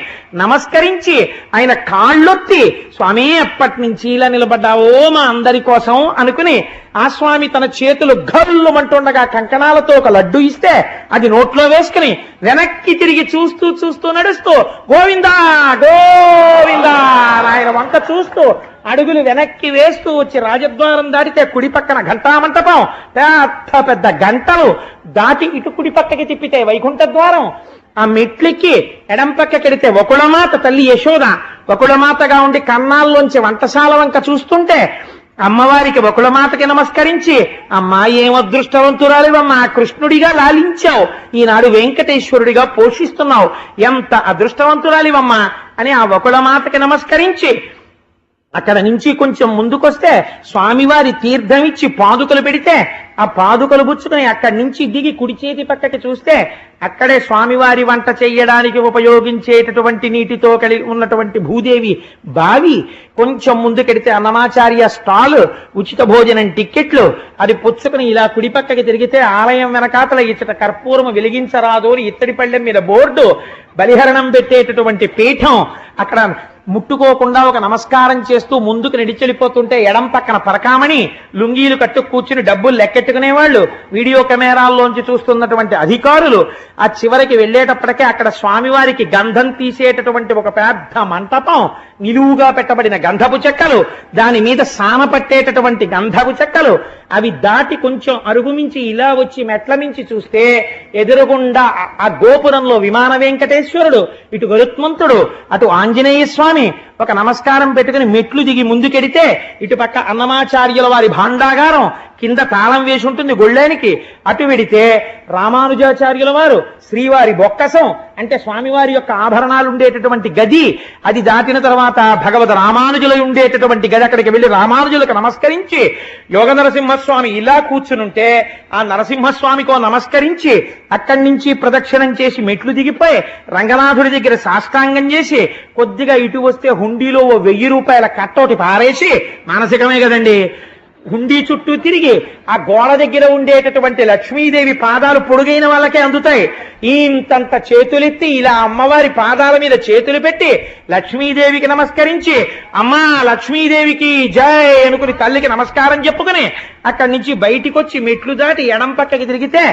నమస్కరించి ఆయన కాళ్ళొత్తి స్వామి ఎప్పటి నుంచి ఇలా నిలబడ్డావో మా అందరి కోసం అనుకుని ఆ స్వామి తన చేతులు గల్లుమంటుండగా కంకణాలతో ఒక లడ్డు ఇస్తే అది నోట్లో వేసుకుని వెనక్కి తిరిగి చూస్తూ చూస్తూ నడుస్తూ గోవిందా గోవిందా ఆయన వంక చూస్తూ అడుగులు వెనక్కి వేస్తూ వచ్చి రాజద్వారం దాటితే కుడి పక్కన ఘంటామంటపం, పెద్ద పెద్ద గంటలు దాటి ఇటు కుడి పక్కకి తిప్పితే వైకుంఠ ద్వారం, ఆ మెట్లెక్కి ఎడం పక్కకెడితే వకుళమాత తల్లి యశోద వకుళమాతగా ఉండి కన్నాల్లోంచి వంటశాల వంక చూస్తుంటే అమ్మవారికి బకుళమాతకి నమస్కరించి, అమ్మా ఏం అదృష్టవంతురాలివమ్మా, కృష్ణుడిగా లాలించావు, ఈనాడు వెంకటేశ్వరుడిగా పోషిస్తున్నావు, ఎంత అదృష్టవంతురాలివమ్మా అని ఆ బకుళమాతకి నమస్కరించి అక్కడ నుంచి కొంచెం ముందుకొస్తే స్వామివారి తీర్థం ఇచ్చి పాదుకలు పెడితే ఆ పాదుకలు పుచ్చుకుని అక్కడి నుంచి దిగి కుడి చేతి పక్కకి చూస్తే అక్కడే స్వామివారి వంట చెయ్యడానికి ఉపయోగించేటటువంటి నీటితో కలిగి ఉన్నటువంటి భూదేవి బావి, కొంచెం ముందుకెడితే అన్నమాచార్య స్టాల్, ఉచిత భోజనం టిక్కెట్లు, అది పుచ్చుకుని ఇలా కుడి పక్కకి తిరిగితే ఆలయం వెనకాతల ఇచ్చట కర్పూరం వెలిగించరాదు అని ఇత్తడి పళ్ళెం మీద బోర్డు, బలిహరణం పెట్టేటటువంటి పీఠం, అక్కడ ముట్టుకోకుండా ఒక నమస్కారం చేస్తూ ముందుకు నడిచెళ్ళిపోతుంటే ఎడం పక్కన పరకామణి, లుంగీలు కట్టు కూర్చుని డబ్బులు లెక్కెట్టుకునేవాళ్ళు, వీడియో కెమెరాల్లోంచి చూస్తున్నటువంటి అధికారులు, ఆ చివరికి వెళ్ళేటప్పటికే అక్కడ స్వామివారికి గంధం తీసేటటువంటి ఒక పెద్ద మంటపం, నిలువుగా పెట్టబడిన గంధపు చెక్కలు, దాని మీద సాన పట్టేటటువంటి గంధపు చెక్కలు, అవి దాటి కొంచెం అరుగుమించి ఇలా వచ్చి మెట్ల మించి చూస్తే ఎదురుగుండా ఆ గోపురంలో విమాన వెంకటేశ్వరుడు, ఇటు గరుత్మంతుడు, అటు ఆంజనేయ స్వామి, ఒక నమస్కారం పెట్టుకుని మెట్లు దిగి ముందుకెడితే ఇటు పక్క అన్నమాచార్యుల వారి భాండాగారం, కింద తాళం వేసి ఉంటుంది గొళ్ళేనికి, అటు వెడితే రామానుజాచార్యుల వారు శ్రీవారి బొక్కసం అంటే స్వామివారి యొక్క ఆభరణాలు ఉండేటటువంటి గది, అది దాటిన తర్వాత భగవద్ రామానుజులు ఉండేటటువంటి గది, అక్కడికి వెళ్లి రామానుజులకు నమస్కరించి యోగ నరసింహస్వామి ఇలా కూర్చునుంటే ఆ నరసింహస్వామికో నమస్కరించి అక్కడి నుంచి ప్రదక్షిణం చేసి మెట్లు దిగిపోయి రంగనాథుడి దగ్గర సాష్టాంగం చేసి కొద్దిగా ఇటు వస్తే హుండీలో ఓ 1000 రూపాయల కట్టోటి పారేసి, మానసికమే కదండి, హుండీ చుట్టూ తిరిగి ఆ గోడ దగ్గర ఉండేటటువంటి లక్ష్మీదేవి పాదాలు పొడుగైన వాళ్ళకే అందుతాయి, ఇంతంత చేతులెత్తి ఇలా అమ్మవారి పాదాల మీద చేతులు పెట్టి లక్ష్మీదేవికి నమస్కరించి, అమ్మా లక్ష్మీదేవికి జై అనుకుని తల్లికి నమస్కారం చెప్పుకుని అక్కడి నుంచి బయటికి వచ్చి మెట్లు దాటి ఎడం పక్కకి తిరిగితే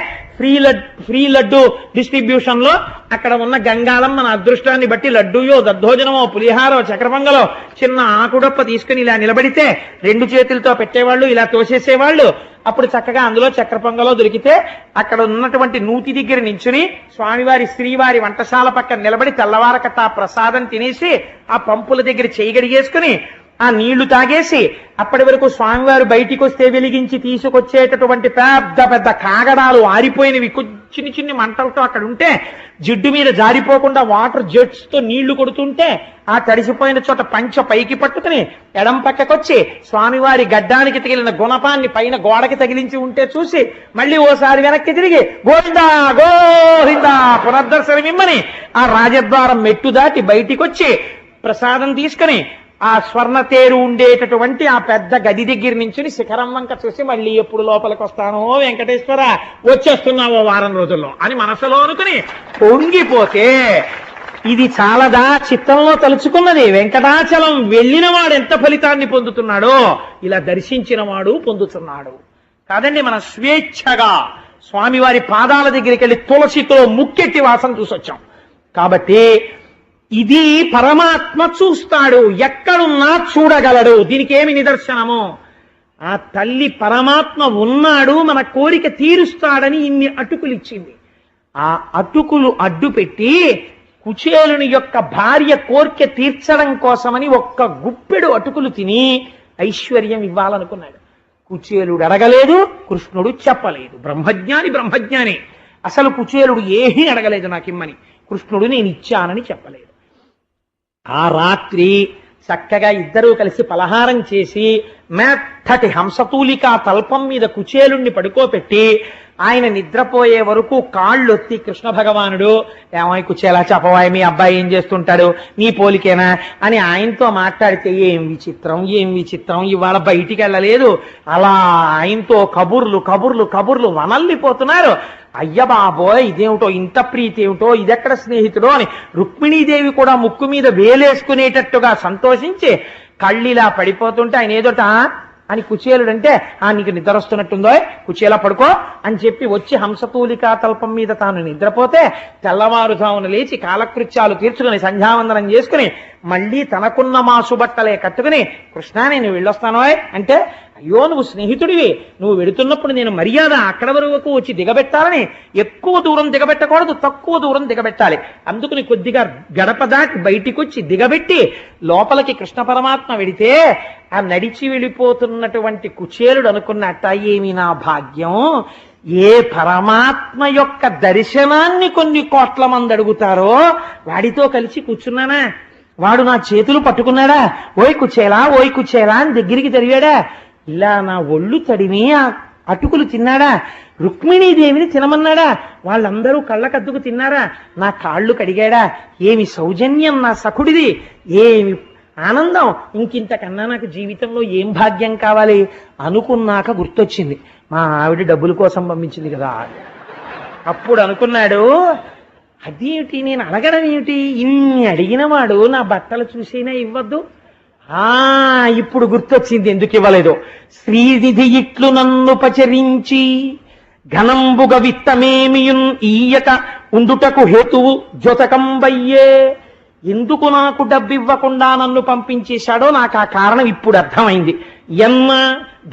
ఫ్రీ లడ్డు డిస్ట్రిబ్యూషన్ లో అక్కడ ఉన్న గంగాళం మన అదృష్టాన్ని బట్టి లడ్డూయో దద్దోజనమో పులిహారో చక్రపొంగలో చిన్న ఆకుడప్ప తీసుకుని ఇలా నిలబడితే 2 చేతులతో పెట్టేవాళ్ళు, ఇలా తోసేసేవాళ్ళు, అప్పుడు చక్కగా అందులో చక్కెర పొంగలో దొరికితే అక్కడ ఉన్నటువంటి నూతి దగ్గర నించుని స్వామివారి శ్రీవారి వంటశాల పక్కన నిలబడి తెల్లవారకత ఆ ప్రసాదం తినేసి ఆ పంపుల దగ్గర చేయి గడిగేసుకుని ఆ నీళ్లు తాగేసి అప్పటి వరకు స్వామివారు బయటికి వస్తే వెలిగించి తీసుకొచ్చేటటువంటి పెద్ద పెద్ద కాగడాలు ఆరిపోయినవి చిన్ని చిన్ని మంటలతో అక్కడ ఉంటే జిడ్డు మీద జారిపోకుండా వాటర్ జెట్స్ తో నీళ్లు కొడుతుంటే ఆ తడిసిపోయిన చోట పంచ పైకి పట్టుకుని ఎడం పక్కకొచ్చి స్వామివారి గడ్డానికి తగిలిన గుణపాన్ని పైన గోడకి తగిలించి ఉంటే చూసి మళ్ళీ ఓసారి వెనక్కి తిరిగి గోవిందా గోవిందా పునర్దర్శనం ఇమ్మని ఆ రాజద్వారం మెట్టు దాటి బయటికి వచ్చి ప్రసాదం తీసుకుని ఆ స్వర్ణ తేరు ఉండేటటువంటి ఆ పెద్ద గది దగ్గర నుంచి శిఖరం వంక చూసి మళ్ళీ ఎప్పుడు లోపలికి వస్తానో వెంకటేశ్వర వచ్చేస్తున్నావో వారం రోజుల్లో అని మనసులో అనుకుని పొంగిపోతే ఇది చాలదా చిత్తంలో తలుచుకున్నది, వెంకటాచలం వెళ్ళిన వాడు ఎంత ఫలితాన్ని పొందుతున్నాడో ఇలా దర్శించిన వాడు పొందుతున్నాడు కాదండి. మన స్వేచ్ఛగా స్వామివారి పాదాల దగ్గరికి వెళ్ళి తులసితో ముక్కెట్టి వాసన చూసొచ్చాం కాబట్టి ఇది పరమాత్మ చూస్తాడు, ఎక్కడున్నా చూడగలడు. దీనికి ఏమి నిదర్శనము? ఆ తల్లి పరమాత్మ ఉన్నాడు, మన కోరిక తీరుస్తాడని ఇన్ని అటుకులు ఇచ్చింది. ఆ అటుకులు అడ్డు పెట్టి కుచేలుని యొక్క భార్య కోరిక తీర్చడం కోసమని ఒక్క గుప్పెడు అటుకులు తిని ఐశ్వర్యం ఇవ్వాలనుకున్నాడు. కుచేలుడు అడగలేదు, కృష్ణుడు చెప్పలేదు. బ్రహ్మజ్ఞాని అసలు కుచేలుడు ఏమీ అడగలేదు నాకిమ్మని, కృష్ణుడు నేను ఇచ్చానని చెప్పలేదు. ఆ రాత్రి చక్కగా ఇద్దరూ కలిసి పలహారం చేసి మెత్తటి హంసతూలికా తల్పం మీద కుచేలుణ్ణి పడుకోపెట్టి ఆయన నిద్రపోయే వరకు కాళ్ళొత్తి కృష్ణ భగవానుడు, ఏమై కుచేలా చెప్పవాయి మీ అబ్బాయి ఏం చేస్తుంటాడు, నీ పోలికేనా అని ఆయనతో మాట్లాడితే ఏం విచిత్రం ఇవాళ బయటికి వెళ్ళలేదు. అలా ఆయనతో కబుర్లు వనల్లిపోతున్నారు. అయ్య బాబోయ్ ఇదేమిటో, ఇంత ప్రీతి ఏమిటో, ఇదెక్కడ స్నేహితుడో అని రుక్మిణీదేవి కూడా ముక్కు మీద వేలేసుకునేటట్టుగా సంతోషించి కళ్ళిలా పడిపోతుంటే ఆయన ఏదోట అని కుచేలుడంటే నీకు నిద్ర వస్తున్నట్టుందో కుచేలా పడుకో అని చెప్పి వచ్చి హంసతూలికా తల్పం మీద తాను నిద్రపోతే తెల్లవారుజామున లేచి కాలకృత్యాలు తీర్చుకుని సంధ్యావందనం చేసుకుని మళ్ళీ తనకున్న మాసు బట్టలే కట్టుకుని కృష్ణ నేను వెళ్ళొస్తానో అంటే, అయ్యో నువ్వు స్నేహితుడివి, నువ్వు వెడుతున్నప్పుడు నేను మర్యాద అక్కడ వరకు వచ్చి దిగబెట్టాలని, ఎక్కువ దూరం దిగబెట్టకూడదు, తక్కువ దూరం దిగబెట్టాలి. అందుకని కొద్దిగా గడప దాటి బయటికి వచ్చి దిగబెట్టి లోపలికి కృష్ణ పరమాత్మ వెడితే ఆ నడిచి వెళ్ళిపోతున్నటువంటి కుచేలుడు అనుకున్నట్ట, ఏమి నా భాగ్యం, ఏ పరమాత్మ యొక్క దర్శనాన్ని కొన్ని కోట్ల మంది అడుగుతారో వాడితో కలిసి కూర్చున్నానా, వాడు నా చేతులు పట్టుకున్నాడా, ఓయ్ కుచేలా అని దగ్గరికి జరిగాడా, ఇలా నా ఒళ్ళు తడిమి ఆ అటుకులు తిన్నాడా, రుక్మిణీదేవిని తినమన్నాడా, వాళ్ళందరూ కళ్ళకద్దుకు తిన్నారా, నా కాళ్ళు కడిగాడా, ఏమి సౌజన్యం నా సఖుడిది, ఏమి ఆనందం, ఇంకింతకన్నా నాకు జీవితంలో ఏం భాగ్యం కావాలి అనుకున్నాక గుర్తొచ్చింది, మా ఆవిడ డబ్బుల కోసం పంపించింది కదా. అప్పుడు అనుకున్నాడు, అదేమిటి నేను అడగడం ఏమిటి, ఇన్ని అడిగిన వాడు నా బట్టలు చూసైనా ఇవ్వద్దు. ఇప్పుడు గుర్తొచ్చింది ఎందుకు ఇవ్వలేదు. శ్రీనిధి ఇట్లు నన్ను పచరించి ఘనంబుగ విత్తమేమియున్ ఈయక ఉండుటకు హేతువు జొతకంబయ్యే. ఎందుకు నాకు డబ్బివ్వకుండా నన్ను పంపించేశాడో నాకు ఆ కారణం ఇప్పుడు అర్థమైంది. ఎన్న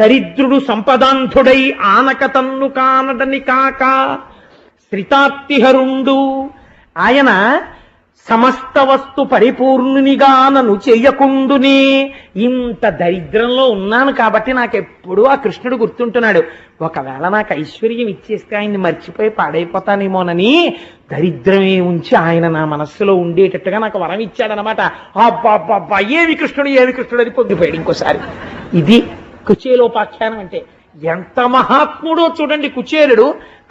దరిద్రుడు సంపదాంధుడై ఆనక తన్ను కానడని కాక శ్రితార్తిహరుండు, ఆయన సమస్త వస్తు పరిపూర్ణునిగా నన్ను చెయ్యకుండునే. ఇంత దరిద్రంలో ఉన్నాను కాబట్టి నాకెప్పుడు ఆ కృష్ణుడు గుర్తుంటున్నాడు. ఒకవేళ నాకు ఐశ్వర్యం ఇచ్చేస్తే ఆయన్ని మర్చిపోయి పాడైపోతానేమోనని దరిద్రమే ఉంచి ఆయన నా మనస్సులో ఉండేటట్టుగా నాకు వరం ఇచ్చాడనమాట. అబ్బా ఏమి కృష్ణుడు అది పొందిపోయాడు ఇంకోసారి. ఇది కుచేలోపాఖ్యానం అంటే. ఎంత మహాత్ముడో చూడండి కుచేలుడు.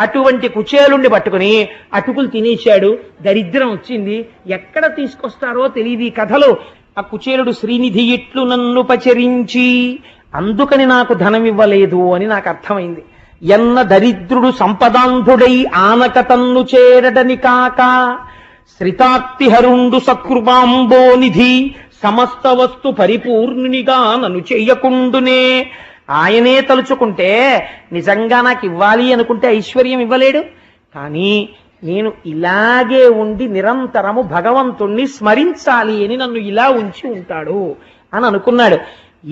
అటువంటి కుచేలుండి పట్టుకుని అటుకులు తినేశాడు, దరిద్రం వచ్చింది. ఎక్కడ తీసుకొస్తారో తెలియదు ఈ కథలో. ఆ కుచేలుడు శ్రీనిధి ఇట్లు నన్ను పచరించి అందుకని నాకు ధనం ఇవ్వలేదు అని నాకు అర్థమైంది. ఎన్న దరిద్రుడు సంపదాంధుడై ఆనక తన్ను చేరడని కాక శ్రితార్తిహరుండు సత్కృపాంబోనిధి సమస్త వస్తు పరిపూర్ణునిగా నన్ను చెయ్యకుండునే. ఆయనే తలుచుకుంటే నిజంగా నాకు ఇవ్వాలి అనుకుంటే ఐశ్వర్యం ఇవ్వలేడు. కానీ నేను ఇలాగే ఉండి నిరంతరము భగవంతుణ్ణి స్మరించాలి అని నన్ను ఇలా ఉంచి ఉంటాడు అని అనుకున్నాడు.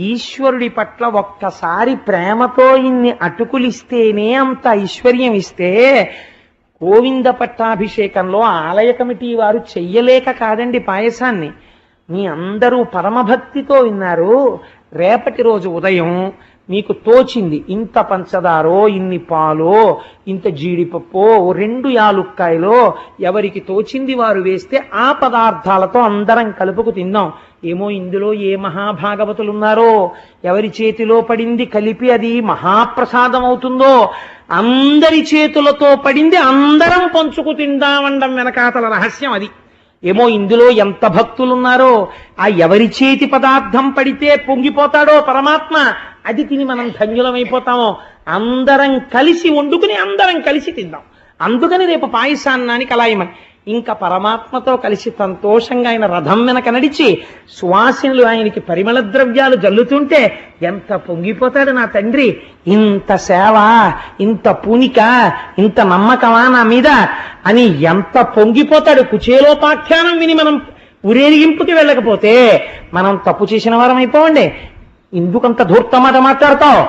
ఈశ్వరుడి పట్ల ఒక్కసారి ప్రేమతో ఇన్ని అటుకులిస్తేనే అంత ఐశ్వర్యం ఇస్తే గోవింద పట్టాభిషేకంలో ఆలయ కమిటీ వారు చెయ్యలేక కాదండి పాయసాన్ని. మీ అందరూ పరమభక్తితో విన్నారు. రేపటి రోజు ఉదయం మీకు తోచింది ఇంత పంచదారో, ఇన్ని పాలో, ఇంత జీడిపప్పో, 2 యాలుక్కాయలో ఎవరికి తోచింది వారు వేస్తే ఆ పదార్థాలతో అందరం కలుపుకు తిందాం. ఏమో ఇందులో ఏ మహాభాగవతులు ఉన్నారో, ఎవరి చేతిలో పడింది కలిపి అది మహాప్రసాదం అవుతుందో, అందరి చేతులతో పడింది అందరం పంచుకు తిందామండం వెనకాతల రహస్యం అది. ఏమో ఇందులో ఎంత భక్తులున్నారో, ఆ ఎవరి చేతి పదార్థం పడితే పొంగిపోతాడో పరమాత్మ, అది తిని మనం ధన్యులమైపోతామో. అందరం కలిసి వండుకుని అందరం కలిసి తిందాం. అందుకని రేపు పాయసాన్నానికి అలా ఇమ్మని. ఇంకా పరమాత్మతో కలిసి సంతోషంగా ఆయన రథం వెనక నడిచి సువాసినులు ఆయనకి పరిమళ ద్రవ్యాలు జల్లుతుంటే ఎంత పొంగిపోతాడు నా తండ్రి. ఇంత సేవ, ఇంత పూనిక, ఇంత నమ్మకమా నా మీద అని ఎంత పొంగిపోతాడు. కుచేలోపాఖ్యానం విని మనం ఊరేగింపుకి వెళ్ళకపోతే మనం తప్పు చేసిన వారం అయిపోవండి. ఎందుకంత ధూర్తమాట మాట్లాడతావు?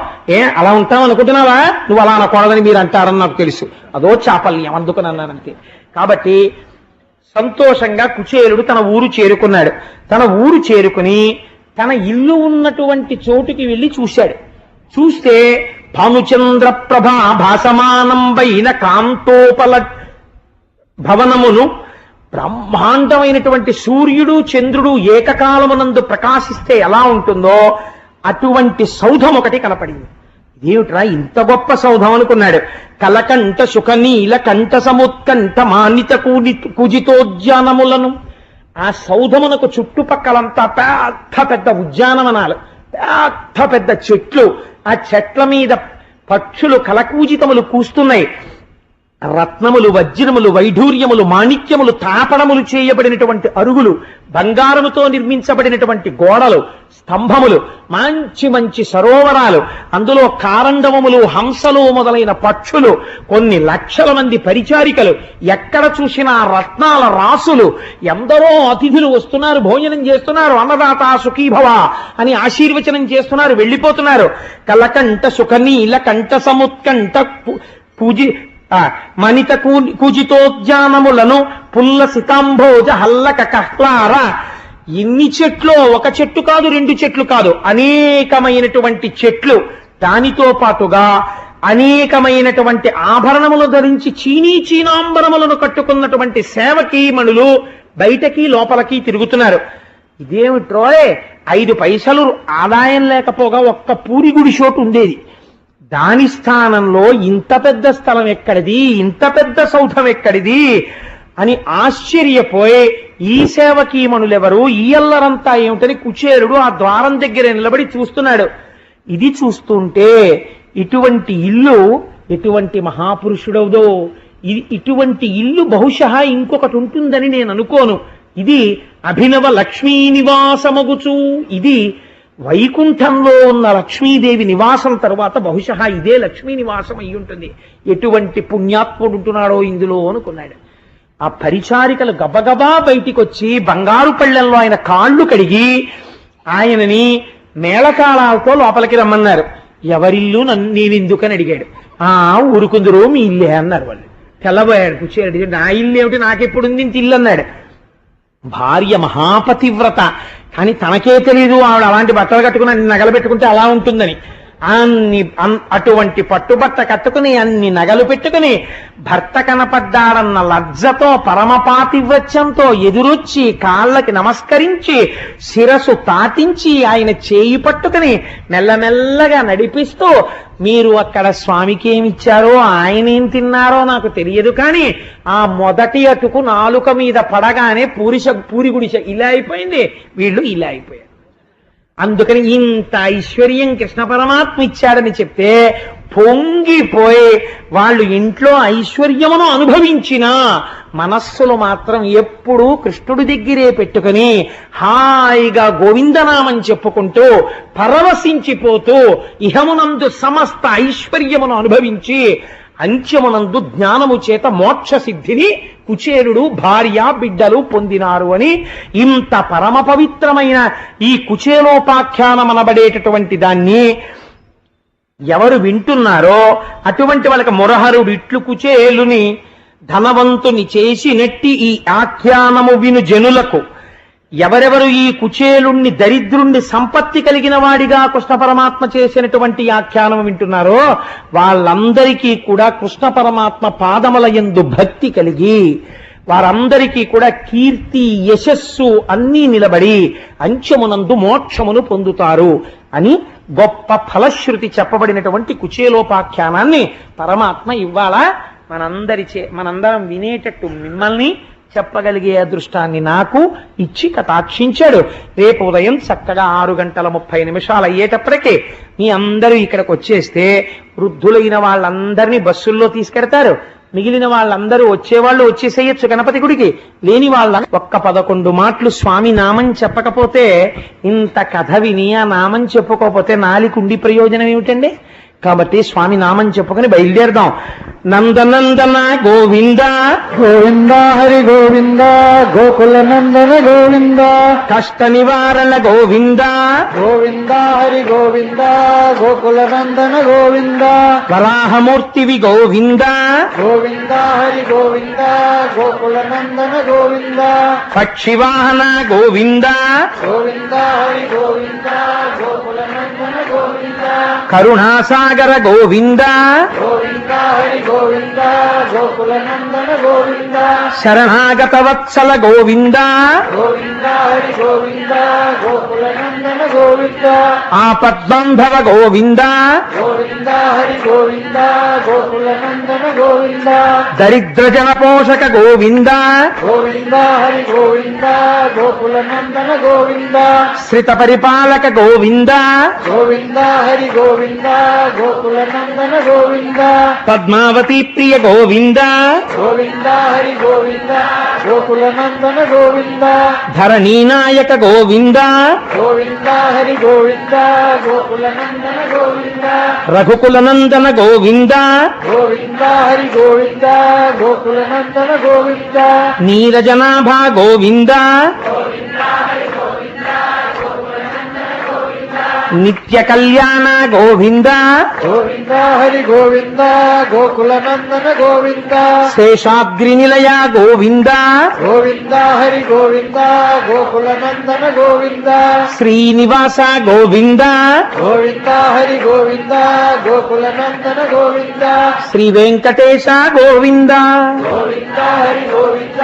అలా ఉంటావు అనుకుంటున్నావా? నువ్వు అలా అనకూడదని మీరు అంటారని నాకు తెలుసు. అదో చాపల్యం, అందుకని అన్నానంతే. కాబట్టి సంతోషంగా కుచేలుడు తన ఊరు చేరుకున్నాడు. తన ఊరు చేరుకుని తన ఇల్లు ఉన్నటువంటి చోటుకి వెళ్ళి చూశాడు. చూస్తే భానుచంద్ర ప్రభా భాసమానంబైన కాంతోపల భవనమును, బ్రహ్మాండమైనటువంటి సూర్యుడు చంద్రుడు ఏకకాలమునందు ప్రకాశిస్తే ఎలా ఉంటుందో అటువంటి సౌధం ఒకటి కనపడింది. ఇదేమిట్రా ఇంత గొప్ప సౌధం అనుకున్నాడు. కలకంఠ సుఖనీల కంఠ సముత్కంఠ మానిత కుజితోద్యానములను, ఆ సౌధమునకు చుట్టుపక్కలంతా పెద్ద పెద్ద ఉద్యానవనాలు, పెద్ద పెద్ద చెట్లు, ఆ చెట్ల మీద పక్షులు కలకూజితములు కూస్తున్నాయి. రత్నములు, వజ్రములు, వైఢూర్యములు, మాణిక్యములు, తాపడములు చేయబడినటువంటి అరుగులు, బంగారముతో నిర్మించబడినటువంటి గోడలు, స్తంభములు, మంచి మంచి సరోవరాలు, అందులో కారండవములు, హంసలు మొదలైన పక్షులు, కొన్ని లక్షల మంది పరిచారికలు, ఎక్కడ చూసినా రత్నాల రాసులు, ఎందరో అతిథులు వస్తున్నారు, భోజనం చేస్తున్నారు, అన్నదాత సుఖీభవ అని ఆశీర్వచనం చేస్తున్నారు, వెళ్ళిపోతున్నారు. కలకంఠ సుఖనీల కంఠ సముత్కంఠ పూజి మణిత కూజితోద్యానములను పుల్ల సితాంభోజ హల్లక కహ్లార, ఎన్ని చెట్లు, ఒక చెట్టు కాదు, రెండు చెట్లు కాదు, అనేకమైనటువంటి చెట్లు, దానితో పాటుగా అనేకమైనటువంటి ఆభరణములు ధరించి చీనాంబరములను కట్టుకున్నటువంటి సేవకీమణులు బయటకి లోపలికి తిరుగుతున్నారు. ఇదేమిట్రోయ్, 5 పైసలు ఆదాయం లేకపోగా ఒక్క పూరి గుడి చోటు ఉండేది, దాని స్థానంలో ఇంత పెద్ద స్థలం ఎక్కడిది, ఇంత పెద్ద సౌధం ఎక్కడిది అని ఆశ్చర్యపోయి ఈ సేవకీమణులెవరు, ఈ అల్లరంతా ఏమిటని కుచేరుడు ఆ ద్వారం దగ్గర నిలబడి చూస్తున్నాడు. ఇది చూస్తుంటే ఇటువంటి ఇల్లు ఎటువంటి మహాపురుషుడవుదో, ఇటువంటి ఇల్లు బహుశः ఇంకొకటి ఉంటుందని నేను అనుకోను. ఇది అభినవ లక్ష్మీ నివాసమగుచు, ఇది వైకుంఠంలో ఉన్న లక్ష్మీదేవి నివాసం తరువాత బహుశः ఇదే లక్ష్మీ నివాసం అయి ఉంటుంది. ఎటువంటి పుణ్యాత్ముడు ఉంటున్నాడో ఇందులో అనుకున్నాడు. ఆ పరిచారికలు గబగబా బయటికి వచ్చి బంగారు పళ్ళెంలో ఆయన కాళ్ళు కడిగి ఆయనని మేళకాళాలతో లోపలికి రమ్మన్నారు. ఎవరిల్లు నేనెందుకని అడిగాడు. ఊరుకుందరు, మీ ఇల్లే అన్నారు వాళ్ళు. తెల్లబోయాడు కుచేరుడు. నా ఇల్లు ఏమిటి, నాకెప్పుడు ఉంది ఇంత ఇల్లు అన్నాడు. భార్య మహాపతివ్రత, కానీ తనకే తెలీదు ఆవిడ అలాంటి బట్టలు కట్టుకుని అన్ని నగలు పెట్టుకుంటే అలా ఉంటుందని. అటువంటి పట్టుబట్ట కట్టుకుని అన్ని నగలు పెట్టుకుని భర్త కనపడ్డాడన్న లజ్జతో పరమపాతివ్రత్యంతో ఎదురొచ్చి కాళ్ళకి నమస్కరించి శిరసు తాటించి ఆయన చేయి పట్టుకుని మెల్లమెల్లగా నడిపిస్తూ, మీరు అక్కడ స్వామికి ఏమిచ్చారో ఆయన ఏం తిన్నారో నాకు తెలియదు, కానీ ఆ మొదటి అటుకు నాలుక మీద పడగానే పూరి గుడిసె ఇలా అయిపోయింది, వీళ్ళు ఇలా అయిపోయారు. అందుకని ఇంత ఐశ్వర్యం కృష్ణ పరమాత్మ ఇచ్చాడని చెప్తే పొంగిపోయి వాళ్ళు ఇంట్లో ఐశ్వర్యమును అనుభవించిన మనస్సులు మాత్రం ఎప్పుడూ కృష్ణుడి దగ్గరే పెట్టుకుని హాయిగా గోవిందనామం చెప్పుకుంటూ పరవశించిపోతూ ఇహమునందు సమస్త ఐశ్వర్యమును అనుభవించి అంత్యమునందు జ్ఞానము చేత మోక్ష సిద్ధిని కుచేరుడు భార్య బిడ్డలు పొందినారు అని ఇంత పరమ పవిత్రమైన ఈ కుచేలోపాఖ్యానమనబడేటటువంటి దాన్ని ఎవరు వింటున్నారో అటువంటి వాళ్ళకి మురహరుడు ఇట్లు కుచేలుని ధనవంతుని చేసినట్టి ఈ ఆఖ్యానము విను జనులకు, ఎవరెవరు ఈ కుచేలుణ్ణి దరిద్రుణ్ణి సంపత్తి కలిగిన వాడిగా కృష్ణ పరమాత్మ చేసినటువంటి ఆఖ్యానం వింటున్నారో వాళ్ళందరికీ కూడా కృష్ణ పరమాత్మ పాదముల యందు భక్తి కలిగి వారందరికీ కూడా కీర్తి యశస్సు అన్నీ నిలబడి అంత్యమునందు మోక్షమును పొందుతారు అని గొప్ప ఫలశ్రుతి చెప్పబడినటువంటి కుచేలోపాఖ్యానాన్ని పరమాత్మ ఇవాళ మనందరం వినేటట్టు మిమ్మల్ని చెప్పగలిగే అదృష్టాన్ని నాకు ఇచ్చి కటాక్షించాడు. రేపు ఉదయం చక్కగా 6:30 అయ్యేటప్పటికే మీ అందరూ ఇక్కడికి వచ్చేస్తే వృద్ధులైన వాళ్ళందరినీ బస్సుల్లో తీసుకెడతారు. మిగిలిన వాళ్ళందరూ వచ్చేవాళ్ళు వచ్చేసేయచ్చు గణపతి గుడికి. లేని వాళ్ళ ఒక్క 11 మాటలు స్వామి నామం చెప్పకపోతే, ఇంత కథ విని ఆ నామం చెప్పుకోకపోతే నాలికుండి ప్రయోజనం ఏమిటండి? కాబట్టి స్వామి నామం చెప్పుకొని బయలుదేరదాం. నందనందన గోవింద గోవింద హరి గోవింద, గోకుల నందన గోవింద, కష్ట నివారణ గోవింద గోవింద హరి గోవింద, గోకుల నందన గోవింద, వరాహమూర్తివి గోవింద గోవింద హరి గోవింద, గోకుల నందన గోవింద, పక్షివాహన గోవింద గోవింద హరి గోవింద, గోకుల నందన గోవింద, కరుణాసాగర గోవింద గోవింద హరి గోవింద, గోకుల నందన గోవింద, శరణాగత వత్సల గోవింద గోవింద హరి గోవింద, గోకుల నందన గోవింద, ఆపద్బంధవ గోవింద గోవింద హరి గోవింద, గోకుల నందన గోవింద, దరిద్రజన పోషక గోవింద గోవింద హరి గోవింద, గోకుల నందన గోవింద, శ్రిత పరిపాలక గోవింద గోవింద హరి గోవింద, గోకుల నందన గోవింద, పద్మావతి ప్రియ గోవింద గోవింద హరి గోవింద, గోకుల నందన గోవింద, ధరణీనాయక గోవింద గోవింద హరి గోవింద, గోకుల నందన గోవింద, రఘుకుల నందన గోవింద గోవింద హరి గోవింద, గోకుల నందన గోవింద, నీరజనాభా గోవింద నిత్య కళ్యాణ గోవింద గోవింద హరి గోవింద గోకులనందన గోవింద శేషాద్రి నిలయ గోవింద గోవింద హరి గోవింద గోకులనందన గోవింద శ్రీనివాస గోవింద గోవింద హరి గోవింద గోకులనందన గోవింద శ్రీ వెంకటేశ గోవింద గోవింద హరి గోవింద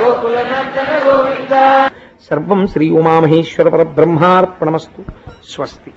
గోకులనందన గోవింద సర్వం శ్రీ ఉమామహేశ్వర పరబ్రహ్మార్పణమస్తు. స్వస్తి.